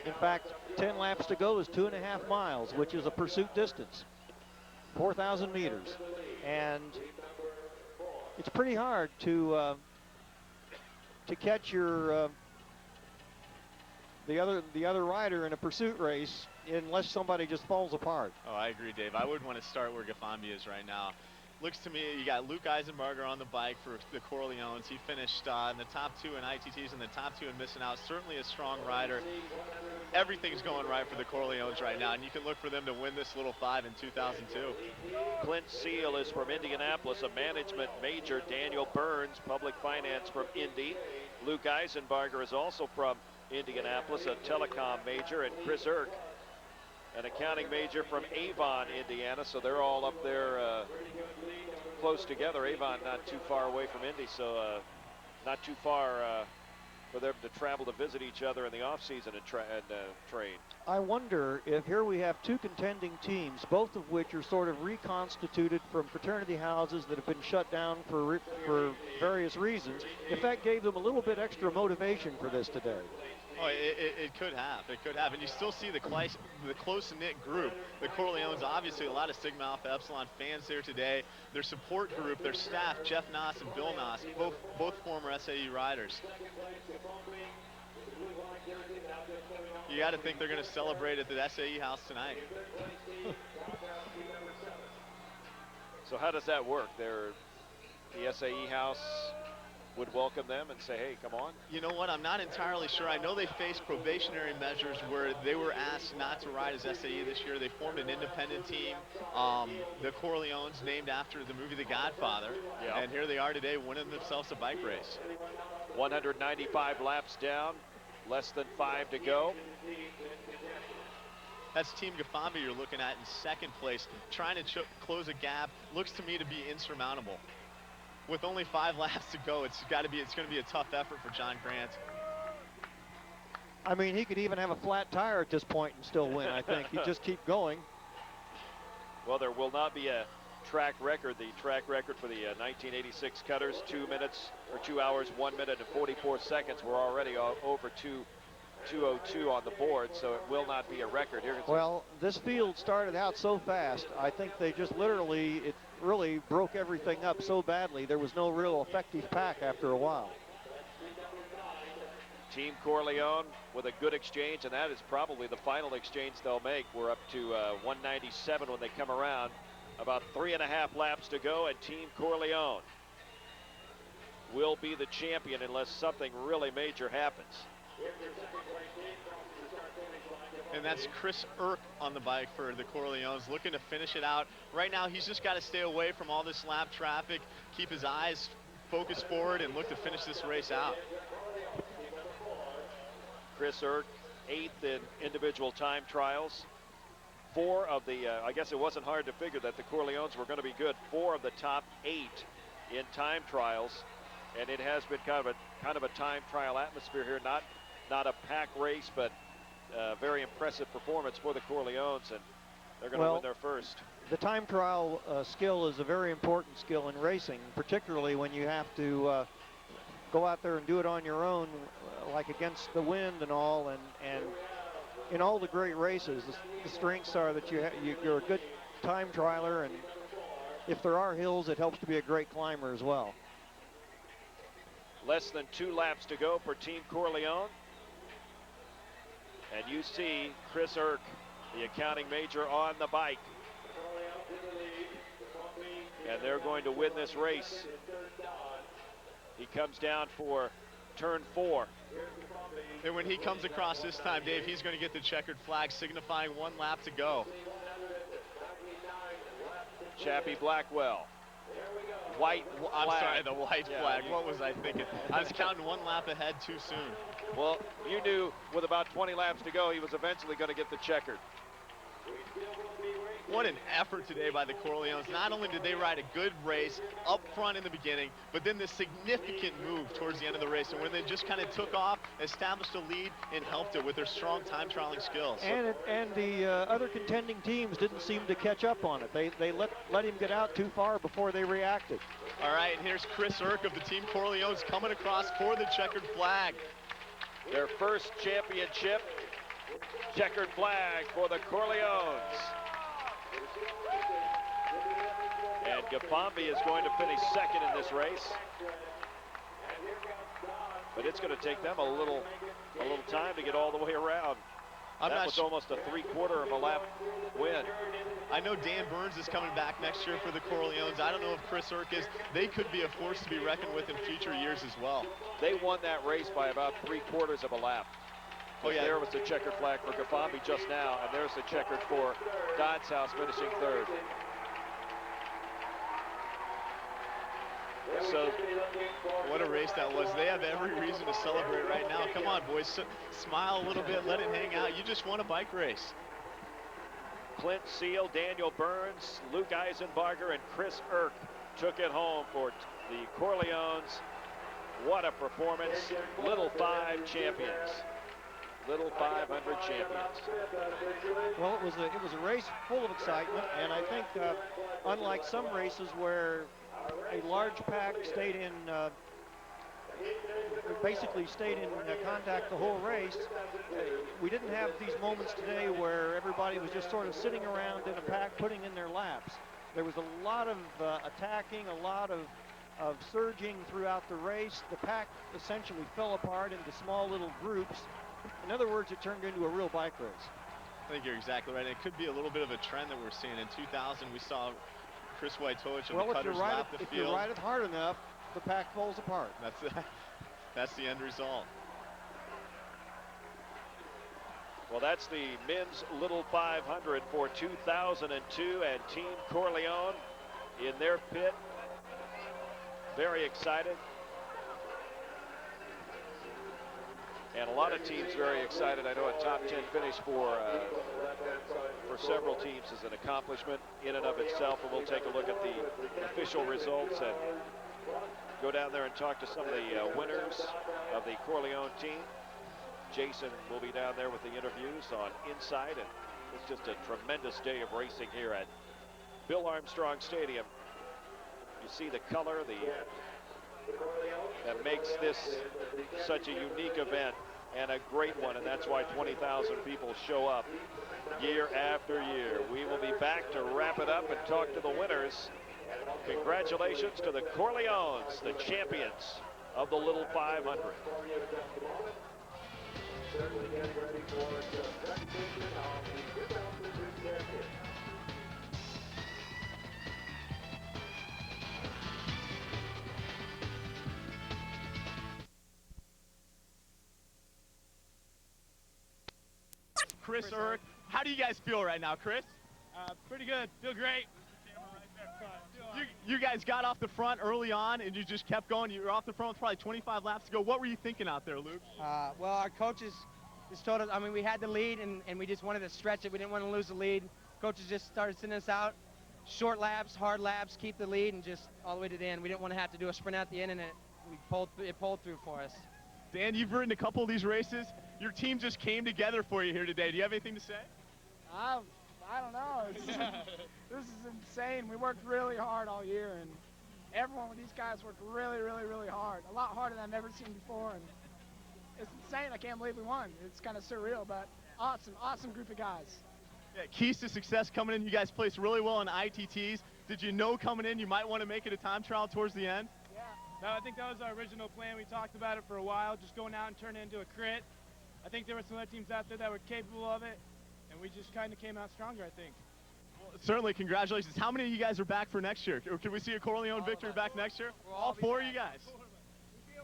In fact, 10 laps to go is 2.5 miles, which is a pursuit distance, 4,000 meters. And it's pretty hard to catch your the other rider in a pursuit race unless somebody just falls apart. Oh, I agree, Dave. I wouldn't want to start where Gafambi is right now. Looks to me, you got Luke Eisenbarger on the bike for the Corleones. He finished in the top 2 in ITTs and the top 2 in Missing Out. Certainly a strong rider. Everything's going right for the Corleones right now, and you can look for them to win this little 5 in 2002. Clint Seal is from Indianapolis, a management major. Daniel Burns, public finance from Indy. Luke Eisenbarger is also from Indianapolis, a telecom major, and Chris Irk, an accounting major from Avon, Indiana. So they're all up there close together. Avon not too far away from Indy, so not too far for them to travel to visit each other in the off-season and train. I wonder if here we have 2 contending teams, both of which are sort of reconstituted from fraternity houses that have been shut down for various reasons, if that gave them a little bit extra motivation for this today. Oh, it could have. It could have. And you still see the close-knit group. The Corleones, obviously a lot of Sigma Alpha Epsilon fans there today. Their support group, their staff, Jeff Noss and Bill Noss, both former SAE riders. You got to think they're going to celebrate at the SAE house tonight. So how does that work? The SAE house would welcome them and say, hey, come on? You know what? I'm not entirely sure. I know they faced probationary measures where they were asked not to ride as SAE this year. They formed an independent team, the Corleones, named after the movie The Godfather. Yeah. And here they are today winning themselves a bike race. 195 laps down, less than 5 to go. That's Team Gafambi you're looking at in second place, trying to close a gap. Looks to me to be insurmountable. With only 5 laps to go, it's going to be a tough effort for John Grant. I mean, he could even have a flat tire at this point and still win, I think. He'd just keep going. Well, there will not be a track record. The track record for the 1986 Cutters, 2 hours, 1 minute and 44 seconds. We're already over 2:02 on the board, so it will not be a record. Well, this field started out so fast. I think they just it really broke everything up so badly. There was no real effective pack after a while. Team Corleone with a good exchange, and that is probably the final exchange they'll make. We're up to 197 when they come around. About 3.5 laps to go, and Team Corleone will be the champion unless something really major happens. And that's Chris Irk on the bike for the Corleones, looking to finish it out. Right now, he's just got to stay away from all this lap traffic, keep his eyes focused forward, and look to finish this race out. Chris Irk, 8th in individual time trials. 4 of the, I guess it wasn't hard to figure that the Corleones were going to be good. 4 of the top 8 in time trials. And it has been kind of a time trial atmosphere here. Not a pack race, but very impressive performance for the Corleones, and they're going to win their first. The time trial skill is a very important skill in racing, particularly when you have to go out there and do it on your own, like against the wind and all. And in all the great races, the strengths are that you're a good time trialer, and if there are hills, it helps to be a great climber as well. Less than 2 laps to go for Team Corleone. And you see Chris Irk, the accounting major, on the bike. And they're going to win this race. He comes down for turn 4. And when he comes across this time, Dave, he's going to get the checkered flag signifying 1 lap to go. Chappie Blackwell. White flag. I'm sorry, the white flag. What was I thinking? I was counting 1 lap ahead too soon. Well, you knew with about 20 laps to go, he was eventually going to get the checkered. What an effort today by the Corleones. Not only did they ride a good race up front in the beginning, but then this significant move towards the end of the race. And when they just kind of took off, established a lead, and helped it with their strong time trialing skills. And the other contending teams didn't seem to catch up on it. They let him get out too far before they reacted. All right, and here's Chris Irk of the Team Corleones coming across for the checkered flag. Their first championship. Checkered flag for the Corleones. And Gafambi is going to finish second in this race. But it's going to take them a little time to get all the way around. That was almost a 3/4 of a lap win. I know Dan Burns is coming back next year for the Corleones. I don't know if Chris Irk is. They could be a force to be reckoned with in future years as well. They won that race by about 3/4 of a lap. Oh, yeah. There was the checkered flag for Gafambi just now, and there's the checkered for Dodds House finishing third. So, what a race that was. They have every reason to celebrate right now. Come on, boys. Smile a little bit. Let it hang out. You just won a bike race. Clint Seal, Daniel Burns, Luke Eisenbarger, and Chris Irk took it home for the Corleones. What a performance. Little 5 champions. Little 500 champions. Well, it was a race full of excitement, and I think unlike some races where a large pack basically stayed in contact the whole race, we didn't have these moments today where everybody was just sort of sitting around in a pack putting in their laps. There was a lot of attacking, a lot of surging throughout the race. The pack essentially fell apart into small little groups. In other words, it turned into a real bike race. I think you're exactly right. It could be a little bit of a trend that we're seeing. In 2000, we saw Chris Wojtowicz and the Cutters lap the field. If you ride it hard enough, the pack falls apart. That's the end result. Well, that's the men's Little 500 for 2002, and Team Corleone in their pit. Very excited. And a lot of teams very excited. I know a top 10 finish for several teams is an accomplishment in and of itself. And we'll take a look at the official results and go down there and talk to some of the winners of the Corleone team. Jason will be down there with the interviews on Inside, and it's just a tremendous day of racing here at Bill Armstrong Stadium. You see the color that makes this such a unique event and a great one, and that's why 20,000 people show up year after year. We will be back to wrap it up and talk to the winners. Congratulations to the Corleones, the champions of the Little 500. Chris Irk, how do you guys feel right now, Chris? Pretty good. Feel great. You guys got off the front early on, and you just kept going. You were off the front with probably 25 laps to go. What were you thinking out there, Luke? Well, our coaches just told us, I mean, we had the lead, and we just wanted to stretch it. We didn't want to lose the lead. Coaches just started sending us out. Short laps, hard laps, keep the lead, and just all the way to the end. We didn't want to have to do a sprint at the end, and it pulled through for us. Dan, you've ridden a couple of these races. Your team just came together for you here today. Do you have anything to say? I don't know. This is insane. We worked really hard all year, and everyone with these guys worked really, really, really hard. A lot harder than I've ever seen before, and it's insane. I can't believe we won. It's kind of surreal, but awesome group of guys. Yeah, keys to success coming in. You guys placed really well in ITTs. Did you know coming in you might want to make it a time trial towards the end? Yeah. No, I think that was our original plan. We talked about it for a while, just going out and turning it into a crit. I think there were some other teams out there that were capable of it, and we just kind of came out stronger, I think. Well, certainly, congratulations. How many of you guys are back for next year? Or can we see a Corleone victory back next year? All four of you guys.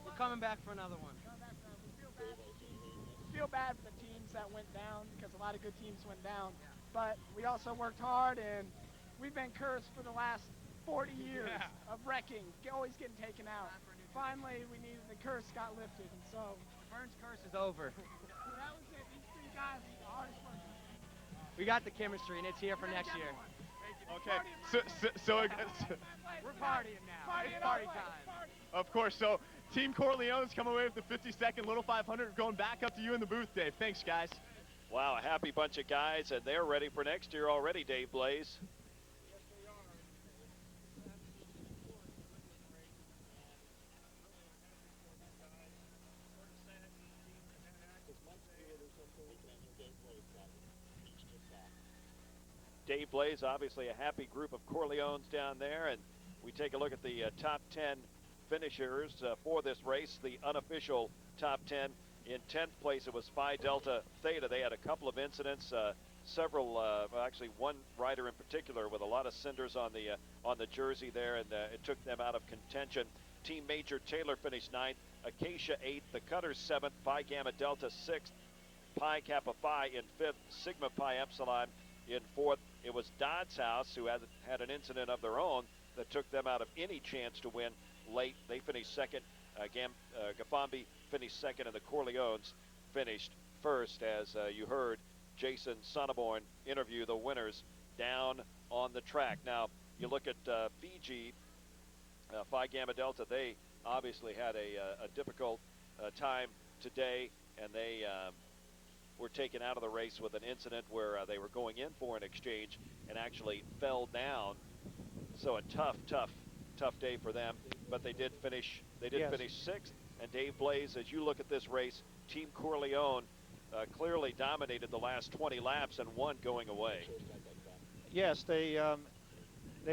We're coming back for another one. We feel bad for the teams that went down because a lot of good teams went down. But we also worked hard, and we've been cursed for the last 40 years of wrecking, always getting taken out. Finally, the curse got lifted, and so Burns' curse is over. that was it. These three guys are the hardest workers. We got the chemistry, and it's here for next year. Okay, We're partying now. It's party time. Of course. So Team Corleone's coming away with the 52nd Little 500. Going back up to you in the booth, Dave. Thanks, guys. Wow, a happy bunch of guys, and they're ready for next year already, Dave Blaze. Dave Blaze, obviously a happy group of Corleones down there, and we take a look at the top 10 finishers for this race, the unofficial top 10. In 10th place, it was Phi Delta Theta. They had a couple of incidents, actually one rider in particular with a lot of cinders on the jersey there, and it took them out of contention. Team Major Taylor finished 9th, Acacia 8th, the Cutters 7th, Phi Gamma Delta 6th, Pi Kappa Phi in 5th, Sigma Pi Epsilon in 4th. It was Dodd's House, who had an incident of their own that took them out of any chance to win late. They finished 2nd. Gafambi finished 2nd, and the Corleones finished 1st, as you heard Jason Sonneborn interview the winners down on the track. Now, you look at Fiji, Phi Gamma Delta, they obviously had a difficult time today, and they were taken out of the race with an incident where they were going in for an exchange and actually fell down. So a tough day for them, but they did finish. They did finish 6th. And Dave Blaze, as you look at this race, Team Corleone clearly dominated the last 20 laps and won going away. Yes, they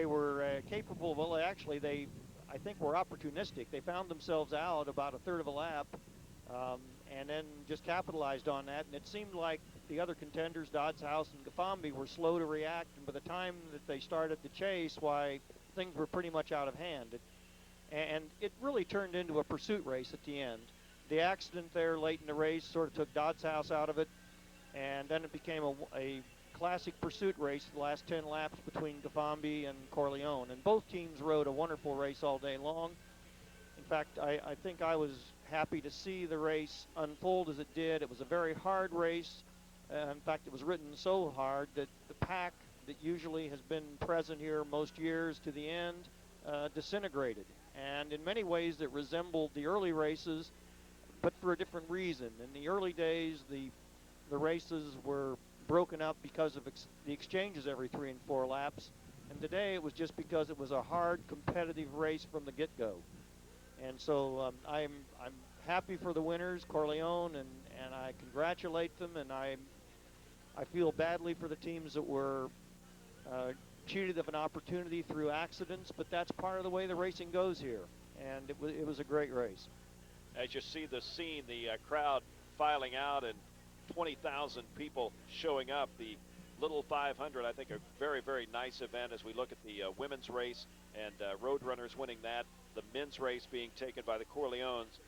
were capable. Well, actually, I think were opportunistic. They found themselves out about a third of a lap, and then just capitalized on that. And it seemed like the other contenders, Dodd's House and Gafambi, were slow to react. And by the time that they started the chase, things were pretty much out of hand. And it really turned into a pursuit race at the end. The accident there late in the race sort of took Dodd's House out of it, and then it became a classic pursuit race the last 10 laps between Gafambi and Corleone. And both teams rode a wonderful race all day long. In fact, I think I was happy to see the race unfold as it did. It was a very hard race. In fact, it was ridden so hard that the pack that usually has been present here most years to the end disintegrated. And in many ways it resembled the early races, but for a different reason. In the early days, the races were broken up because of the exchanges every 3 and 4 laps. And today it was just because it was a hard competitive race from the get-go. And so I'm happy for the winners, Corleone, and I congratulate them, and I feel badly for the teams that were cheated of an opportunity through accidents, but that's part of the way the racing goes here, and it was a great race. As you see the scene, the crowd filing out and 20,000 people showing up. The Little 500, I think, a very, very nice event as we look at the women's race and Roadrunners winning that. The men's race being taken by the Corleones.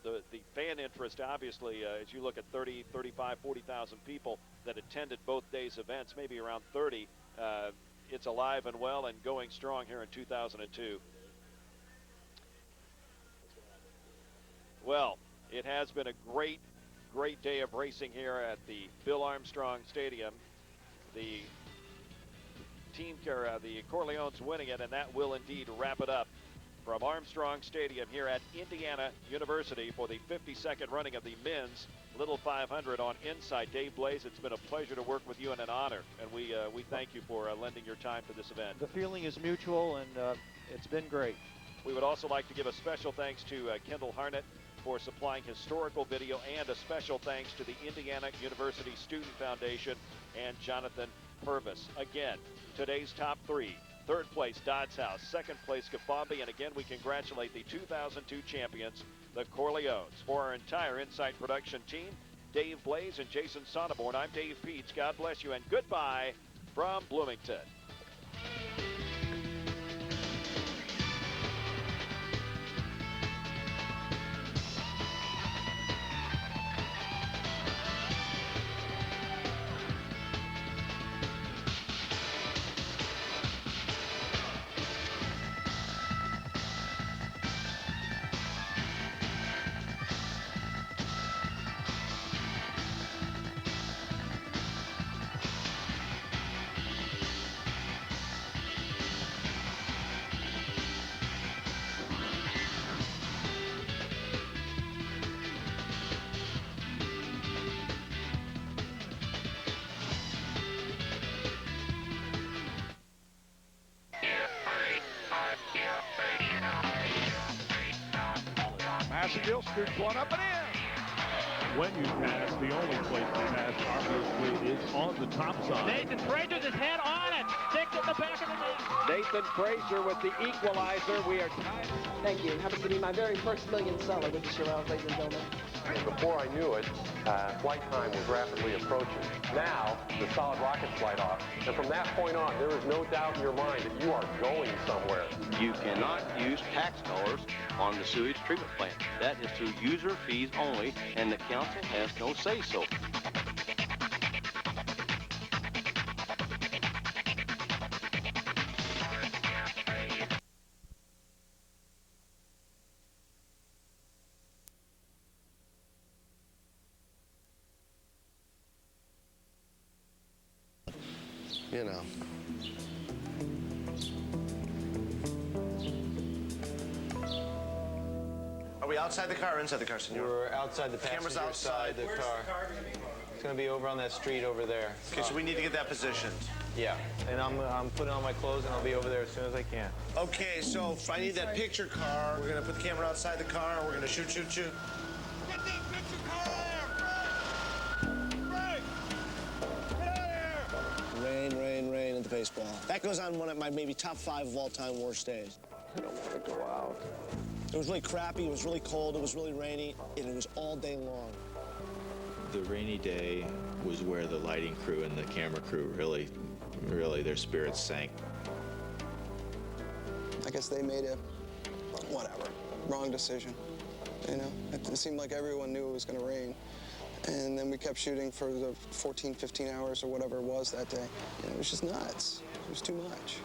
The fan interest, obviously, as you look at 30, 35, 40,000 people that attended both days' events, maybe around 30, it's alive and well and going strong here in 2002. Well, it has been a great day of racing here at the Bill Armstrong Stadium. The Corleones winning it, and that will indeed wrap it up from Armstrong Stadium here at Indiana University for the 52nd running of the men's Little 500 on Insight. Dave Blaze, it's been a pleasure to work with you and an honor, and we thank you for lending your time to this event. The feeling is mutual, and it's been great. We would also like to give a special thanks to Kendall Harnett for supplying historical video, and a special thanks to the Indiana University Student Foundation and Jonathan Purvis. Again, today's top three. Third place, Dodds House. Second place, Kafambi. And again, we congratulate the 2002 champions, the Corleones. For our entire Insight production team, Dave Blaze and Jason Sonneborn, I'm Dave Peets. God bless you, and goodbye from Bloomington. Massengill scoots one up and in. When you pass, the only place to pass, obviously, is on the top side. Nathan Frazier, his head on it. Sticks in the back of the net. Nathan Frazier with the equalizer. We are tied. Thank you. Happens to be my very first million seller with the Chiral, ladies and gentlemen. Before I knew it, flight time was rapidly approaching. Now, the solid rockets flight off. And from that point on, there is no doubt in your mind that you are going somewhere. You cannot use tax dollars on the sewage treatment plant. That is through user fees only, and the council has no say-so. You know. Are we outside the car or inside the car, senor? We're outside the Camera's passenger outside side of the car. It's going to be over on that street over there. Okay, so we need to get that positioned. Yeah, and I'm putting on my clothes and I'll be over there as soon as I can. Okay, so if I need that picture car, we're going to put the camera outside the car and we're going to shoot. Get that picture car there, Frank! Frank! Get out of here! Rain at the baseball. That goes on one of my maybe top 5 of all-time worst days. I don't want to go out. It was really crappy, it was really cold, it was really rainy, and it was all day long. The rainy day was where the lighting crew and the camera crew really their spirits sank. I guess they made a, whatever, wrong decision. You know, it seemed like everyone knew it was going to rain. And then we kept shooting for the 14, 15 hours or whatever it was that day. And it was just nuts. It was too much.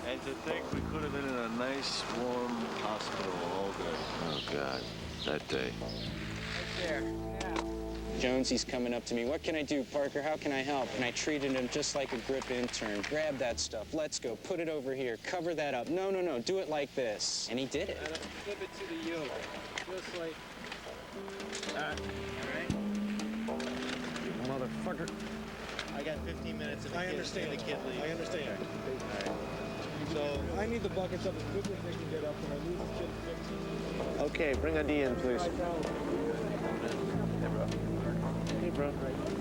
And to think we could have been in a nice, warm hospital all day. Oh, God, that day. Right there. Yeah. Jonesy's coming up to me. What can I do, Parker? How can I help? And I treated him just like a grip intern. Grab that stuff. Let's go. Put it over here. Cover that up. No. Do it like this. And he did it. Flip it to the yoke. Just like... All right. Motherfucker. I got 15 minutes if I understand. The kid leaves. I understand. All right. So I need the buckets up as quickly as they can get up when I lose the kid 15. Okay, bring a D in, please. Hey, bro.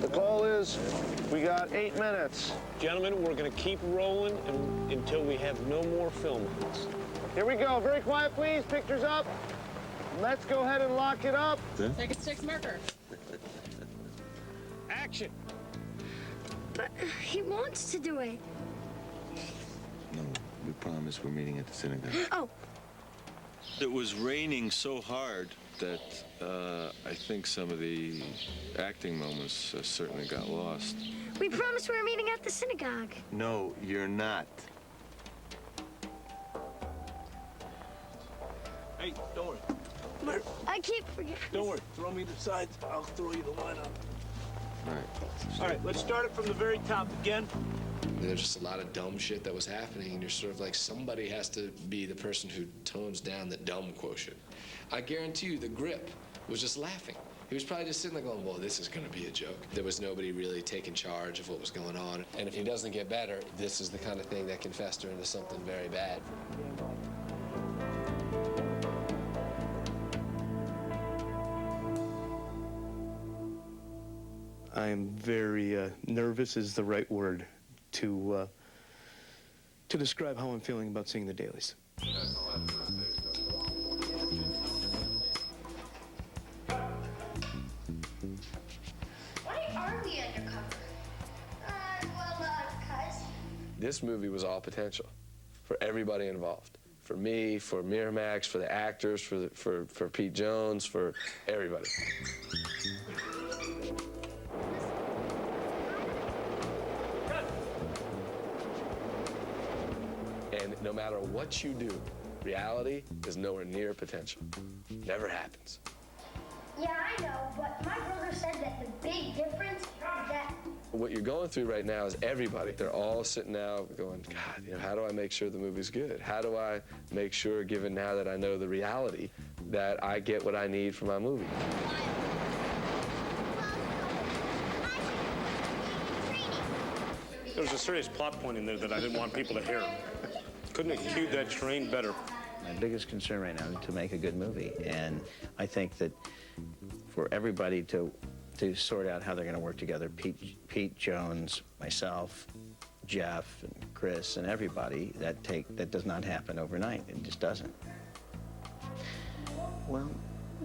The call is, we got 8 minutes. Gentlemen, we're going to keep rolling until we have no more film. Here we go. Very quiet, please. Pictures up. Let's go ahead and lock it up. Take a 6 marker. Action. But he wants to do it. No, we promise we're meeting at the synagogue. Oh. It was raining so hard that I think some of the acting moments certainly got lost. We promised we were meeting at the synagogue. No, you're not. Hey, don't worry. But I keep forgetting. Don't worry. Throw me the sides. I'll throw you the line up. All right. All right, let's start it from the very top again. There's just a lot of dumb shit that was happening, and you're sort of like, somebody has to be the person who tones down the dumb quotient. I guarantee you the grip was just laughing. He was probably just sitting there going, well, this is gonna be a joke. There was nobody really taking charge of what was going on. And if he doesn't get better, this is the kind of thing that can fester into something very bad. I'm very nervous is the right word to describe how I'm feeling about seeing the dailies. Why are we undercover? Cuz. This movie was all potential for everybody involved. For me, for Miramax, for the actors, for Pete Jones, for everybody. And no matter what you do, reality is nowhere near potential. Never happens. Yeah, I know, but my brother said that the big difference is that What you're going through right now is everybody. They're all sitting now going, God, you know, how do I make sure the movie's good? How do I make sure, given now that I know the reality, that I get what I need for my movie? There was a serious plot point in there that I didn't want people to hear. Couldn't have cued that train better. My biggest concern right now is to make a good movie, and I think that for everybody to sort out how they're going to work together, Pete Jones, myself, Jeff, and Chris, and everybody, that does not happen overnight. It just doesn't. Well,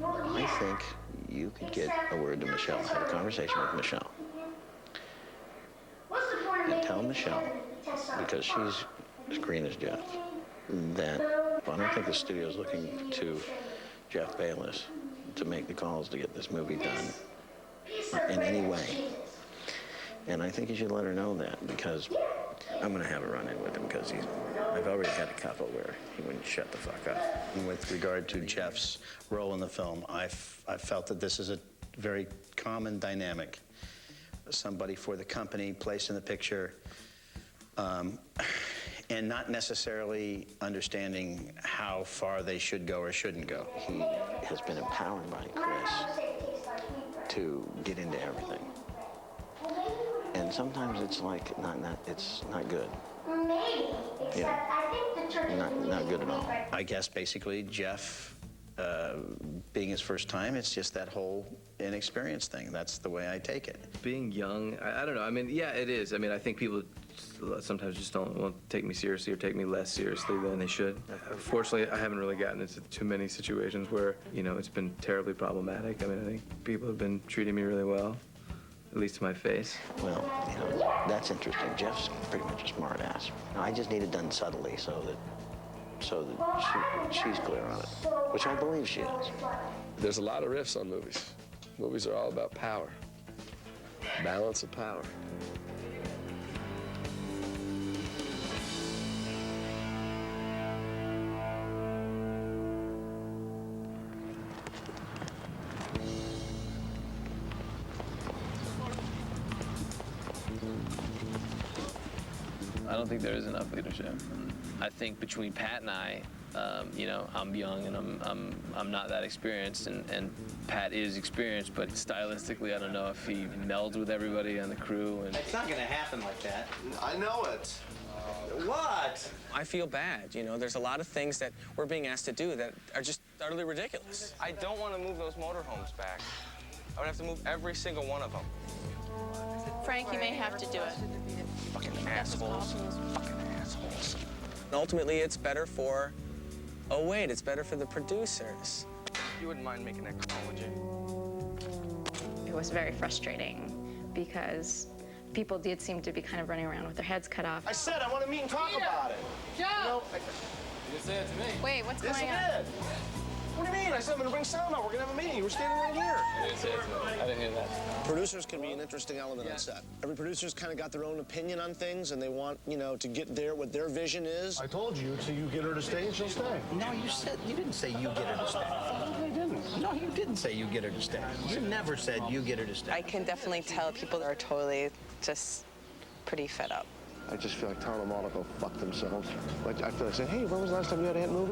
I think you could get a word to Michelle, have a conversation with Michelle, and tell Michelle, because she's as green as Jeff, that I don't think the studio's looking to Jeff Bayless to make the calls to get this movie done in any way. And I think you should let her know that, because I'm going to have a run-in with him, because I've already had a couple where he wouldn't shut the fuck up. And with regard to Jeff's role in the film, I felt that this is a very common dynamic. Somebody for the company placed in the picture, and not necessarily understanding how far they should go or shouldn't go. He has been empowered by Chris to get into everything. And sometimes it's like, it's not good. Yeah, not good at all. I guess basically Jeff, being his first time, it's just that whole inexperienced thing. That's the way I take it. Being young, I don't know. I mean, yeah, it is. I mean, I think people sometimes just don't want to take me seriously or take me less seriously than they should. Fortunately, I haven't really gotten into too many situations where, you know, it's been terribly problematic. I mean, I think people have been treating me really well, at least to my face. Well, you know, that's interesting. Jeff's pretty much a smart ass. I just need it done subtly so that she's clear on it, which I believe she is. There's a lot of riffs on movies. Movies are all about power, balance of power. I don't think there is enough leadership. I think between Pat and I, you know, I'm young and I'm not that experienced, and Pat is experienced, but stylistically, I don't know if he melds with everybody on the crew. And it's not going to happen like that. I know it. What? I feel bad, you know. There's a lot of things that we're being asked to do that are just utterly ridiculous. I don't want to move those motorhomes back. I would have to move every single one of them. Frank, you may have to do it. Fucking assholes. Fucking assholes. Ultimately, it's better for, oh wait, it's better for the producers. You wouldn't mind making that call, would you? It was very frustrating because people did seem to be kind of running around with their heads cut off. I said I want to meet and talk about it. Joe! You know, You didn't say it to me. Wait, what's yes, going on? I did. What do you mean? I said I'm going to bring Sam out. We're going to have a meeting. We're standing right here. I didn't say it to me. I didn't hear that. Producers can be an interesting element on set. Every producer's kind of got their own opinion on things, and they want, you know, to get what their vision is. I told you, till you get her to stay, and she'll stay. No, you didn't say you get her to stay. I didn't. No, you didn't say you get her to stay. You never said you get her to stay. I can definitely tell people are totally just pretty fed up. I just feel like telling them all to go fuck themselves. Like, I feel like saying, hey, when was the last time you had a hit movie?